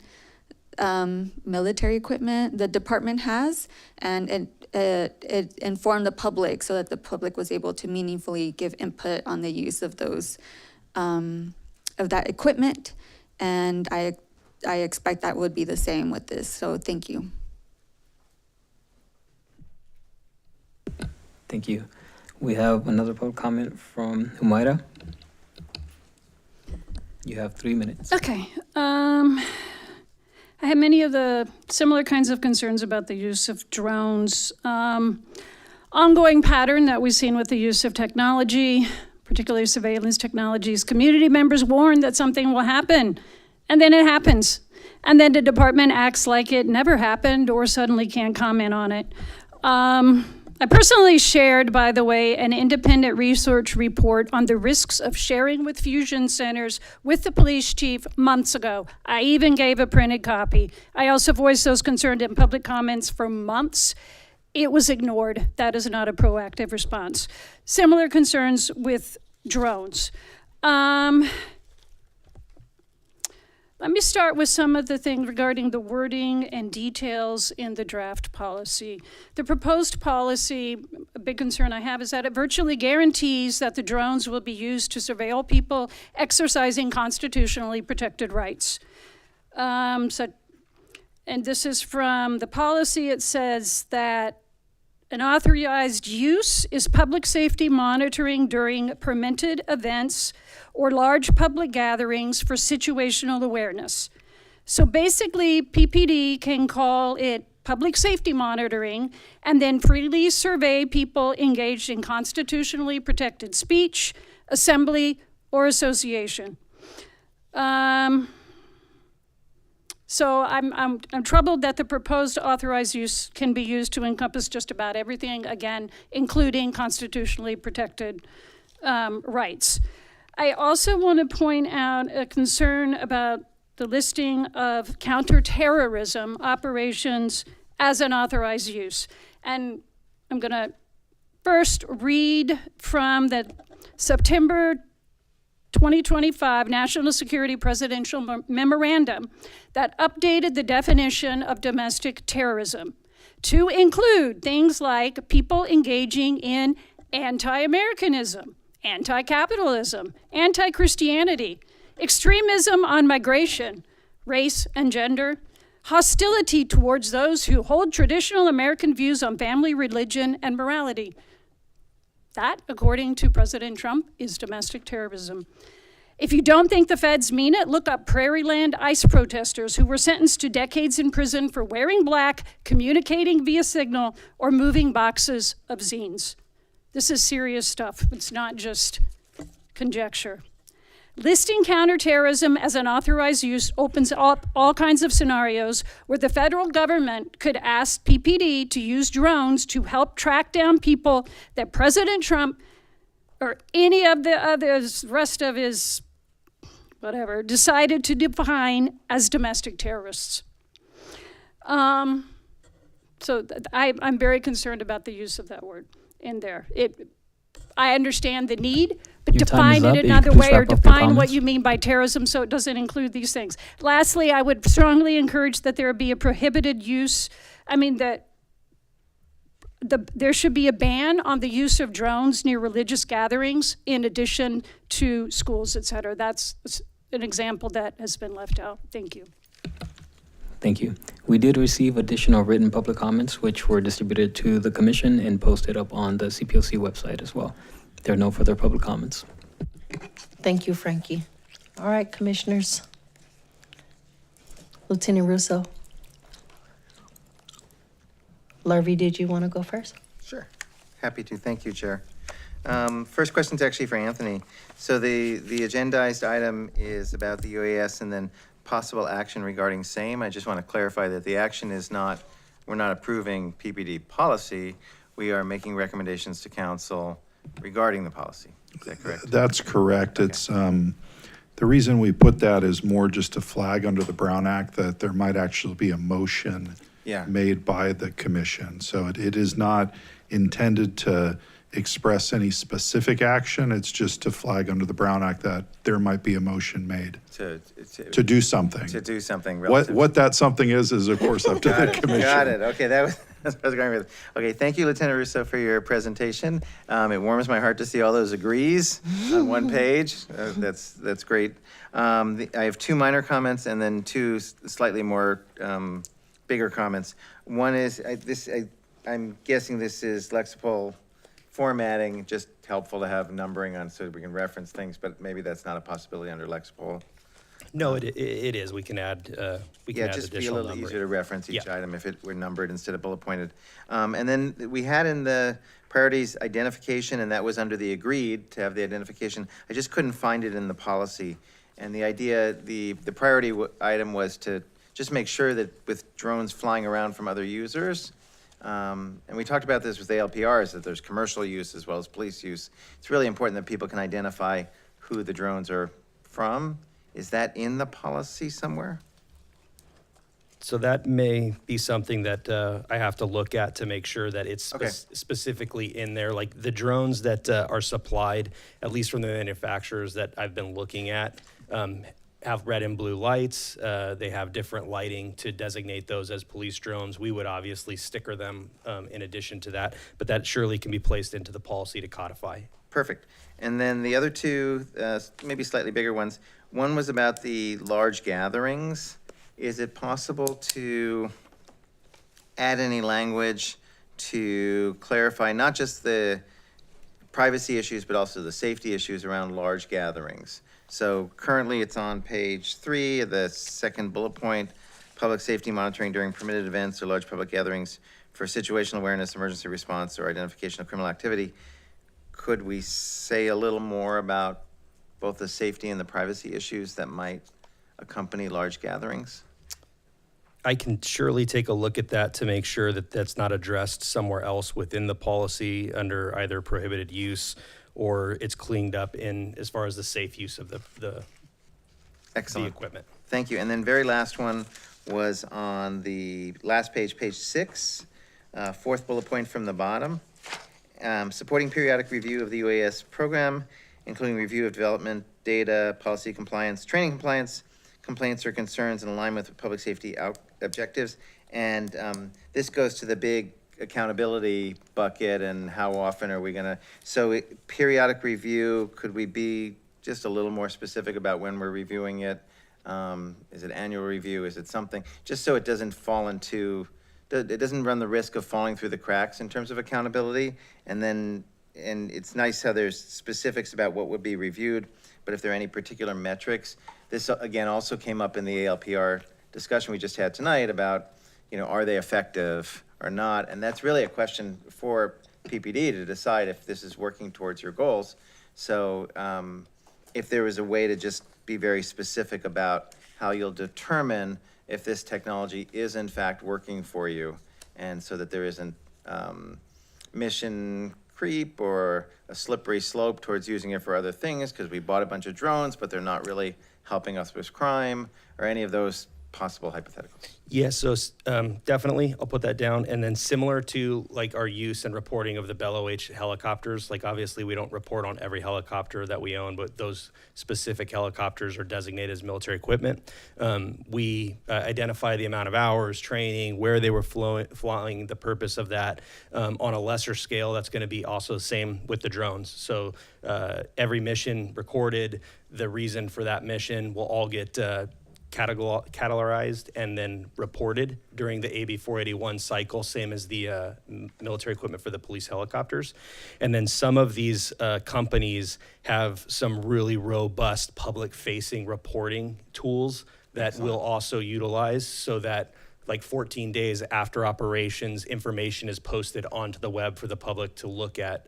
[SPEAKER 9] military equipment, the department has, and it informed the public so that the public was able to meaningfully give input on the use of those, of that equipment. And I expect that would be the same with this. So thank you.
[SPEAKER 5] Thank you. We have another public comment from Humaira. You have 3 minutes.
[SPEAKER 6] Okay. I have many of the similar kinds of concerns about the use of drones. Ongoing pattern that we've seen with the use of technology, particularly surveillance technologies. Community members warn that something will happen, and then it happens. And then the department acts like it never happened or suddenly can't comment on it. I personally shared, by the way, an independent research report on the risks of sharing with fusion centers with the police chief months ago. I even gave a printed copy. I also voiced those concerns in public comments for months. It was ignored. That is not a proactive response. Similar concerns with drones. Let me start with some of the things regarding the wording and details in the draft policy. The proposed policy, a big concern I have, is that it virtually guarantees that the drones will be used to surveil people exercising constitutionally protected rights. And this is from the policy. It says that an authorized use is public safety monitoring during permitted events or large public gatherings for situational awareness. So basically, PPD can call it public safety monitoring and then freely survey people engaged in constitutionally protected speech, assembly, or association. So I'm troubled that the proposed authorized use can be used to encompass just about everything, again, including constitutionally protected rights. I also want to point out a concern about the listing of counterterrorism operations as an authorized use. And I'm going to first read from the September 2025 National Security Presidential Memorandum that updated the definition of domestic terrorism to include things like people engaging in anti-Americanism, anti-capitalism, anti-Christianity, extremism on migration, race and gender, hostility towards those who hold traditional American views on family, religion, and morality. That, according to President Trump, is domestic terrorism. If you don't think the feds mean it, look up Prairieland ICE protesters who were sentenced to decades in prison for wearing black, communicating via signal, or moving boxes of zines. This is serious stuff. It's not just conjecture. Listing counterterrorism as an authorized use opens up all kinds of scenarios where the federal government could ask PPD to use drones to help track down people that President Trump or any of the others, rest of his whatever, decided to define as domestic terrorists. So I'm very concerned about the use of that word in there. I understand the need, but
[SPEAKER 5] Your time is
[SPEAKER 6] define
[SPEAKER 5] up.
[SPEAKER 6] it
[SPEAKER 5] If you
[SPEAKER 6] another
[SPEAKER 5] could
[SPEAKER 6] way
[SPEAKER 5] please
[SPEAKER 6] or
[SPEAKER 5] wrap up your
[SPEAKER 6] define what
[SPEAKER 5] comments.
[SPEAKER 6] you mean by terrorism so it doesn't include these things. Lastly, I would strongly encourage that there be a prohibited use. I mean, there should be a ban on the use of drones near religious gatherings in addition to schools, et cetera. That's an example that has been left out. Thank you.
[SPEAKER 5] Thank you. We did receive additional written public comments, which were distributed to the commission and posted up on the CPOC website as well. There are no further public comments.
[SPEAKER 2] Thank you, Frankie. All right, commissioners. Lieutenant Russo. Lurvy, did you want to go first?
[SPEAKER 14] Sure. Happy to. Thank you, Chair. First question's actually for Anthony. So the agendized item is about the UAS and then possible action regarding same. I just want to clarify that the action is not, we're not approving PPD policy. We are making recommendations to council regarding the policy. Is that correct?
[SPEAKER 8] That's correct.
[SPEAKER 14] Okay.
[SPEAKER 8] It's, the reason we put that is more just to flag under the Brown Act that there might actually be a motion made by the commission. So it is not intended to express any specific action. It's just to flag under the Brown Act that there might be a motion made to do something.
[SPEAKER 14] To do something
[SPEAKER 8] What
[SPEAKER 14] relative.
[SPEAKER 8] that something is of course up to the commission.
[SPEAKER 14] Got it. Okay, that's what I was going with. Okay, thank you, Lieutenant Russo, for your presentation. It warms my heart to see all those agrees on one page. That's great. I have two minor comments and then two slightly more bigger comments. One is I'm guessing this is Lexipol formatting, just helpful to have numbering on so we can reference things, but maybe that's not a possibility under Lexipol.
[SPEAKER 20] No, it is. We can add,
[SPEAKER 14] Just be a
[SPEAKER 20] additional
[SPEAKER 14] little
[SPEAKER 20] numbering.
[SPEAKER 14] easier to reference each
[SPEAKER 20] Yeah.
[SPEAKER 14] item if it were numbered instead of bullet pointed. And then we had in the priorities identification, and that was under the agreed to have the identification. I just couldn't find it in the policy. And the idea, the priority item was to just make sure that with drones flying around from other users, and we talked about this with ALPRs, that there's commercial use as well as police use. It's really important that people can identify who the drones are from. Is that in the policy somewhere?
[SPEAKER 20] So that may be something that I have to look at to make sure that it's
[SPEAKER 14] Okay.
[SPEAKER 20] specifically in there. Like the drones that are supplied, at least from the manufacturers that I've been looking at, have red and blue lights. They have different lighting to designate those as police drones. We would obviously sticker them in addition to that, but that surely can be placed into the policy to codify.
[SPEAKER 14] Perfect. And then the other two, maybe slightly bigger ones. One was about the large gatherings. Is it possible to add any language to clarify not just the privacy issues, but also the safety issues around large gatherings? So currently it's on page 3 of the second bullet point, public safety monitoring during permitted events or large public gatherings for situational awareness, emergency response, or identification of criminal activity. Could we say a little more about both the safety and the privacy issues that might accompany large gatherings?
[SPEAKER 20] I can surely take a look at that to make sure that that's not addressed somewhere else within the policy under either prohibited use or it's cleaned up in as far as the safe use of the
[SPEAKER 14] Excellent.
[SPEAKER 20] equipment.
[SPEAKER 14] Thank you. And then very last one was on the last page, page 6, fourth bullet point from the bottom. Supporting periodic review of the UAS program, including review of development, data, policy compliance, training compliance, complaints or concerns in alignment with public safety objectives. And this goes to the big accountability bucket and how often are we gonna, so periodic review, could we be just a little more specific about when we're reviewing it? Is it annual review? Is it something? Just so it doesn't fall into, it doesn't run the risk of falling through the cracks in terms of accountability. And it's nice how there's specifics about what would be reviewed, but if there are any particular metrics, this again also came up in the ALPR discussion we just had tonight about, are they effective or not? And that's really a question for PPD to decide if this is working towards your goals. So if there was a way to just be very specific about how you'll determine if this technology is in fact working for you, and so that there isn't mission creep or a slippery slope towards using it for other things because we bought a bunch of drones, but they're not really helping us with crime, or any of those possible hypotheticals.
[SPEAKER 20] Yeah, so definitely, I'll put that down. And then similar to like our use and reporting of the Bell OH helicopters, like obviously we don't report on every helicopter that we own, but those specific helicopters are designated as military equipment. We identify the amount of hours, training, where they were flying, the purpose of that. On a lesser scale, that's going to be also the same with the drones. So every mission recorded, the reason for that mission will all get categorized and then reported during the AB 481 cycle, same as the military equipment for the police helicopters. And then some of these companies have some really robust public-facing reporting tools that we'll also utilize so that like 14 days after operations, information is posted onto the web for the public to look at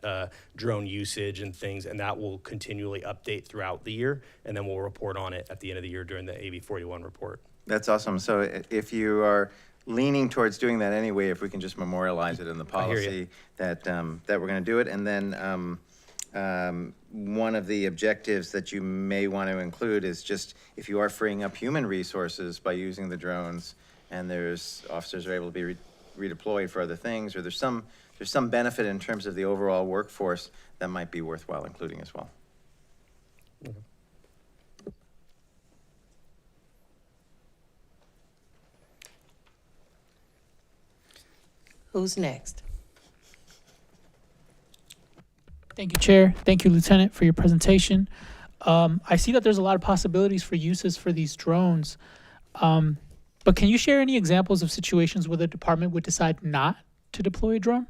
[SPEAKER 20] drone usage and things, and that will continually update throughout the year, and then we'll report on it at the end of the year during the AB 41 report.
[SPEAKER 14] That's awesome. So if you are leaning towards doing that anyway, if we can just memorialize it in the policy that that we're going to do it, and then one of the objectives that you may want to include is just if you are freeing up human resources by using the drones, and there's officers are able to be redeployed for other things, or there's some benefit in terms of the overall workforce that might be worthwhile including as well.
[SPEAKER 2] Who's next?
[SPEAKER 16] Thank you, Chair. Thank you, Lieutenant, for your presentation. I see that there's a lot of possibilities for uses for these drones. But can you share any examples of situations where the department would decide not to deploy a drone?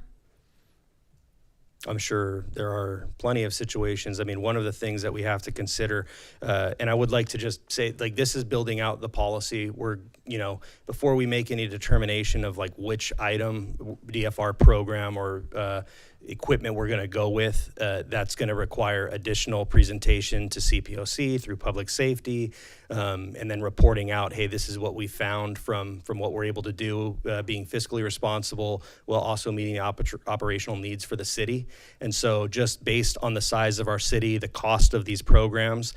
[SPEAKER 20] I'm sure there are plenty of situations. I mean, one of the things that we have to consider, and I would like to just say, like, this is building out the policy. We're, before we make any determination of like which item, DFR program or equipment we're going to go with, that's going to require additional presentation to CPOC through public safety, and then reporting out, hey, this is what we found from what we're able to do, being fiscally responsible while also meeting the operational needs for the city. And so just based on the size of our city, the cost of these programs,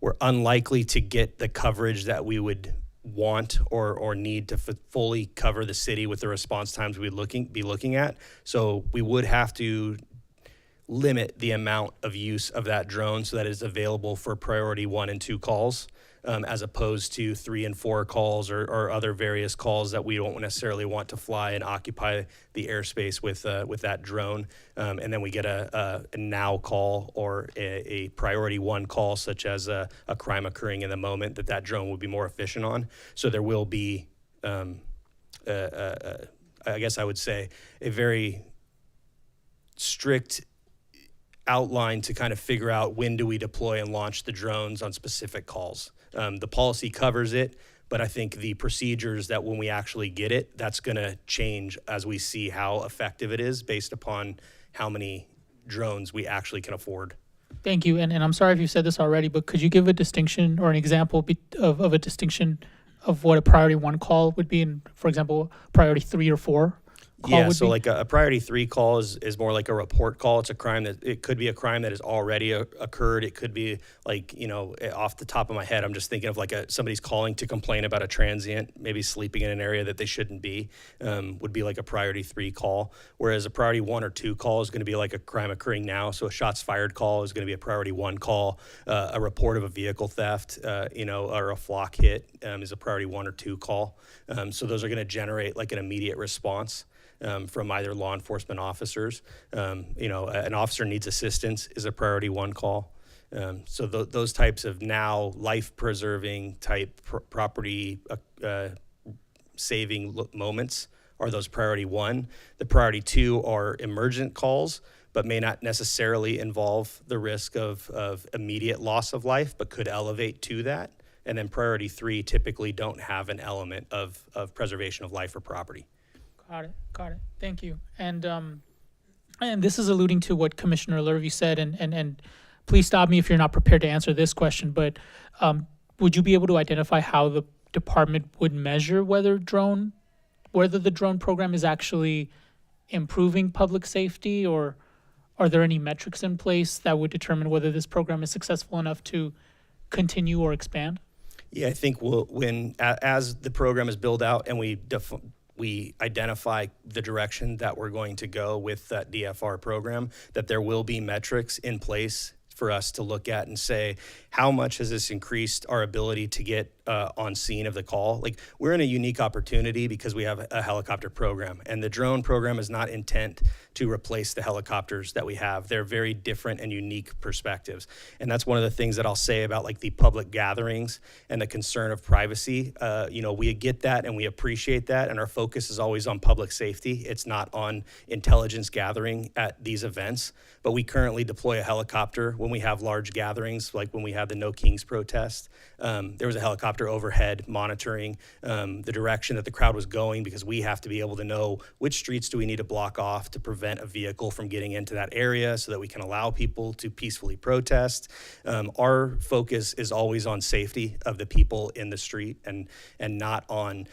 [SPEAKER 20] we're unlikely to get the coverage that we would want or need to fully cover the city with the response times we'd be looking at. So we would have to limit the amount of use of that drone so that it's available for priority 1 and 2 calls, as opposed to 3 and 4 calls or other various calls that we don't necessarily want to fly and occupy the airspace with that drone. And then we get a now call or a priority 1 call, such as a crime occurring in the moment that drone would be more efficient on. So there will be, I guess I would say, a very strict outline to kind of figure out when do we deploy and launch the drones on specific calls. The policy covers it, but I think the procedures that when we actually get it, that's going to change as we see how effective it is based upon how many drones we actually can afford.
[SPEAKER 16] Thank you. And I'm sorry if you said this already, but could you give a distinction or an example of a distinction of what a priority 1 call would be in, for example, priority 3 or 4?
[SPEAKER 20] Yeah, so like a priority 3 call is more like a report call. It's a crime it could be a crime that has already occurred. It could be like, off the top of my head, I'm just thinking of like somebody's calling to complain about a transient, maybe sleeping in an area that they shouldn't be, would be like a priority 3 call. Whereas a priority 1 or 2 call is going to be like a crime occurring now. So a shots fired call is going to be a priority 1 call. A report of a vehicle theft, or a flock hit is a priority 1 or 2 call. So those are going to generate like an immediate response. From either law enforcement officers. An officer needs assistance is a priority 1 call. So those types of now life-preserving type property saving moments are those priority 1. The priority 2 are emergent calls, but may not necessarily involve the risk of immediate loss of life, but could elevate to that. And then priority 3 typically don't have an element of preservation of life or property.
[SPEAKER 16] Got it. Thank you. And this is alluding to what Commissioner Lurvy said, and please stop me if you're not prepared to answer this question, but would you be able to identify how the department would measure whether the drone program is actually improving public safety, or are there any metrics in place that would determine whether this program is successful enough to continue or expand?
[SPEAKER 20] Yeah, I think as the program is built out and we identify the direction that we're going to go with that DFR program, that there will be metrics in place for us to look at and say, how much has this increased our ability to get on scene of the call? Like, we're in a unique opportunity because we have a helicopter program, and the drone program is not intent to replace the helicopters that we have. They're very different and unique perspectives. And that's one of the things that I'll say about like the public gatherings and the concern of privacy. We get that and we appreciate that, and our focus is always on public safety. It's not on intelligence gathering at these events, but we currently deploy a helicopter when we have large gatherings, like when we had the No Kings protest. There was a helicopter overhead monitoring the direction that the crowd was going, because we have to be able to know which streets do we need to block off to prevent a vehicle from getting into that area so that we can allow people to peacefully protest. Our focus is always on safety of the people in the street and not on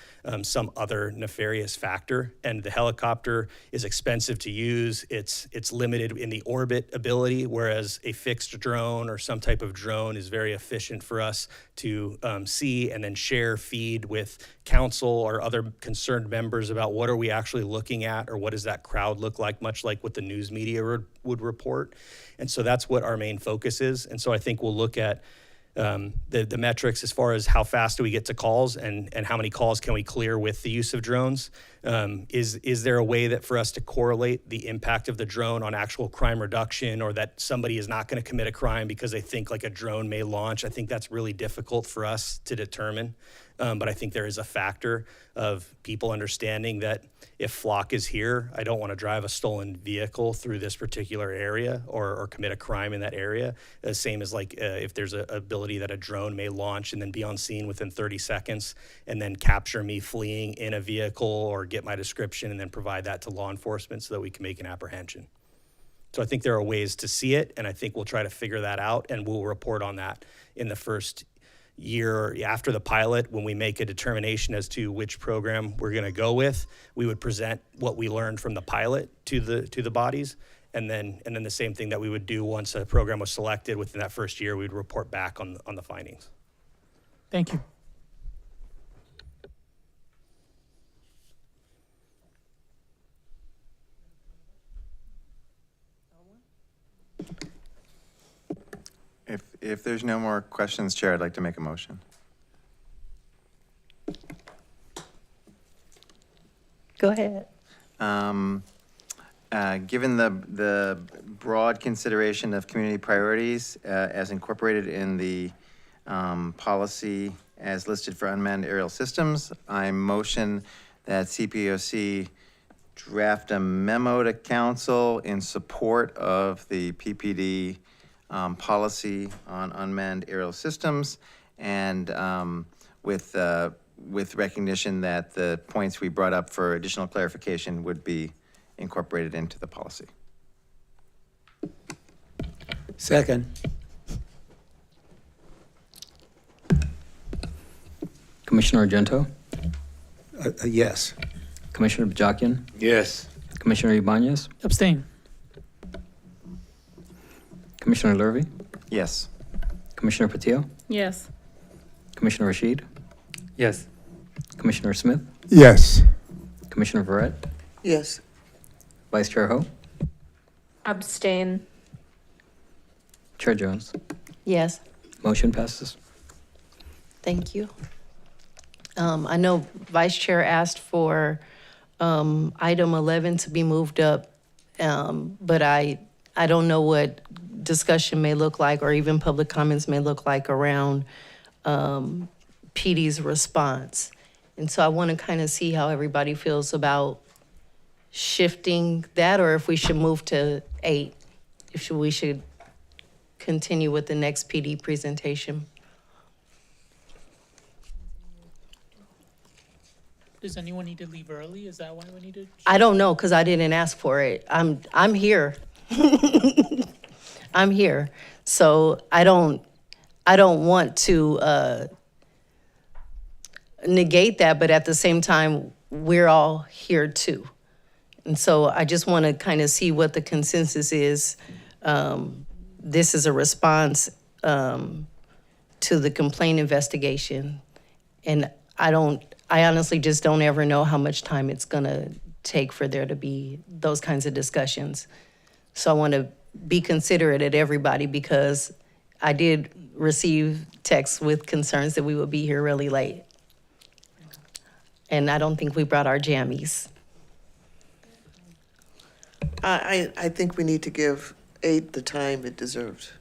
[SPEAKER 20] some other nefarious factor. And the helicopter is expensive to use. It's limited in the orbit ability, whereas a fixed drone or some type of drone is very efficient for us to see and then share feed with council or other concerned members about what are we actually looking at, or what does that crowd look like, much like what the news media would report. And so that's what our main focus is. And so I think we'll look at the metrics as far as how fast do we get to calls and how many calls can we clear with the use of drones. Is there a way that for us to correlate the impact of the drone on actual crime reduction, or that somebody is not going to commit a crime because they think like a drone may launch? I think that's really difficult for us to determine. But I think there is a factor of people understanding that if flock is here, I don't want to drive a stolen vehicle through this particular area or commit a crime in that area. The same as like if there's an ability that a drone may launch and then be on scene within 30 seconds and then capture me fleeing in a vehicle or get my description and then provide that to law enforcement so that we can make an apprehension. So I think there are ways to see it, and I think we'll try to figure that out, and we'll report on that in the first year after the pilot. When we make a determination as to which program we're going to go with, we would present what we learned from the pilot to the bodies, and then the same thing that we would do once a program was selected within that first year, we'd report back on the findings.
[SPEAKER 16] Thank you.
[SPEAKER 14] If there's no more questions, Chair, I'd like to make a motion.
[SPEAKER 2] Go ahead.
[SPEAKER 14] Given the broad consideration of community priorities as incorporated in the policy as listed for unmanned aerial systems, I motion that CPOC draft a memo to council in support of the PPD policy on unmanned aerial systems, and with recognition that the points we brought up for additional clarification would be incorporated into the policy.
[SPEAKER 15] Second.
[SPEAKER 5] Commissioner Argento,
[SPEAKER 15] Yes.
[SPEAKER 5] Commissioner Bajakian,
[SPEAKER 4] Yes.
[SPEAKER 5] Commissioner Ibanez,
[SPEAKER 16] Abstain.
[SPEAKER 5] Commissioner Lurvy,
[SPEAKER 14] Yes.
[SPEAKER 5] Commissioner Patillo,
[SPEAKER 18] Yes.
[SPEAKER 5] Commissioner Rashid,
[SPEAKER 19] Yes.
[SPEAKER 5] Commissioner Smith,
[SPEAKER 7] Yes.
[SPEAKER 5] Commissioner Verret,
[SPEAKER 17] Yes.
[SPEAKER 5] Vice Chair Ho,
[SPEAKER 3] Abstain.
[SPEAKER 5] Chair Jones.
[SPEAKER 2] Yes.
[SPEAKER 5] Motion passes.
[SPEAKER 2] Thank you. I know Vice Chair asked for item 11 to be moved up, but I don't know what discussion may look like, or even public comments may look like around PD's response. And so I want to kind of see how everybody feels about shifting that, or if we should move to 8, if we should continue with the next PD presentation.
[SPEAKER 16] Does anyone need to leave early? Is that why we need to?
[SPEAKER 2] I don't know, because I didn't ask for it. I'm here. I'm here. So I don't want to negate that, but at the same time, we're all here too. And so I just want to kind of see what the consensus is. This is a response to the complaint investigation. And I honestly just don't ever know how much time it's gonna take for there to be those kinds of discussions. So I want to be considerate at everybody because I did receive texts with concerns that we would be here really late. And I don't think we brought our jammies.
[SPEAKER 17] I think we need to give aid the time it deserves.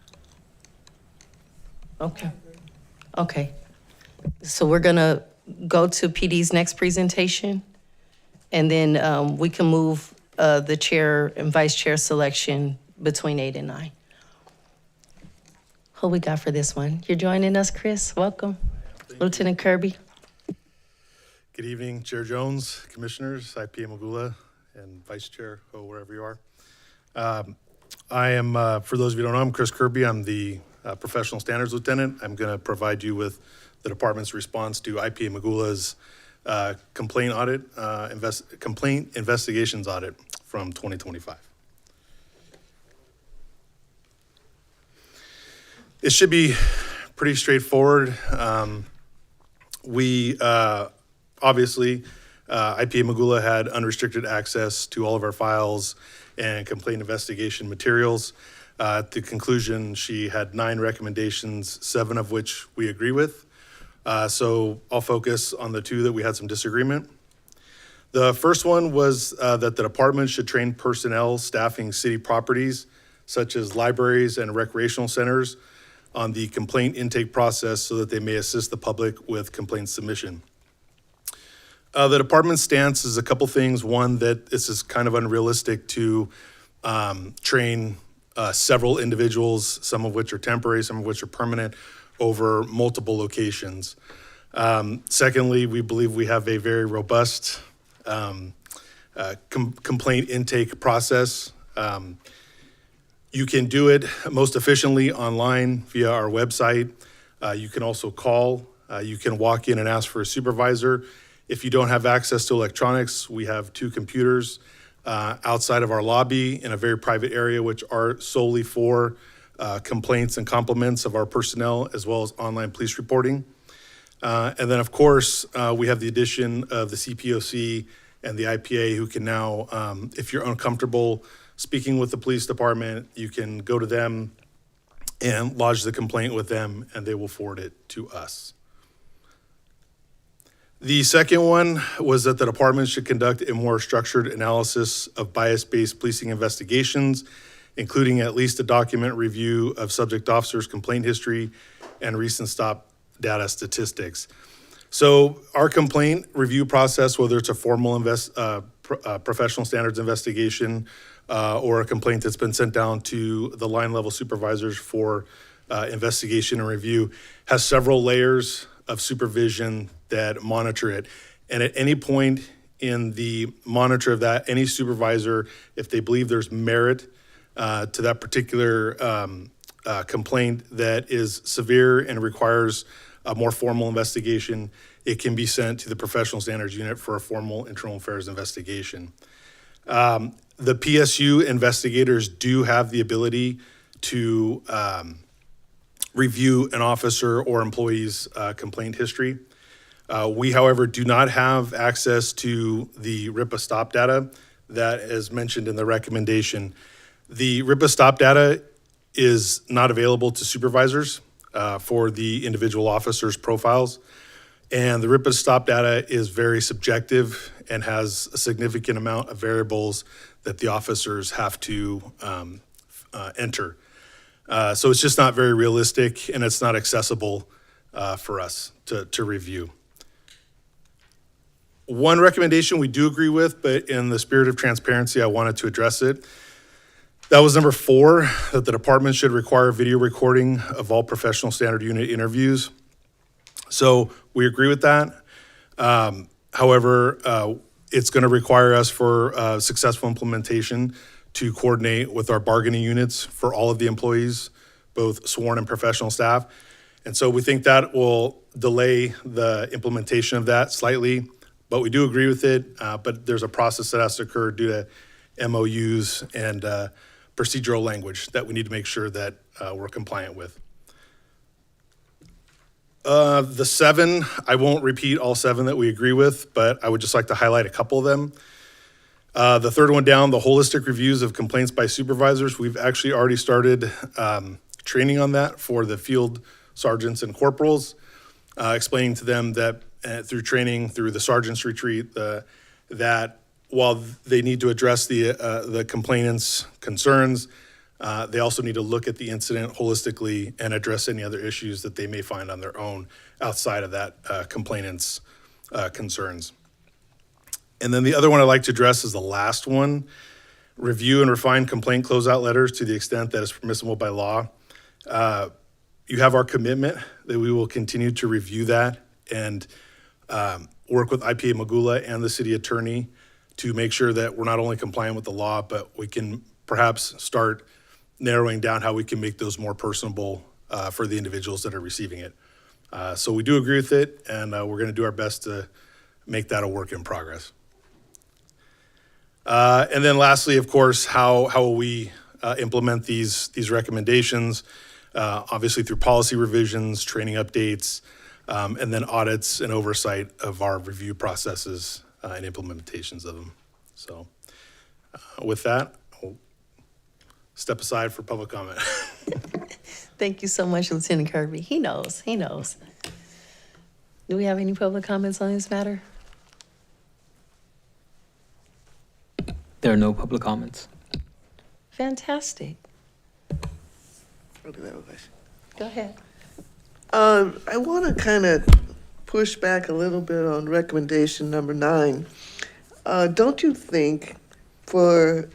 [SPEAKER 2] Okay. Okay. So we're gonna go to PD's next presentation, and then we can move the chair and vice chair selection between 8 and 9. Who we got for this one? You're joining us, Chris. Welcome. Lieutenant Kirby.
[SPEAKER 21] Good evening, Chair Jones, Commissioners, IPA Magula, and Vice Chair Ho, wherever you are. I am, for those of you who don't know, I'm Chris Kirby. I'm the Professional Standards Lieutenant. I'm going to provide you with the department's response to IPA Magula's complaint audit, complaint investigations audit from 2025. It should be pretty straightforward. We obviously, IPA Magula had unrestricted access to all of our files and complaint investigation materials. At the conclusion, she had 9 recommendations, 7 of which we agree with. So I'll focus on the 2 that we had some disagreement. The first one was that the department should train personnel staffing city properties, such as libraries and recreational centers, on the complaint intake process so that they may assist the public with complaint submission. The department's stance is a couple things. One, that this is kind of unrealistic to train several individuals, some of which are temporary, some of which are permanent, over multiple locations. Secondly, we believe we have a very robust complaint intake process. You can do it most efficiently online via our website. You can also call. You can walk in and ask for a supervisor. If you don't have access to electronics, we have 2 computers outside of our lobby in a very private area, which are solely for complaints and compliments of our personnel, as well as online police reporting. And then, of course, we have the addition of the CPOC and the IPA, who can now, if you're uncomfortable speaking with the police department, you can go to them and lodge the complaint with them, and they will forward it to us. The second one was that the department should conduct a more structured analysis of bias-based policing investigations, including at least a document review of subject officers' complaint history and recent stop data statistics. So our complaint review process, whether it's a formal professional standards investigation or a complaint that's been sent down to the line level supervisors for investigation and review, has several layers of supervision that monitor it. And at any point in the monitor of that, any supervisor, if they believe there's merit to that particular complaint that is severe and requires a more formal investigation, it can be sent to the professional standards unit for a formal internal affairs investigation. The PSU investigators do have the ability to review an officer or employee's complaint history. We, however, do not have access to the RIPA stop data that is mentioned in the recommendation. The RIPA stop data is not available to supervisors for the individual officers' profiles. And the RIPA stop data is very subjective and has a significant amount of variables that the officers have to enter. So it's just not very realistic, and it's not accessible for us to review. One recommendation we do agree with, but in the spirit of transparency, I wanted to address it. That was number 4, that the department should require video recording of all professional standard unit interviews. So we agree with that. However, it's going to require us for successful implementation to coordinate with our bargaining units for all of the employees, both sworn and professional staff. And so we think that will delay the implementation of that slightly, but we do agree with it. But there's a process that has to occur due to MOUs and procedural language that we need to make sure that we're compliant with. The 7, I won't repeat all 7 that we agree with, but I would just like to highlight a couple of them. The third one down, the holistic reviews of complaints by supervisors. We've actually already started training on that for the field sergeants and corporals, explaining to them that through training, through the sergeant's retreat, that while they need to address the complainant's concerns, they also need to look at the incident holistically and address any other issues that they may find on their own outside of that complainant's concerns. And then the other one I'd like to address is the last one, review and refine complaint closeout letters to the extent that is permissible by law. You have our commitment that we will continue to review that and work with IPA Magula and the city attorney to make sure that we're not only compliant with the law, but we can perhaps start narrowing down how we can make those more personable for the individuals that are receiving it. So we do agree with it, and we're going to do our best to make that a work in progress. And then lastly, of course, how will we implement these recommendations? Obviously through policy revisions, training updates, and then audits and oversight of our review processes and implementations of them. So with that, I'll step aside for public comment.
[SPEAKER 2] Thank you so much, Lieutenant Kirby. He knows. Do we have any public comments on this matter?
[SPEAKER 5] There are no public comments.
[SPEAKER 2] Fantastic.
[SPEAKER 17] Okay, that was nice.
[SPEAKER 2] Go ahead.
[SPEAKER 17] I want to kind of push back a little bit on recommendation number 9. Don't you think for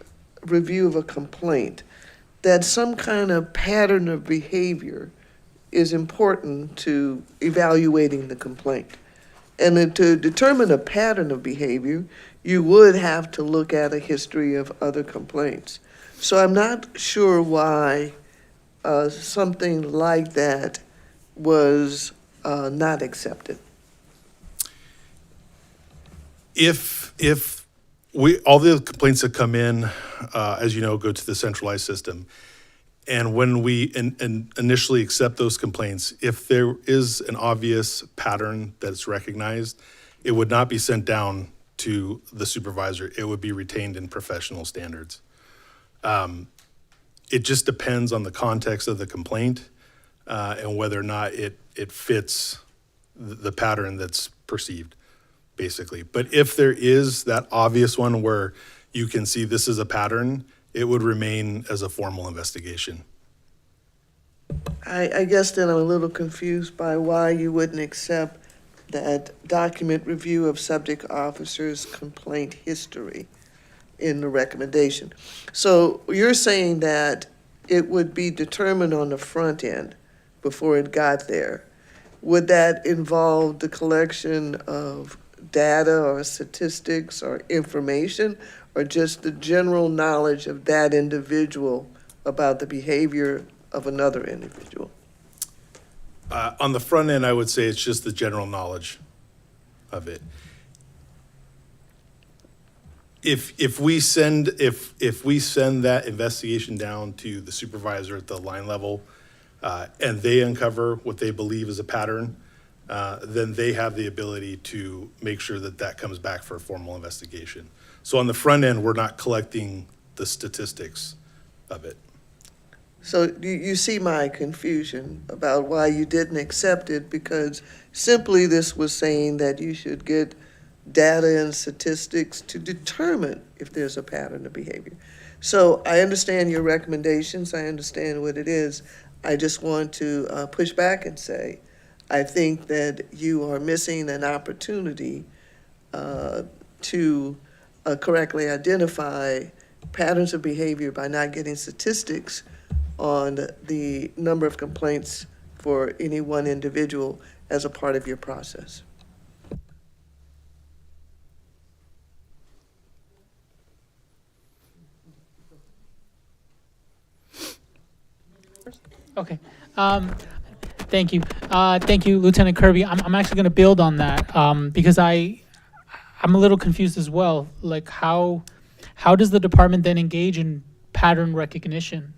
[SPEAKER 17] review of a complaint that some kind of pattern of behavior is important to evaluating the complaint? And to determine a pattern of behavior, you would have to look at a history of other complaints. So I'm not sure why something like that was not accepted.
[SPEAKER 21] If all the complaints that come in, as you know, go to the centralized system, and when we initially accept those complaints, if there is an obvious pattern that's recognized, it would not be sent down to the supervisor. It would be retained in professional standards. It just depends on the context of the complaint and whether or not it fits the pattern that's perceived, basically. But if there is that obvious one where you can see this is a pattern, it would remain as a formal investigation.
[SPEAKER 17] I guess then I'm a little confused by why you wouldn't accept that document review of subject officer's complaint history in the recommendation. So you're saying that it would be determined on the front end before it got there. Would that involve the collection of data or statistics or information, or just the general knowledge of that individual about the behavior of another individual?
[SPEAKER 21] On the front end, I would say it's just the general knowledge of it. If we send that investigation down to the supervisor at the line level, and they uncover what they believe is a pattern, then they have the ability to make sure that that comes back for a formal investigation. So on the front end, we're not collecting the statistics of it.
[SPEAKER 17] So you see my confusion about why you didn't accept it, because simply this was saying that you should get data and statistics to determine if there's a pattern of behavior. So I understand your recommendations, I understand what it is. I just want to push back and say, I think that you are missing an opportunity to correctly identify patterns of behavior by not getting statistics on the number of complaints for any one individual as a part of your process.
[SPEAKER 16] Okay. Thank you. Thank you, Lieutenant Kirby. I'm actually going to build on that because I'm a little confused as well. Like how does the department then engage in pattern recognition?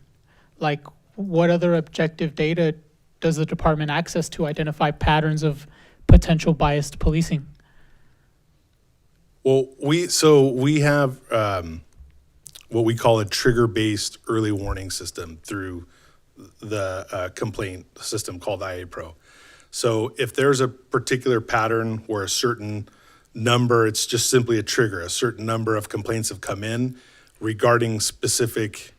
[SPEAKER 16] Like what other objective data does the department access to identify patterns of potential biased policing?
[SPEAKER 21] Well, we have what we call a trigger-based early warning system through the complaint system called IA Pro. So if there's a particular pattern where a certain number, it's just simply a trigger, a certain number of complaints have come in regarding specific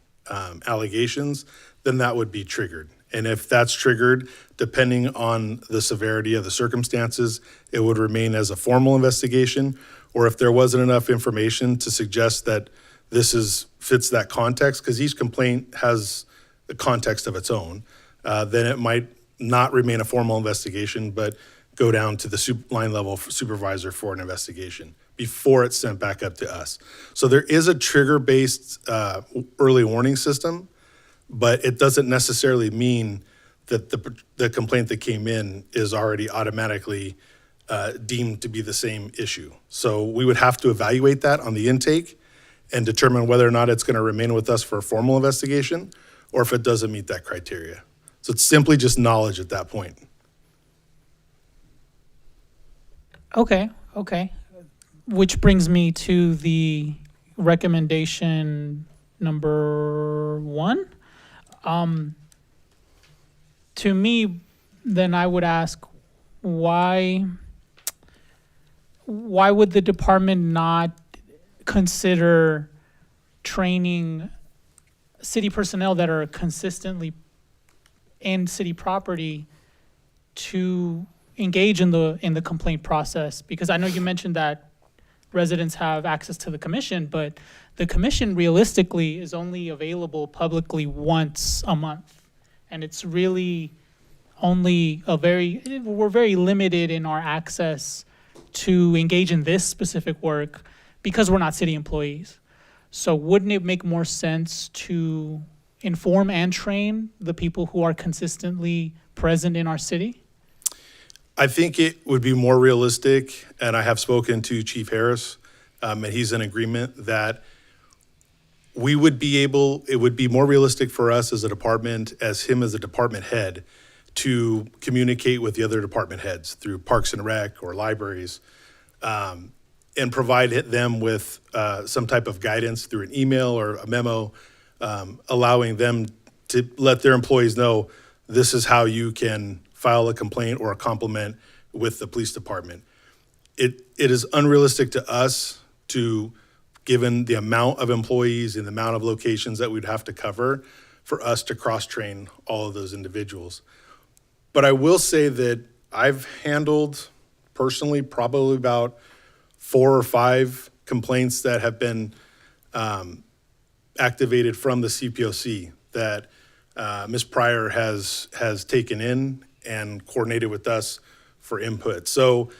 [SPEAKER 21] allegations, then that would be triggered. And if that's triggered, depending on the severity of the circumstances, it would remain as a formal investigation. Or if there wasn't enough information to suggest that this fits that context, because each complaint has a context of its own, then it might not remain a formal investigation, but go down to the line level supervisor for an investigation before it's sent back up to us. So there is a trigger-based early warning system, but it doesn't necessarily mean that the complaint that came in is already automatically deemed to be the same issue. So we would have to evaluate that on the intake and determine whether or not it's going to remain with us for a formal investigation or if it doesn't meet that criteria. So it's simply just knowledge at that point.
[SPEAKER 16] Okay. Which brings me to the recommendation number 1. To me, then I would ask, why would the department not consider training city personnel that are consistently in city property to engage in the complaint process? Because I know you mentioned that residents have access to the commission, but the commission realistically is only available publicly once a month. And it's really only we're very limited in our access to engage in this specific work because we're not city employees. So wouldn't it make more sense to inform and train the people who are consistently present in our city?
[SPEAKER 21] I think it would be more realistic, and I have spoken to Chief Harris, and he's in agreement that it would be more realistic for us as a department, as him as a department head, to communicate with the other department heads through Parks and Rec or libraries, and provide them with some type of guidance through an email or a memo, allowing them to let their employees know this is how you can file a complaint or a compliment with the police department. It is unrealistic to us given the amount of employees and the amount of locations that we'd have to cover, for us to cross-train all of those individuals. But I will say that I've handled personally probably about 4 or 5 complaints that have been activated from the CPOC that Ms. Pryor has taken in and coordinated with us for input. So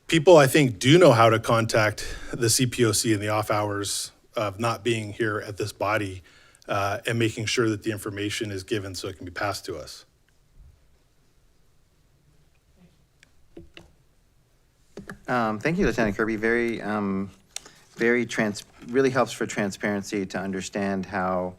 [SPEAKER 21] people, I think, do know how to contact the CPOC in the off hours of not being here at this body, and making sure that the information is given so it can be passed to us.
[SPEAKER 14] Thank you, Lieutenant Kirby. Really helps for transparency to understand how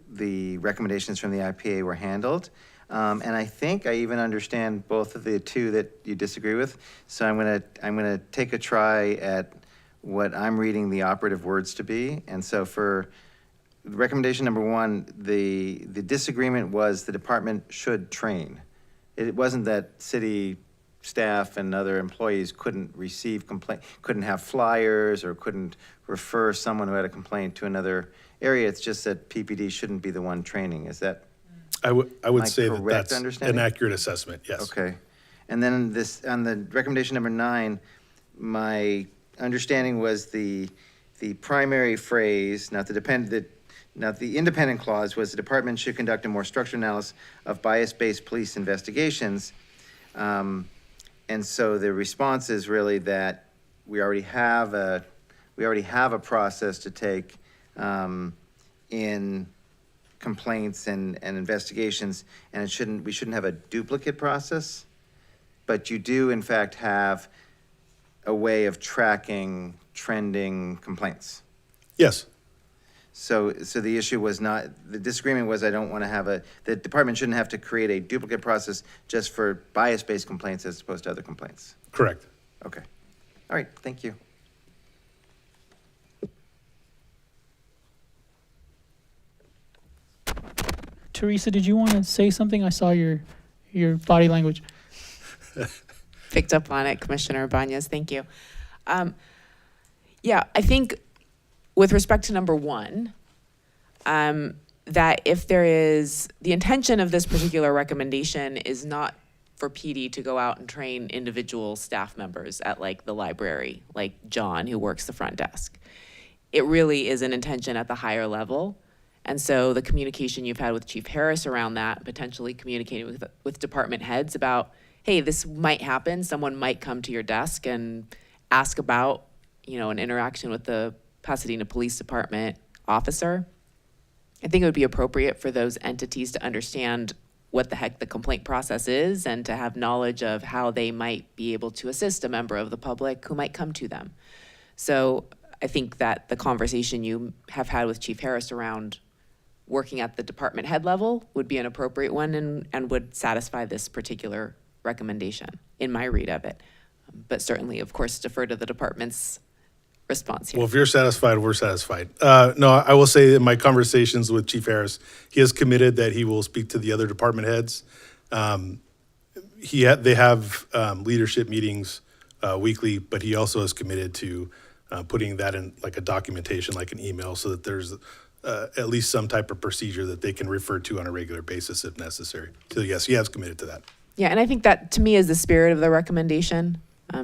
[SPEAKER 14] the recommendations from the IPA were handled. And I think I even understand both of the 2 that you disagree with. So I'm gonna take a try at what I'm reading the operative words to be. And so for recommendation number 1, the disagreement was the department should train. It wasn't that city staff and other employees couldn't receive couldn't have flyers or couldn't refer someone who had a complaint to another area. It's just that PPD shouldn't be the one training. Is that?
[SPEAKER 21] I would say that that's
[SPEAKER 14] understanding?
[SPEAKER 21] an accurate assessment, yes.
[SPEAKER 14] Okay. And then on the recommendation number 9, my understanding was the primary phrase, not the independent clause, was the department should conduct a more structured analysis of bias-based police investigations. And so the response is really that we already have a process to take in complaints and investigations, and we shouldn't have a duplicate process, but you do in fact have a way of tracking trending complaints.
[SPEAKER 21] Yes.
[SPEAKER 14] So the issue was not, the disagreement was I don't want to have the department shouldn't have to create a duplicate process just for bias-based complaints as opposed to other complaints.
[SPEAKER 21] Correct.
[SPEAKER 14] Okay. All right, thank you.
[SPEAKER 16] Teresa, did you want to say something? I saw your body language.
[SPEAKER 1] Picked up on it, Commissioner Ibanez. Thank you. Yeah, I think with respect to number one, that if there is, the intention of this particular recommendation is not for PD to go out and train individual staff members at like the library, like John, who works the front desk. It really is an intention at the higher level. And so the communication you've had with Chief Harris around that, potentially communicating with department heads about, hey, this might happen. Someone might come to your desk and ask about, an interaction with the Pasadena Police Department officer. I think it would be appropriate for those entities to understand what the heck the complaint process is and to have knowledge of how they might be able to assist a member of the public who might come to them. So I think that the conversation you have had with Chief Harris around working at the department head level would be an appropriate one and would satisfy this particular recommendation in my read of it. But certainly, of course, defer to the department's response here.
[SPEAKER 21] Well, if you're satisfied, we're satisfied. No, I will say in my conversations with Chief Harris, he has committed that he will speak to the other department heads. They have leadership meetings weekly, but he also is committed to putting that in like a documentation, like an email, so that there's at least some type of procedure that they can refer to on a regular basis if necessary. So yes, he has committed to that.
[SPEAKER 1] Yeah, and I think that to me is the spirit of the recommendation,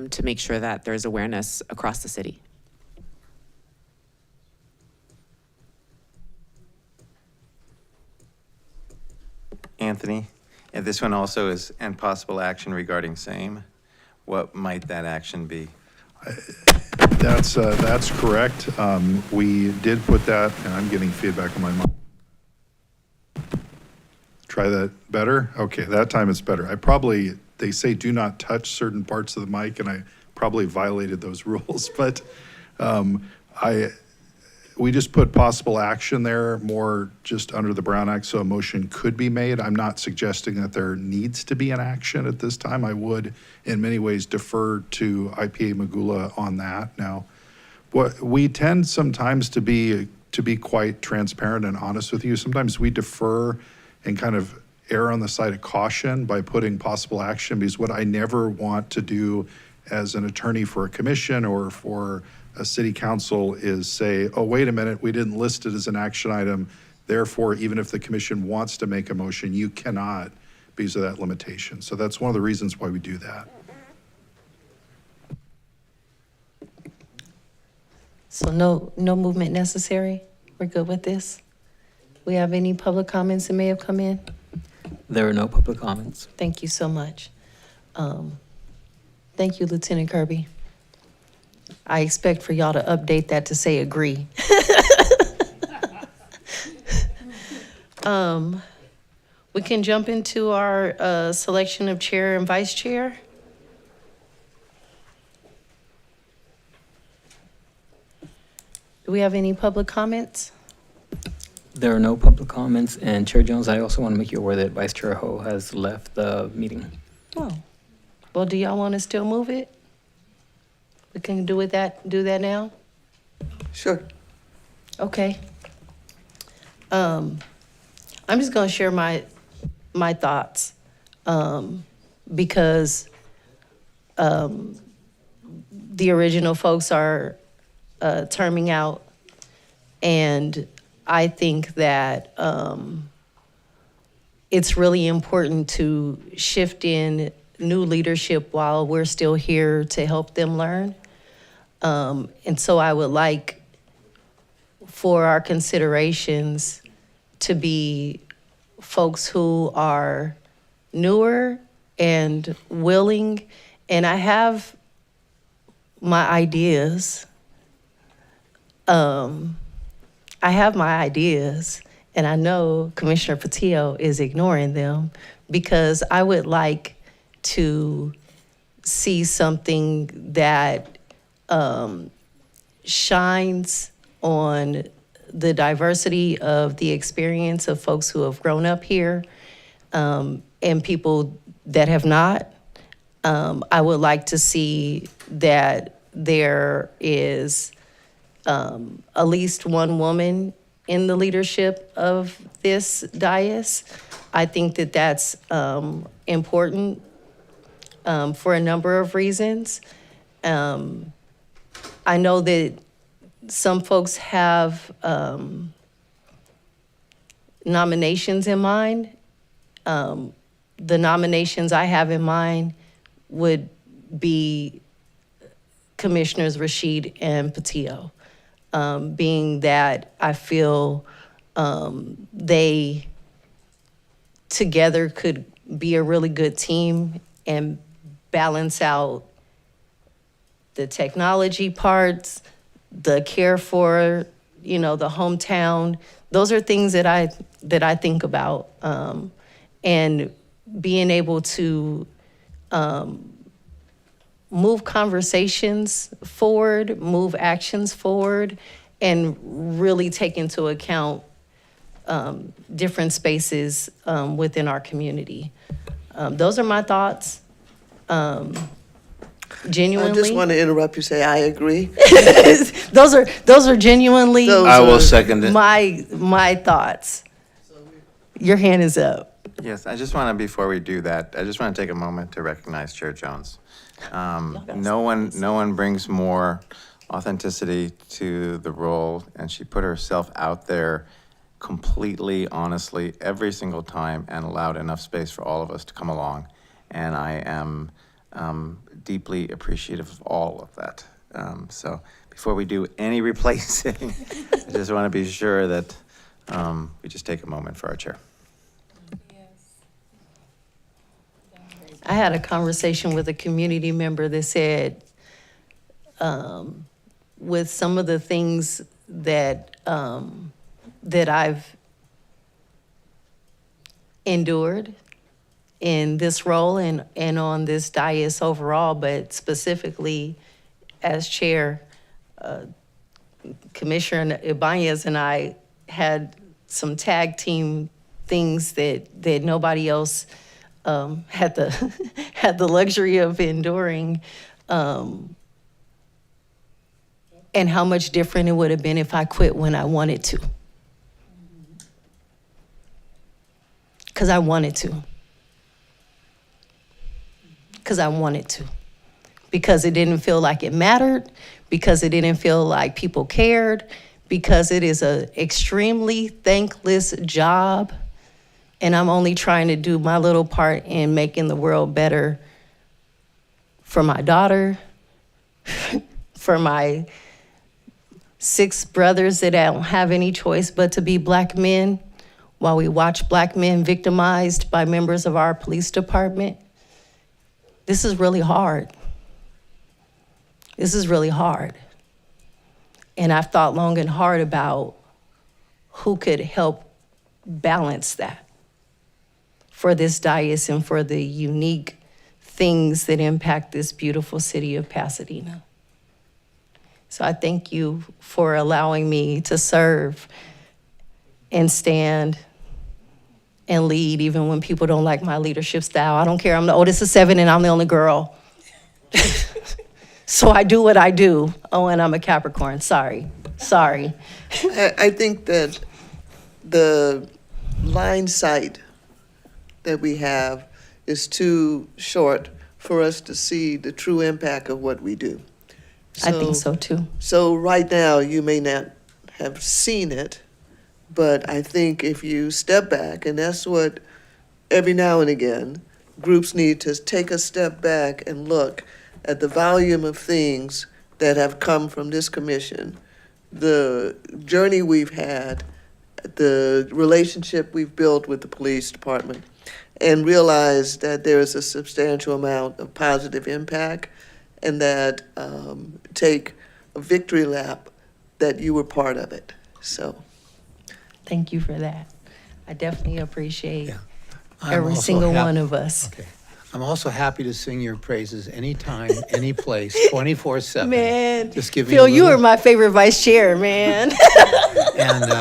[SPEAKER 1] to make sure that there's awareness across the city.
[SPEAKER 14] Anthony, and this one also is, and possible action regarding same. What might that action be?
[SPEAKER 8] That's correct. We did put that, and I'm getting feedback on my mic. Try that better? Okay, that time it's better. They say do not touch certain parts of the mic, and I probably violated those rules, but we just put possible action there, more just under the Brown Act, so a motion could be made. I'm not suggesting that there needs to be an action at this time. I would, in many ways, defer to IPA Magula on that. Now, what we tend sometimes to be quite transparent and honest with you. Sometimes we defer and kind of err on the side of caution by putting possible action, because what I never want to do as an attorney for a commission or for a city council is say, oh, wait a minute, we didn't list it as an action item. Therefore, even if the commission wants to make a motion, you cannot because of that limitation. So that's one of the reasons why we do that.
[SPEAKER 2] So no movement necessary? We're good with this? We have any public comments that may have come in?
[SPEAKER 5] There are no public comments.
[SPEAKER 2] Thank you so much. Thank you, Lieutenant Kirby. I expect for y'all to update that to say agree. We can jump into our selection of chair and vice chair. Do we have any public comments?
[SPEAKER 5] There are no public comments, and Chair Jones, I also want to make you aware that Vice Chair Ho has left the meeting.
[SPEAKER 2] Oh, well, do y'all want to still move it? We can do that now?
[SPEAKER 17] Sure.
[SPEAKER 2] Okay. I'm just gonna share my thoughts, because the original folks are terming out, and I think that it's really important to shift in new leadership while we're still here to help them learn. And so I would like for our considerations to be folks who are newer and willing, and I have my ideas. And I know Commissioner Patillo is ignoring them, because I would like to see something that shines on the diversity of the experience of folks who have grown up here, and people that have not. I would like to see that there is at least one woman in the leadership of this dais. I think that that's important for a number of reasons. I know that some folks have nominations in mind. The nominations I have in mind would be Commissioners Rashid and Patillo, being that I feel they together could be a really good team and balance out the technology parts, the care for, the hometown. Those are things that I think about, and being able to move conversations forward, move actions forward, and really take into account different spaces within our community. Those are my thoughts. Genuinely.
[SPEAKER 17] I just want to interrupt you, say I agree.
[SPEAKER 2] Those are genuinely
[SPEAKER 4] I will second it.
[SPEAKER 2] my thoughts. Your hand is up.
[SPEAKER 14] Yes, I just want to, before we do that, I just want to take a moment to recognize Chair Jones. No one brings more authenticity to the role, and she put herself out there completely, honestly, every single time, and allowed enough space for all of us to come along. And I am deeply appreciative of all of that. So before we do any replacing, I just want to be sure that we just take a moment for our chair.
[SPEAKER 2] I had a conversation with a community member that said, with some of the things that I've endured in this role and on this dais overall, but specifically as chair, Commissioner Ibanez and I had some tag team things that nobody else had the luxury of enduring, and how much different it would have been if I quit when I wanted to. Because I wanted to. Because it didn't feel like it mattered, because it didn't feel like people cared, because it is an extremely thankless job. And I'm only trying to do my little part in making the world better for my daughter, for my 6 brothers that don't have any choice but to be Black men, while we watch Black men victimized by members of our police department. This is really hard. This is really hard. And I've thought long and hard about who could help balance that for this dais and for the unique things that impact this beautiful city of Pasadena. So I thank you for allowing me to serve and stand and lead even when people don't like my leadership style. I don't care, I'm the oldest of 7 and I'm the only girl. So I do what I do. Oh, and I'm a Capricorn, sorry.
[SPEAKER 17] I think that the line sight that we have is too short for us to see the true impact of what we do.
[SPEAKER 2] I think so too.
[SPEAKER 17] So right now, you may not have seen it, but I think if you step back, and that's what every now and again, groups need to take a step back and look at the volume of things that have come from this commission, the journey we've had, the relationship we've built with the police department, and realize that there is a substantial amount of positive impact, and that take a victory lap that you were part of it. So,
[SPEAKER 2] thank you for that. I definitely appreciate
[SPEAKER 15] I'm
[SPEAKER 2] every
[SPEAKER 15] also
[SPEAKER 2] single
[SPEAKER 15] hap-
[SPEAKER 2] one of us.
[SPEAKER 15] Okay. I'm also happy to sing your praises anytime, any place, 24/7.
[SPEAKER 2] Man,
[SPEAKER 15] Just give me
[SPEAKER 2] Phil,
[SPEAKER 15] a
[SPEAKER 2] you
[SPEAKER 15] little-
[SPEAKER 2] are my favorite vice chair, man.
[SPEAKER 15] And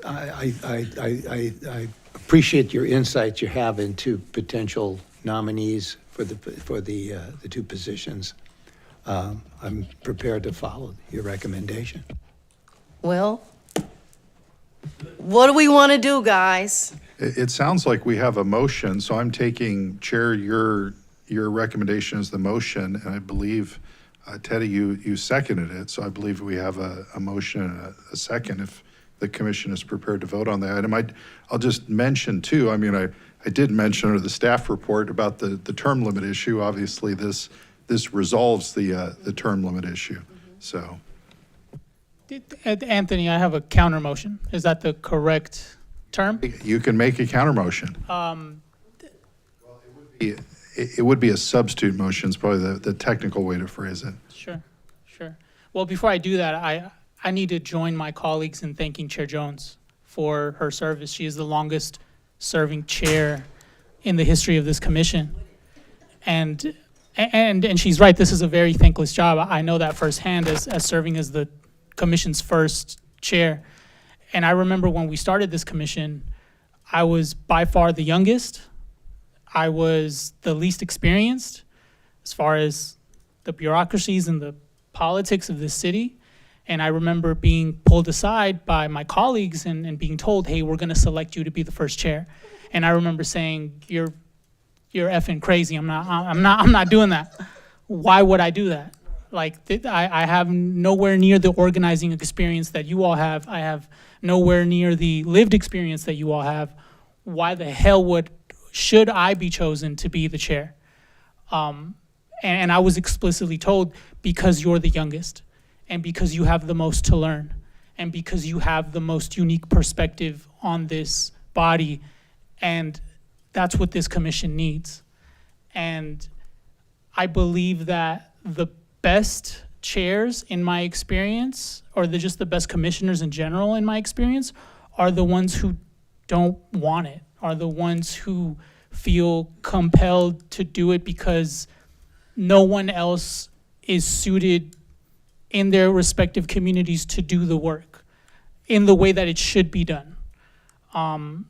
[SPEAKER 15] I appreciate your insights you have into potential nominees for the two positions. I'm prepared to follow your recommendation.
[SPEAKER 2] Well, what do we want to do, guys?
[SPEAKER 8] It sounds like we have a motion, so I'm taking, Chair, your recommendation is the motion, and I believe, Teddy, you seconded it, so I believe we have a motion and a second if the commission is prepared to vote on the item. I'll just mention too, I mean, I did mention under the staff report about the term limit issue. Obviously, this resolves the term limit issue, so.
[SPEAKER 16] Anthony, I have a counter motion. Is that the correct term?
[SPEAKER 8] You can make a counter motion. It would be a substitute motion is probably the technical way to phrase it.
[SPEAKER 16] Sure. Well, before I do that, I need to join my colleagues in thanking Chair Jones for her service. She is the longest serving chair in the history of this commission. And she's right, this is a very thankless job. I know that firsthand as serving as the commission's first chair. And I remember when we started this commission, I was by far the youngest. I was the least experienced as far as the bureaucracies and the politics of this city. And I remember being pulled aside by my colleagues and being told, hey, we're gonna select you to be the first chair. And I remember saying, you're effing crazy. I'm not doing that. Why would I do that? Like, I have nowhere near the organizing experience that you all have. I have nowhere near the lived experience that you all have. Why the hell should I be chosen to be the chair? And I was explicitly told, because you're the youngest, and because you have the most to learn, and because you have the most unique perspective on this body, and that's what this commission needs. And I believe that the best chairs in my experience, or just the best commissioners in general in my experience, are the ones who don't want it, are the ones who feel compelled to do it because no one else is suited in their respective communities to do the work in the way that it should be done.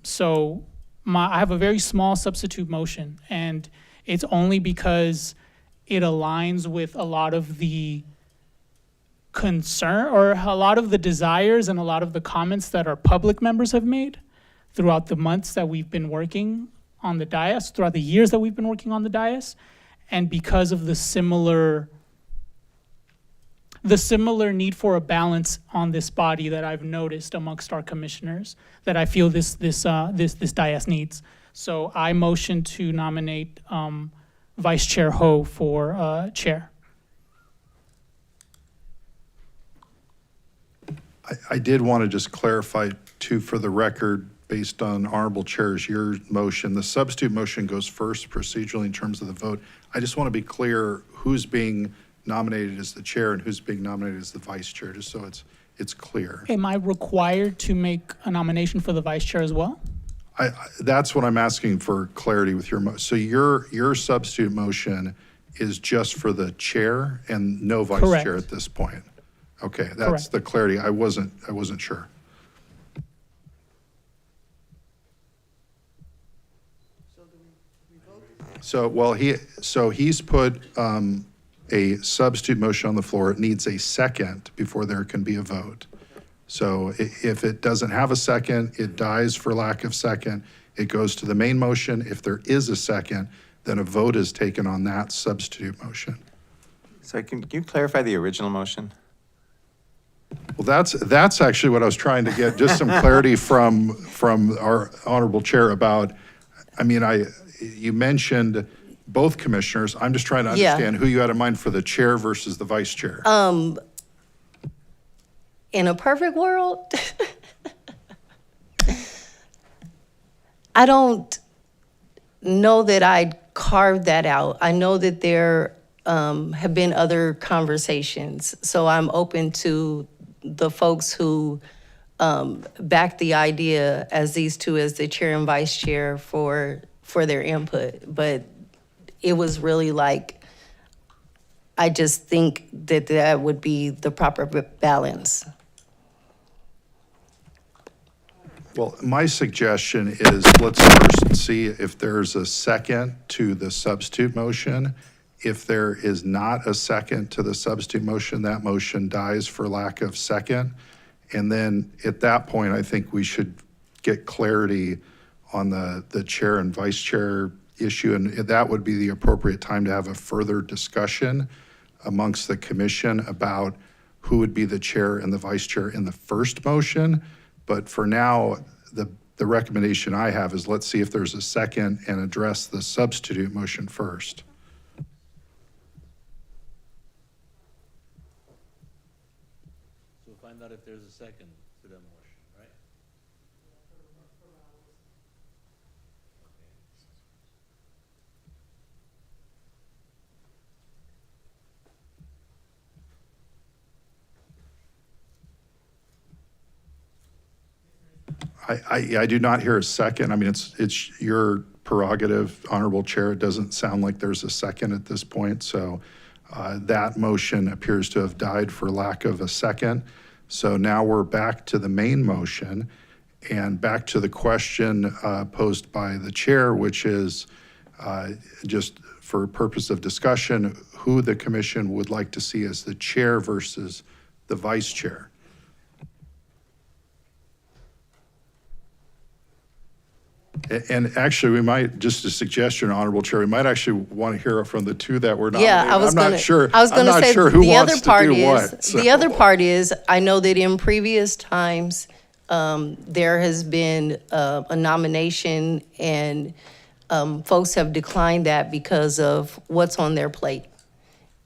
[SPEAKER 16] So I have a very small substitute motion, and it's only because it aligns with a lot of the concern or a lot of the desires and a lot of the comments that our public members have made throughout the months that we've been working on the dais, throughout the years that we've been working on the dais, and because of the similar need for a balance on this body that I've noticed amongst our commissioners that I feel this dais needs. So I motion to nominate Vice Chair Ho for chair.
[SPEAKER 8] I did want to just clarify too, for the record, based on Honorable Chair's your motion, the substitute motion goes first procedurally in terms of the vote. I just want to be clear who's being nominated as the chair and who's being nominated as the vice chair, just so it's clear.
[SPEAKER 16] Am I required to make a nomination for the vice chair as well?
[SPEAKER 8] That's what I'm asking for clarity with your so your substitute motion is just for the chair and no vice
[SPEAKER 16] Correct.
[SPEAKER 8] chair at this point. Okay, that's
[SPEAKER 16] Correct.
[SPEAKER 8] the clarity. I wasn't sure. So he's put a substitute motion on the floor. It needs a second before there can be a vote. So if it doesn't have a second, it dies for lack of second. It goes to the main motion. If there is a second, then a vote is taken on that substitute motion.
[SPEAKER 14] So can you clarify the original motion?
[SPEAKER 8] Well, that's actually what I was trying to get, just some clarity from our honorable chair about. I mean, you mentioned both commissioners. I'm just trying to understand who you had in mind for the chair versus the vice chair.
[SPEAKER 2] In a perfect world, I don't know that I'd carve that out. I know that there have been other conversations, so I'm open to the folks who back the idea as these two as the chair and vice chair for their input. But it was really like, I just think that would be the proper balance.
[SPEAKER 8] Well, my suggestion is let's first see if there's a second to the substitute motion. If there is not a second to the substitute motion, that motion dies for lack of second. And then at that point, I think we should get clarity on the chair and vice chair issue. And that would be the appropriate time to have a further discussion amongst the commission about who would be the chair and the vice chair in the first motion. But for now, the recommendation I have is let's see if there's a second and address the substitute motion first.
[SPEAKER 4] So find out if there's a second to that motion, right?
[SPEAKER 8] I do not hear a second. I mean, it's your prerogative, Honorable Chair. It doesn't sound like there's a second at this point. So that motion appears to have died for lack of a second. So now we're back to the main motion and back to the question posed by the chair, which is just for purpose of discussion, who the commission would like to see as the chair versus the vice chair. And actually, we might, just a suggestion, Honorable Chair, we might actually want to hear it from the two that were nominated.
[SPEAKER 2] Yeah, I was
[SPEAKER 8] I'm not
[SPEAKER 2] gonna,
[SPEAKER 8] sure.
[SPEAKER 2] I was
[SPEAKER 8] I'm
[SPEAKER 2] gonna
[SPEAKER 8] not
[SPEAKER 2] say
[SPEAKER 8] sure who
[SPEAKER 2] the
[SPEAKER 8] wants
[SPEAKER 2] other
[SPEAKER 8] to
[SPEAKER 2] part
[SPEAKER 8] do
[SPEAKER 2] is
[SPEAKER 8] what, so.
[SPEAKER 2] the other part is I know that in previous times there has been a nomination and folks have declined that because of what's on their plate,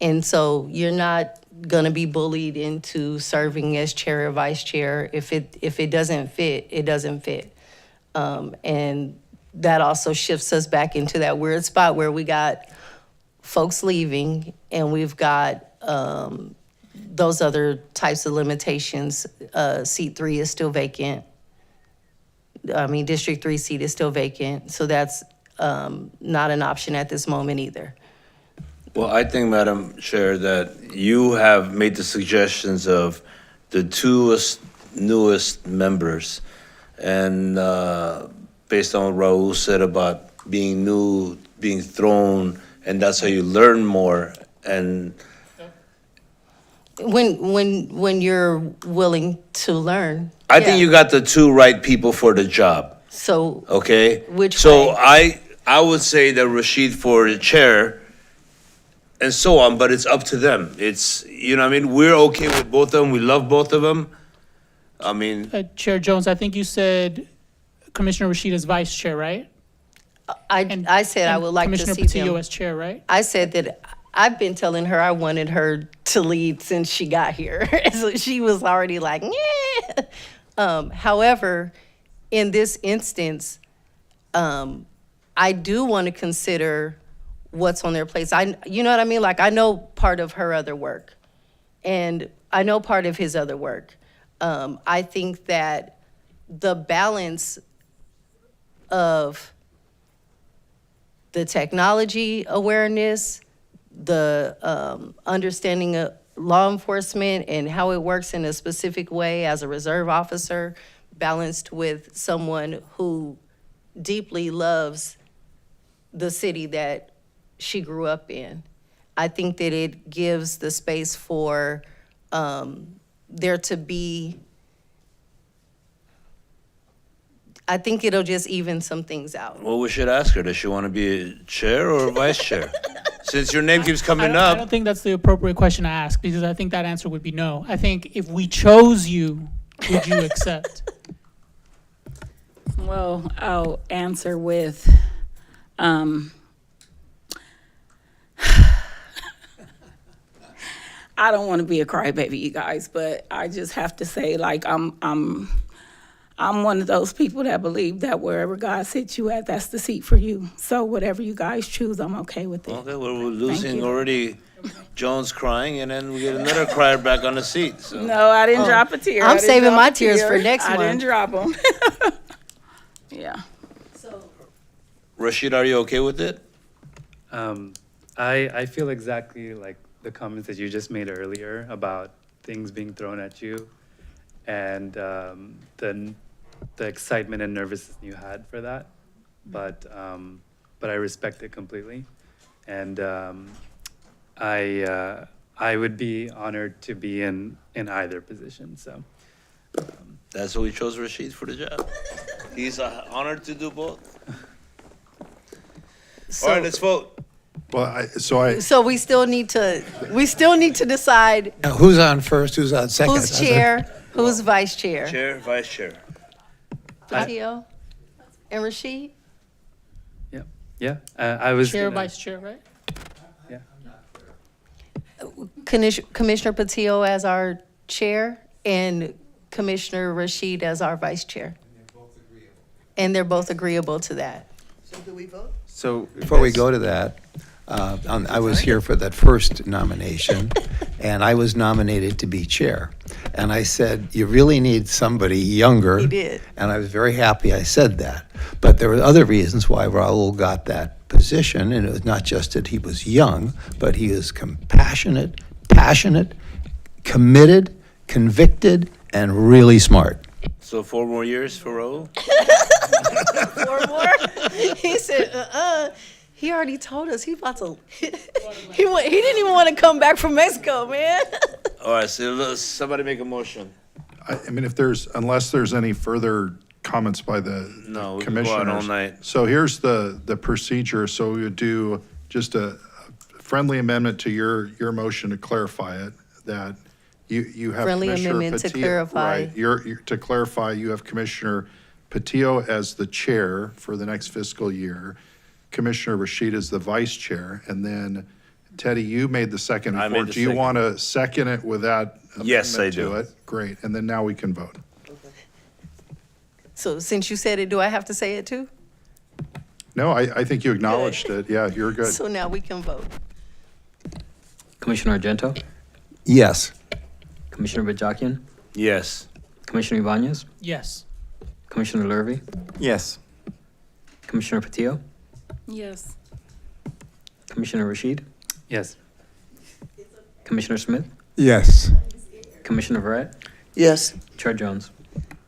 [SPEAKER 2] and so you're not going to be bullied into serving as chair or vice chair. If it doesn't fit, it doesn't fit, and that also shifts us back into that weird spot where we got folks leaving and we've got those other types of limitations. Seat 3 is still vacant. I mean, District 3 seat is still vacant. So that's not an option at this moment either.
[SPEAKER 4] Well, I think, Madam Chair, that you have made the suggestions of the two newest members. And based on what Raul said about being new, being thrown, and that's how you learn more. And
[SPEAKER 2] When you're willing to learn.
[SPEAKER 4] I think you got the two right people for the job,
[SPEAKER 2] So
[SPEAKER 4] okay?
[SPEAKER 2] Which
[SPEAKER 4] So
[SPEAKER 2] way?
[SPEAKER 4] I would say that Rashid for the chair and so on, but it's up to them. It's, you know what I mean? We're okay with both of them. We love both of them. I mean,
[SPEAKER 16] Chair Jones, I think you said Commissioner Rashid as vice chair, right?
[SPEAKER 2] I said I would like to
[SPEAKER 16] Commissioner
[SPEAKER 2] see
[SPEAKER 16] Patillo
[SPEAKER 2] them.
[SPEAKER 16] as chair, right?
[SPEAKER 2] I said that I've been telling her I wanted her to lead since she got here. So she was already like, yeah. However, in this instance, I do want to consider what's on their plates. You know what I mean? Like, I know part of her other work, and I know part of his other work. I think that the balance of the technology awareness, the understanding of law enforcement and how it works in a specific way as a reserve officer, balanced with someone who deeply loves the city that she grew up in. I think that it gives the space for there to be, I think it'll just even some things out.
[SPEAKER 4] well, we should ask her, does she want to be a chair or a vice chair? Since your name keeps coming
[SPEAKER 16] I
[SPEAKER 4] up.
[SPEAKER 16] don't think that's the appropriate question to ask, because I think that answer would be no. I think if we chose you, would you accept?
[SPEAKER 18] Well, I'll answer with, I don't want to be a crybaby, you guys, but I just have to say, like, I'm one of those people that believe that wherever God sits you at, that's the seat for you. So whatever you guys choose, I'm okay with it.
[SPEAKER 4] Okay, well, we're losing
[SPEAKER 18] you.
[SPEAKER 4] already Jones crying, and then we get another crier back on the seat, so.
[SPEAKER 18] No, I didn't drop a tear.
[SPEAKER 2] I'm
[SPEAKER 18] I didn't
[SPEAKER 2] saving
[SPEAKER 18] drop
[SPEAKER 2] my
[SPEAKER 18] a
[SPEAKER 2] tears
[SPEAKER 18] tear.
[SPEAKER 2] for next
[SPEAKER 18] I
[SPEAKER 2] month.
[SPEAKER 18] didn't drop them. Yeah.
[SPEAKER 4] Rashid, are you okay with it?
[SPEAKER 19] I feel exactly like the comments that you just made earlier about things being thrown at you, and the the excitement and nervousness you had for that, but I respect it completely, and I would be honored to be in either position. So
[SPEAKER 4] That's why we chose Rashid for the job. He's honored to do both. All right, let's vote.
[SPEAKER 8] Well,
[SPEAKER 2] So we still need to decide
[SPEAKER 15] Now, who's on first, who's on second?
[SPEAKER 2] who's chair, who's vice chair.
[SPEAKER 4] Chair, vice chair.
[SPEAKER 2] Patillo and Rashid?
[SPEAKER 19] yeah, I was
[SPEAKER 16] Chair,
[SPEAKER 19] gonna-
[SPEAKER 16] vice chair, right?
[SPEAKER 19] Yeah.
[SPEAKER 2] Commissioner Patillo as our chair and Commissioner Rashid as our vice chair. And they're both agreeable to that.
[SPEAKER 17] So do we vote?
[SPEAKER 14] So
[SPEAKER 15] Before we go to that, I was here for that first nomination, and I was nominated to be chair. And I said, you really need somebody younger.
[SPEAKER 2] He did.
[SPEAKER 15] And I was very happy I said that. But there were other reasons why Raul got that position, and it was not just that he was young, but he was compassionate, passionate, committed, convicted, and really smart.
[SPEAKER 4] So 4 more years for Raul?
[SPEAKER 2] 4 more? He said, he already told us he about to, he didn't even want to come back from Mexico, man.
[SPEAKER 4] All right, so somebody make a motion.
[SPEAKER 8] I mean, unless there's any further comments by the
[SPEAKER 4] No, we can go out
[SPEAKER 8] commissioners.
[SPEAKER 4] all night.
[SPEAKER 8] So here's the procedure. So we would do just a friendly amendment to your motion to clarify it, that you have
[SPEAKER 2] Friendly
[SPEAKER 8] Commissioner
[SPEAKER 2] amendment to
[SPEAKER 8] Patillo-
[SPEAKER 2] clarify.
[SPEAKER 8] Right, to clarify, you have Commissioner Patillo as the chair for the next fiscal year, Commissioner Rashid as the vice chair, and then Teddy, you made the second.
[SPEAKER 4] I made the
[SPEAKER 8] Do you
[SPEAKER 4] second.
[SPEAKER 8] want to second it with that
[SPEAKER 4] Yes, I
[SPEAKER 8] amendment to
[SPEAKER 4] do.
[SPEAKER 8] it? Great, and then now we can vote.
[SPEAKER 2] So since you said it, do I have to say it too?
[SPEAKER 8] No, I think you acknowledged it. Yeah, you're good.
[SPEAKER 2] So now we can vote.
[SPEAKER 5] Commissioner Argento,
[SPEAKER 15] Yes.
[SPEAKER 5] Commissioner Bajakian,
[SPEAKER 4] Yes.
[SPEAKER 5] Commissioner Ibanez,
[SPEAKER 16] Yes.
[SPEAKER 5] Commissioner Lurvy,
[SPEAKER 14] yes.
[SPEAKER 5] Commissioner Patillo,
[SPEAKER 18] Yes.
[SPEAKER 5] Commissioner Rashid,
[SPEAKER 19] Yes.
[SPEAKER 5] Commissioner Smith,
[SPEAKER 7] Yes.
[SPEAKER 5] Commissioner Verrett,
[SPEAKER 17] Yes.
[SPEAKER 5] Chair Jones.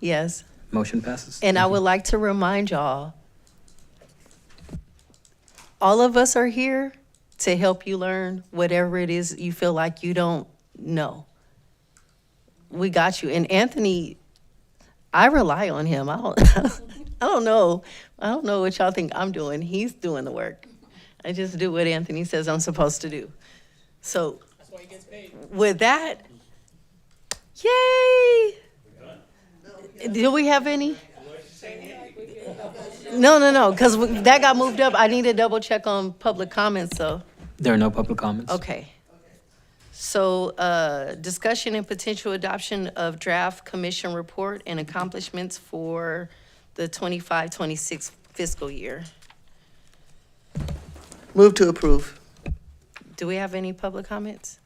[SPEAKER 2] Yes.
[SPEAKER 5] Motion passes.
[SPEAKER 2] And I would like to remind y'all, all of us are here to help you learn whatever it is you feel like you don't know. We got you. And Anthony, I rely on him. I don't know. I don't know what y'all think I'm doing. He's doing the work. I just do what Anthony says I'm supposed to do. So
[SPEAKER 16] That's why he gets paid.
[SPEAKER 2] with that, yay! Do we have any? No, because that got moved up. I need to double check on public comments, so,
[SPEAKER 5] There are no public comments.
[SPEAKER 2] okay. So, discussion and potential adoption of draft commission report and accomplishments for the 25-26 fiscal year.
[SPEAKER 17] Move to approve.
[SPEAKER 2] Do we have any public comments?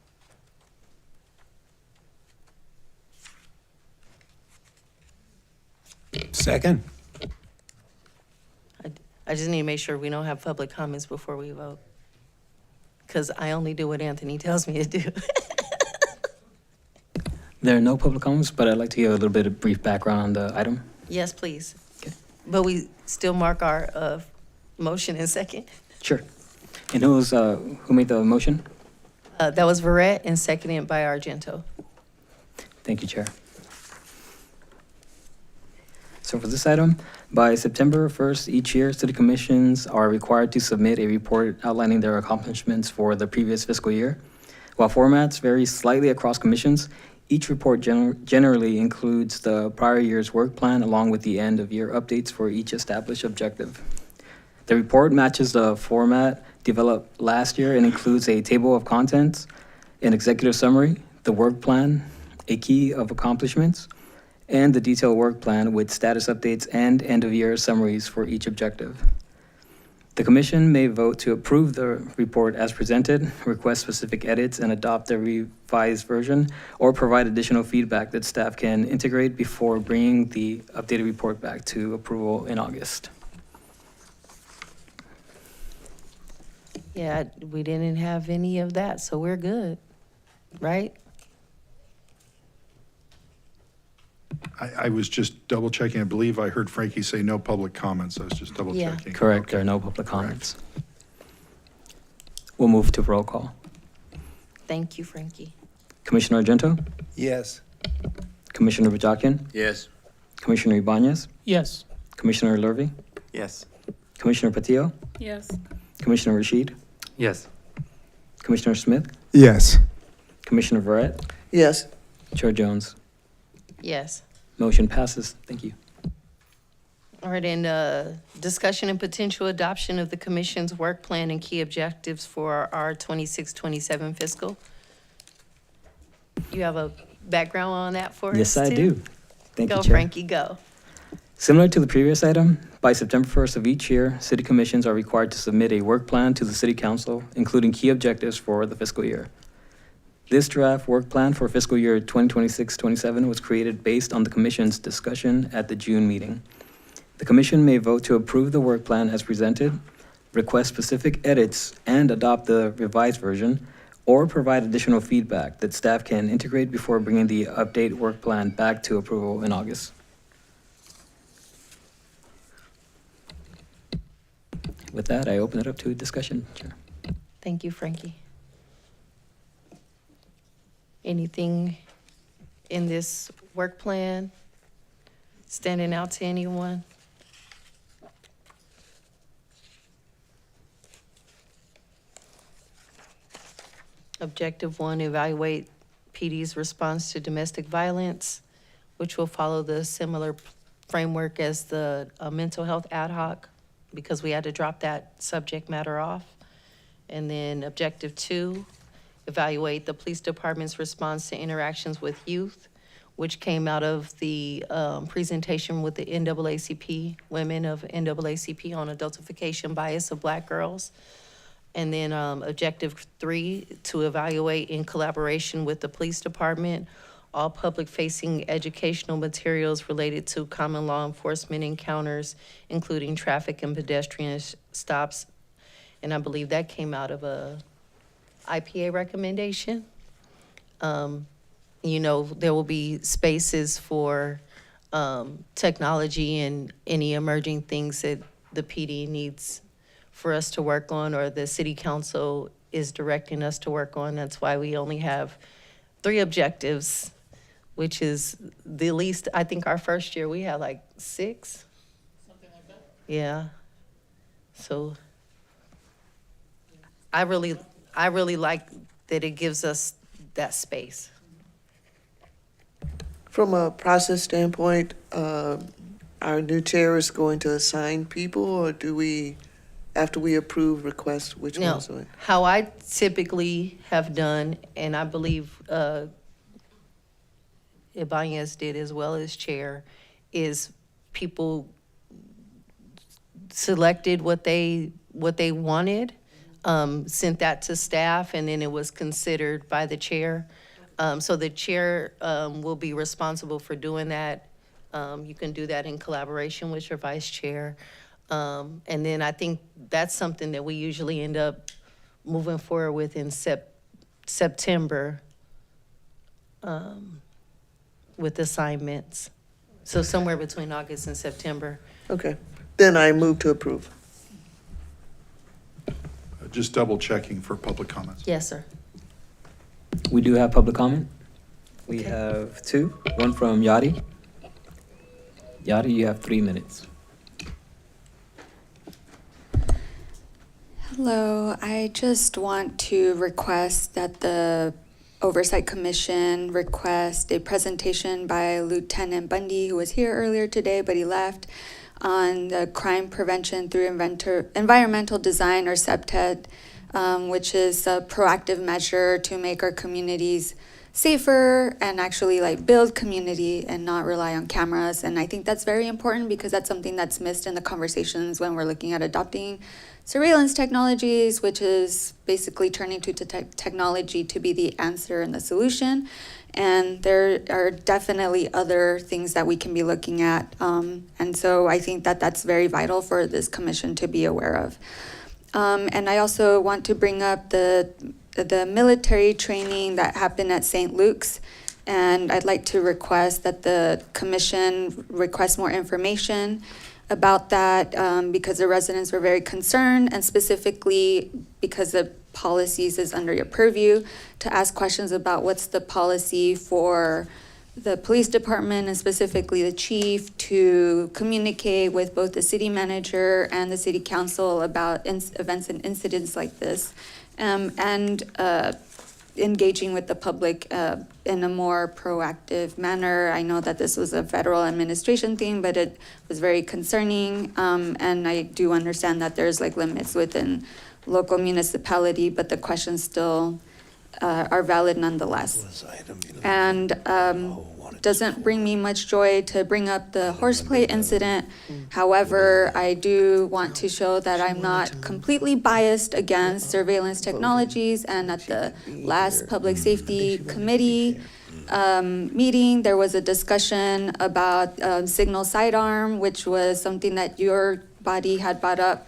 [SPEAKER 15] Second?
[SPEAKER 2] I just need to make sure we don't have public comments before we vote. Because I only do what Anthony tells me to do.
[SPEAKER 5] There are no public comments, but I'd like to give a little bit of brief background on the item.
[SPEAKER 2] Yes, please. But we still mark our motion in second.
[SPEAKER 5] Sure. And who made the motion?
[SPEAKER 2] That was Verrett and seconded by Argento.
[SPEAKER 5] Thank you, Chair. So for this item, by September 1st each year, city commissions are required to submit a report outlining their accomplishments for the previous fiscal year. While formats vary slightly across commissions, each report generally includes the prior year's work plan along with the end-of-year updates for each established objective. The report matches the format developed last year and includes a table of contents, an executive summary, the work plan, a key of accomplishments, and the detailed work plan with status updates and end-of-year summaries for each objective. The commission may vote to approve the report as presented, request specific edits, and adopt the revised version, or provide additional feedback that staff can integrate before bringing the updated report back to approval in August.
[SPEAKER 2] Yeah, we didn't have any of that, so we're good, right?
[SPEAKER 8] I was just double checking. I believe I heard Frankie say no public comments. I was just double
[SPEAKER 2] Yeah.
[SPEAKER 8] checking.
[SPEAKER 5] Correct, there are no public comments. We'll move to roll call.
[SPEAKER 2] Thank you, Frankie.
[SPEAKER 5] Commissioner Argento?
[SPEAKER 15] Yes.
[SPEAKER 5] Commissioner Bajakian?
[SPEAKER 4] Yes.
[SPEAKER 5] Commissioner Ibanez?
[SPEAKER 16] Yes.
[SPEAKER 5] Commissioner Lurvy?
[SPEAKER 14] Yes.
[SPEAKER 5] Commissioner Patillo?
[SPEAKER 6] Yes.
[SPEAKER 5] Commissioner Rashid?
[SPEAKER 19] Yes.
[SPEAKER 5] Commissioner Smith?
[SPEAKER 7] Yes.
[SPEAKER 5] Commissioner Verret?
[SPEAKER 17] Yes.
[SPEAKER 5] Chair Jones?
[SPEAKER 2] Yes.
[SPEAKER 5] Motion passes. Thank you.
[SPEAKER 2] All right, and discussion and potential adoption of the commission's work plan and key objectives for our 26-27 fiscal. You have a background on that for us,
[SPEAKER 5] Yes, I
[SPEAKER 2] too?
[SPEAKER 5] do. Thank you,
[SPEAKER 2] Go,
[SPEAKER 5] Chair.
[SPEAKER 2] Frankie, go.
[SPEAKER 5] Similar to the previous item, by September 1st of each year, city commissions are required to submit a work plan to the city council, including key objectives for the fiscal year. This draft work plan for fiscal year 2026-27 was created based on the commission's discussion at the June meeting. The commission may vote to approve the work plan as presented, request specific edits, and adopt the revised version, or provide additional feedback that staff can integrate before bringing the update work plan back to approval in August. With that, I open it up to discussion, Chair.
[SPEAKER 2] Thank you, Frankie. Anything in this work plan standing out to anyone? Objective 1, evaluate PD's response to domestic violence, which will follow the similar framework as the mental health ad hoc, because we had to drop that subject matter off. And then Objective 2, evaluate the police department's response to interactions with youth, which came out of the presentation with the NAACP, women of NAACP on adultification bias of Black girls. And then Objective 3, to evaluate in collaboration with the police department, all public-facing educational materials related to common law enforcement encounters, including traffic and pedestrian stops. And I believe that came out of a IPA recommendation. You know, there will be spaces for technology and any emerging things that the PD needs for us to work on, or the city council is directing us to work on. That's why we only have 3 objectives, which is the least. I think our first year we had like 6. Something like that. Yeah. So I really like that it gives us that space.
[SPEAKER 17] From a process standpoint, our new chair is going to assign people, or do we, after we approve requests, which
[SPEAKER 2] Now,
[SPEAKER 17] ones?
[SPEAKER 2] how I typically have done, and I believe Ibanez did as well as chair, is people selected what they wanted, sent that to staff, and then it was considered by the chair. So the chair will be responsible for doing that. You can do that in collaboration with your vice chair. And then I think that's something that we usually end up moving forward with in September with assignments. So somewhere between August and September.
[SPEAKER 17] Okay, then I move to approve.
[SPEAKER 8] Just double checking for public comments.
[SPEAKER 2] Yes, sir.
[SPEAKER 5] We do have public comment. We have 2, one from Yadi. Yadi, you have 3 minutes.
[SPEAKER 9] Hello, I just want to request that the Oversight Commission request a presentation by Lieutenant Bundy, who was here earlier today, but he left, on the crime prevention through environmental design, or CPTED, which is a proactive measure to make our communities safer and actually like build community and not rely on cameras. And I think that's very important because that's something that's missed in the conversations when we're looking at adopting surveillance technologies, which is basically turning to technology to be the answer and the solution. And there are definitely other things that we can be looking at. And so I think that that's very vital for this commission to be aware of. And I also want to bring up the military training that happened at St. Luke's. And I'd like to request that the commission request more information about that because the residents were very concerned, and specifically because the policies is under your purview, to ask questions about what's the policy for the police department and specifically the chief to communicate with both the city manager and the city council about events and incidents like this, and engaging with the public in a more proactive manner. I know that this was a federal administration thing, but it was very concerning, and I do understand that there's like limits within local municipality, but the questions still are valid nonetheless. And doesn't bring me much joy to bring up the horseplay incident. However, I do want to show that I'm not completely biased against surveillance technologies. And at the last Public Safety Committee meeting, there was a discussion about signal sidearm, which was something that your body had brought up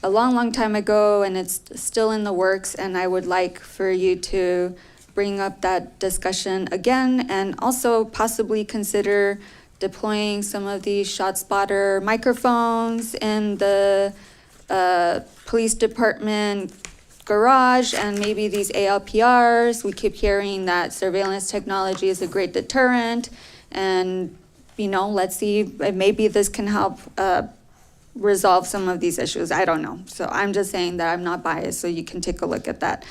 [SPEAKER 9] a long time ago, and it's still in the works. And I would like for you to bring up that discussion again, and also possibly consider deploying some of these ShotSpotter microphones in the police department garage, and maybe these ALPRs. We keep hearing that surveillance technology is a great deterrent, and let's see, maybe this can help resolve some of these issues. I don't know. So I'm just saying that I'm not biased, so you can take a look at that.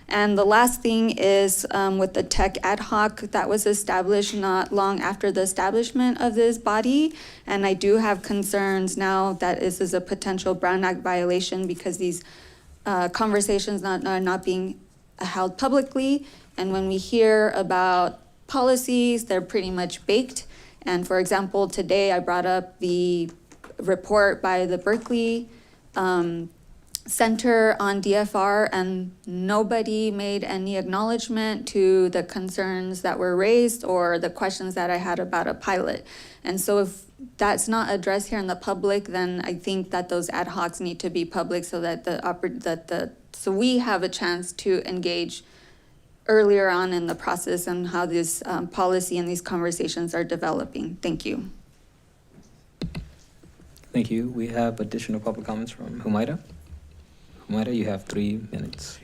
[SPEAKER 9] And the last thing is with the tech ad hoc that was established not long after the establishment of this body. And I do have concerns now that this is a potential Brown Act violation because these conversations are not being held publicly. And when we hear about policies, they're pretty much baked. And for example, today I brought up the report by the Berkeley Center on DFR, and nobody made any acknowledgement to the concerns that were raised or the questions that I had about a pilot. And so if that's not addressed here in the public, then I think that those ad hocs need to be public so that so we have a chance to engage earlier on in the process and how this policy and these conversations are developing. Thank you.
[SPEAKER 5] Thank you. We have additional public comments from Humaira. Humaira, you have 3 minutes.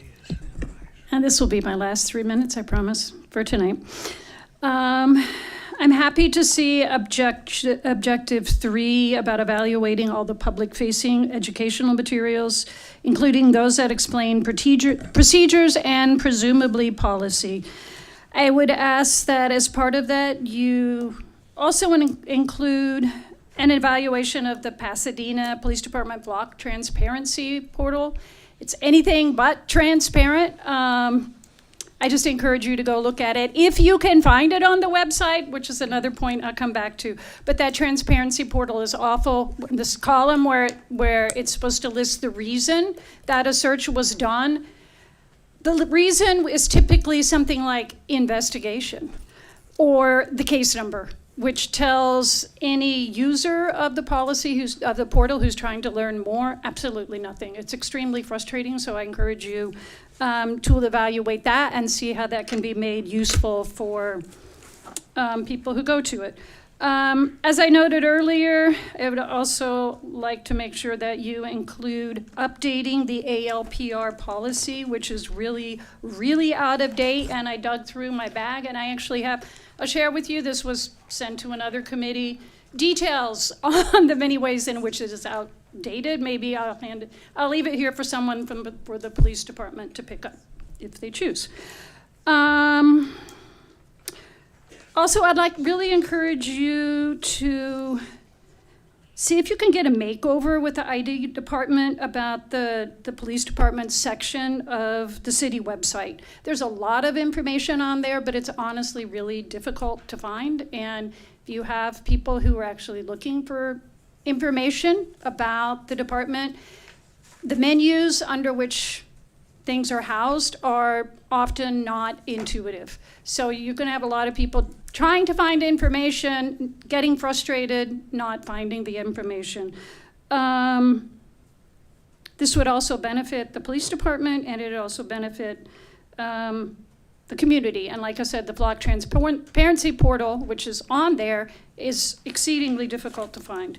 [SPEAKER 6] And this will be my last 3 minutes, I promise, for tonight. I'm happy to see objective 3 about evaluating all the public-facing educational materials, including those that explain procedures and presumably policy. I would ask that as part of that, you also include an evaluation of the Pasadena Police Department block transparency portal. It's anything but transparent. I just encourage you to go look at it. If you can find it on the website, which is another point I'll come back to. But that transparency portal is awful. This column where it's supposed to list the reason that a search was done, the reason is typically something like investigation or the case number, which tells any user of the policy of the portal who's trying to learn more absolutely nothing. It's extremely frustrating, so I encourage you to evaluate that and see how that can be made useful for people who go to it. As I noted earlier, I would also like to make sure that you include updating the ALPR policy, which is really, really out of date, and I dug through my bag and I actually have, I'll share with you, this was sent to another committee, details on the many ways in which it is outdated. Maybe I'll leave it here for someone for the police department to pick up if they choose. Also, I'd really encourage you to see if you can get a makeover with the ID department about the police department section of the city website. There's a lot of information on there, but it's honestly really difficult to find. And if you have people who are actually looking for information about the department, the menus under which things are housed are often not intuitive. So you're going to have a lot of people trying to find information, getting frustrated, not finding the information. This would also benefit the police department, and it would also benefit the the community. And like I said, the Flock Transparency Portal, which is on there, is exceedingly difficult to find.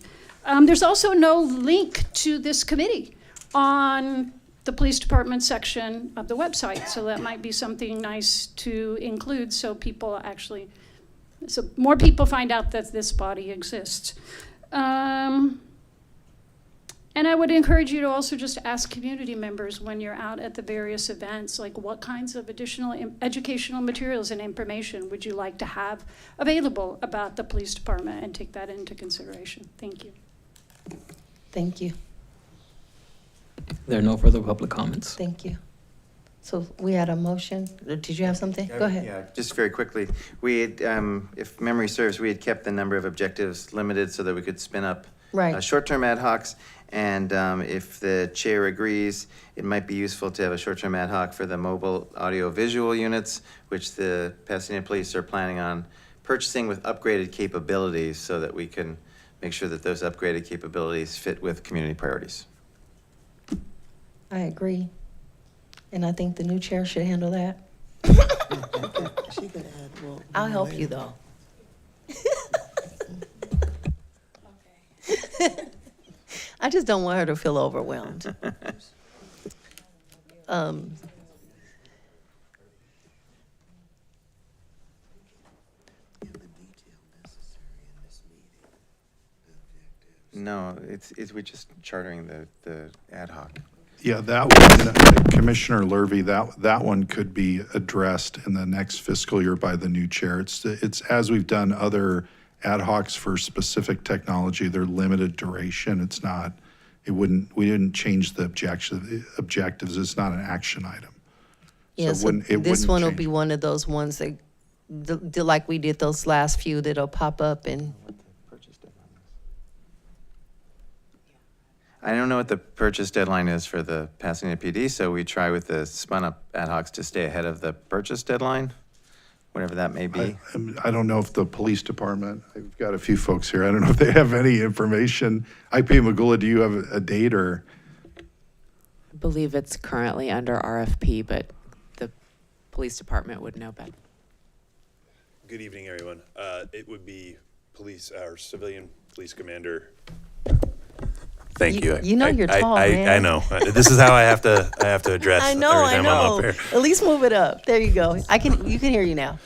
[SPEAKER 6] There's also no link to this committee on the police department section of the website. So that might be something nice to include so more people find out that this body exists. And I would encourage you to also just ask community members when you're out at the various events, like what kinds of additional educational materials and information would you like to have available about the police department, and take that into consideration. Thank you.
[SPEAKER 2] Thank you.
[SPEAKER 5] There are no further public comments.
[SPEAKER 2] Thank you. So we had a motion. Did you have something? Go ahead.
[SPEAKER 14] Yeah, just very quickly. We had, if memory serves, we had kept the number of objectives limited so that we could spin up
[SPEAKER 2] Right.
[SPEAKER 14] short-term ad hocs. And if the chair agrees, it might be useful to have a short-term ad hoc for the mobile audio-visual units, which the Pasadena Police are planning on purchasing with upgraded capabilities so that we can make sure that those upgraded capabilities fit with community priorities.
[SPEAKER 2] I agree. And I think the new chair should handle that.
[SPEAKER 17] She could add, well.
[SPEAKER 2] I'll help you, though. I just don't want her to feel overwhelmed.
[SPEAKER 14] No, we're just chartering the ad hoc.
[SPEAKER 8] Yeah, that one, Commissioner Lurvy, that one could be addressed in the next fiscal year by the new chair. It's as we've done other ad hocs for specific technology, they're limited duration. We didn't change the objectives. It's not an action item.
[SPEAKER 2] Yeah,
[SPEAKER 8] it
[SPEAKER 2] so
[SPEAKER 8] wouldn't
[SPEAKER 2] this one will
[SPEAKER 8] change.
[SPEAKER 2] be one of those ones that, like we did those last few, that'll pop up and.
[SPEAKER 14] I don't know what the purchase deadline is for the Pasadena PD, so we try with the spun-up ad hocs to stay ahead of the purchase deadline, whatever that may be.
[SPEAKER 8] I don't know if the police department, I've got a few folks here, I don't know if they have any information. IP Magula, do you have a date or?
[SPEAKER 1] I believe it's currently under RFP, but the police department would know better.
[SPEAKER 10] Good evening, everyone. It would be civilian police commander. Thank you.
[SPEAKER 2] You know you're tall, man.
[SPEAKER 10] I know. This is how I have to address
[SPEAKER 2] I know,
[SPEAKER 10] every time I'm up here.
[SPEAKER 2] At least move it up. There you go. You can hear you now.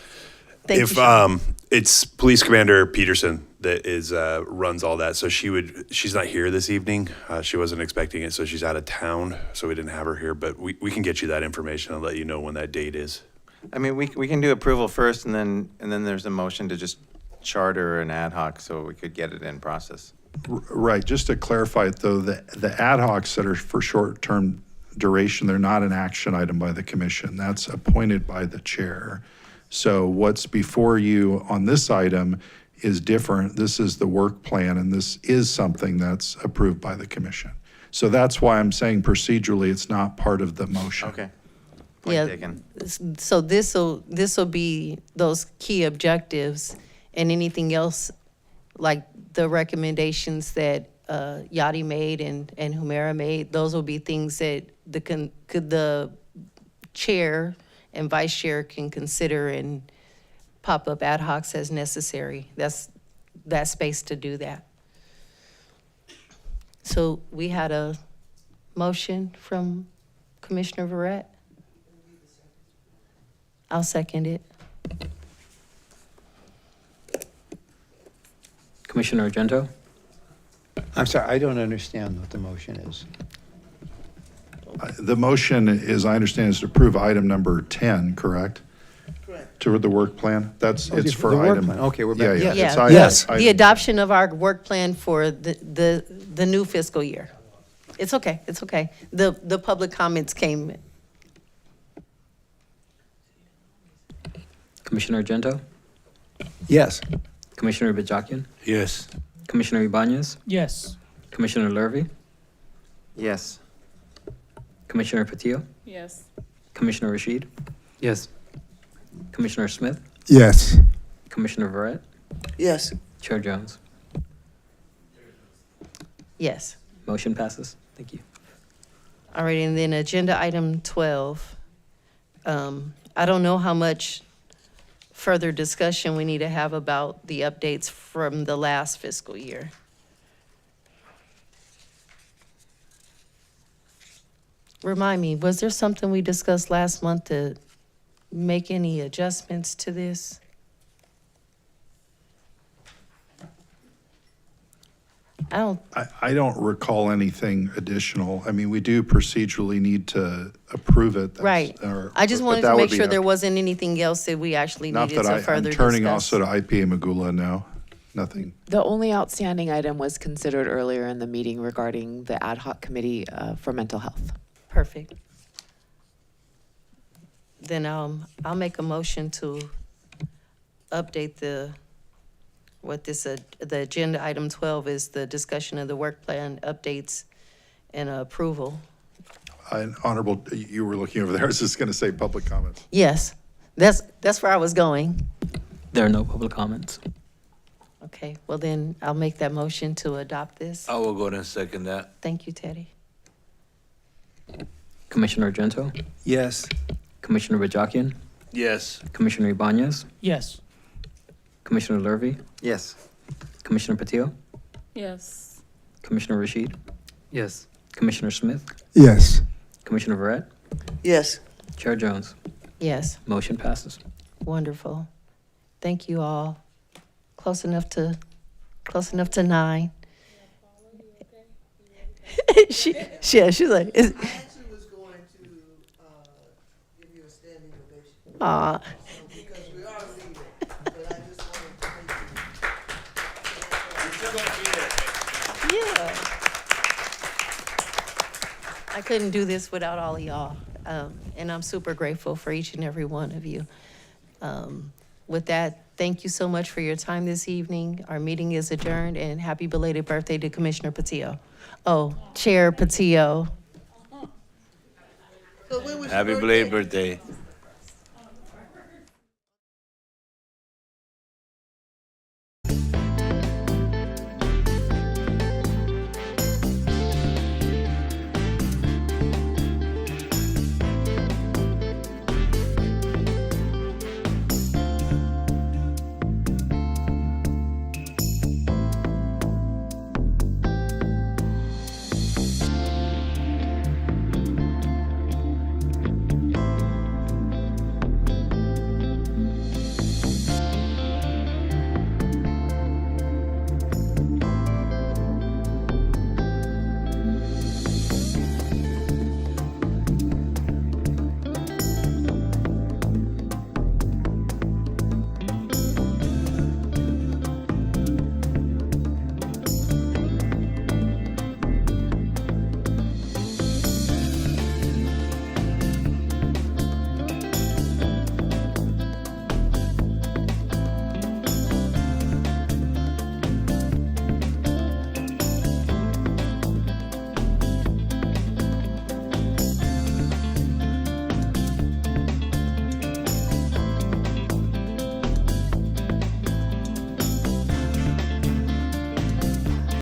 [SPEAKER 2] Thank you. Sean.
[SPEAKER 10] It's Police Commander Peterson that runs all that. So she's not here this evening. She wasn't expecting it, so she's out of town. So we didn't have her here, but we can get you that information and let you know when that date is.
[SPEAKER 14] I mean, we can do approval first, and then there's a motion to just charter an ad hoc so we could get it in process.
[SPEAKER 8] Right, just to clarify it though, the ad hocs that are for short-term duration, they're not an action item by the commission. That's appointed by the chair. So what's before you on this item is different. This is the work plan, and this is something that's approved by the commission. So that's why I'm saying procedurally, it's not part of the motion.
[SPEAKER 14] Okay.
[SPEAKER 2] Yeah. So this'll be those key objectives, and anything else like the recommendations that Yadi made and Humera made. Those will be things that the chair and vice chair can consider and pop up ad hocs as necessary. That's that space to do that. So we had a motion from Commissioner Verrett. I'll second it.
[SPEAKER 5] Commissioner Argento?
[SPEAKER 15] I'm sorry, I don't understand what the motion is.
[SPEAKER 8] The motion is, I understand, is to approve item number 10, correct? Correct. To the work plan? It's for
[SPEAKER 15] the work
[SPEAKER 8] item.
[SPEAKER 15] plan. Okay, we're back.
[SPEAKER 8] Yeah,
[SPEAKER 2] Yeah,
[SPEAKER 8] it's
[SPEAKER 15] Yes.
[SPEAKER 8] item-
[SPEAKER 2] the adoption of our work plan for the new fiscal year. It's okay, it's okay. The public comments came.
[SPEAKER 5] Commissioner Argento?
[SPEAKER 15] Yes.
[SPEAKER 5] Commissioner Bajakian?
[SPEAKER 4] Yes.
[SPEAKER 5] Commissioner Ibanez?
[SPEAKER 16] Yes.
[SPEAKER 5] Commissioner Lurvy?
[SPEAKER 14] Yes.
[SPEAKER 5] Commissioner Patillo?
[SPEAKER 18] Yes.
[SPEAKER 5] Commissioner Rashid?
[SPEAKER 19] Yes.
[SPEAKER 5] Commissioner Smith?
[SPEAKER 7] Yes.
[SPEAKER 5] Commissioner Verrett?
[SPEAKER 17] Yes.
[SPEAKER 5] Chair Jones?
[SPEAKER 2] Yes.
[SPEAKER 5] Motion passes. Thank you.
[SPEAKER 2] All right, and then agenda item 12. I don't know how much further discussion we need to have about the updates from the last fiscal year. Remind me, was there something we discussed last month to make any adjustments to this?
[SPEAKER 8] I don't recall anything additional. I mean, we do procedurally need to approve it. That's-
[SPEAKER 2] Right.
[SPEAKER 8] or-
[SPEAKER 2] I just
[SPEAKER 8] but
[SPEAKER 2] wanted
[SPEAKER 8] that
[SPEAKER 2] to
[SPEAKER 8] would
[SPEAKER 2] make
[SPEAKER 8] be
[SPEAKER 2] sure
[SPEAKER 8] a-
[SPEAKER 2] there wasn't anything else that we actually
[SPEAKER 8] Not
[SPEAKER 2] needed
[SPEAKER 8] that
[SPEAKER 2] to further
[SPEAKER 8] I'm turning
[SPEAKER 2] discuss.
[SPEAKER 8] also to IPA Magula now. Nothing.
[SPEAKER 1] The only outstanding item was considered earlier in the meeting regarding the ad hoc committee for mental health.
[SPEAKER 2] Perfect. Then I'll make a motion to update the agenda item 12 is the discussion of the work plan updates and approval.
[SPEAKER 8] And Honorable, you were looking over there. I was just going to say public comments.
[SPEAKER 2] Yes, that's where I was going.
[SPEAKER 5] There are no public comments.
[SPEAKER 2] Okay, well then I'll make that motion to adopt this.
[SPEAKER 4] I will go ahead and second that.
[SPEAKER 2] Thank you, Teddy.
[SPEAKER 5] Commissioner Argento,
[SPEAKER 14] Yes.
[SPEAKER 5] Commissioner Bajakian,
[SPEAKER 4] Yes.
[SPEAKER 5] Commissioner Ibanez,
[SPEAKER 16] Yes.
[SPEAKER 5] Commissioner Lurvy,
[SPEAKER 14] Yes.
[SPEAKER 5] Commissioner Patillo,
[SPEAKER 18] Yes.
[SPEAKER 5] Commissioner Rashid,
[SPEAKER 19] Yes.
[SPEAKER 5] Commissioner Smith,
[SPEAKER 7] Yes.
[SPEAKER 5] Commissioner Verret,
[SPEAKER 17] Yes.
[SPEAKER 5] Chair Jones.
[SPEAKER 2] Yes,
[SPEAKER 5] Motion passes.
[SPEAKER 2] wonderful. Thank you all. Close enough to 9. She's like,
[SPEAKER 17] I actually was going to give you a standing ovation.
[SPEAKER 2] aw.
[SPEAKER 17] Because we are leaving, but I just wanted to thank you.
[SPEAKER 2] Yeah. I couldn't do this without all of y'all, and I'm super grateful for each and every one of you. With that, thank you so much for your time this evening. Our meeting is adjourned, and happy belated birthday to Commissioner Patillo. Oh, Chair Patillo.
[SPEAKER 17] So when was your
[SPEAKER 4] Happy
[SPEAKER 17] birthday?
[SPEAKER 4] belated birthday.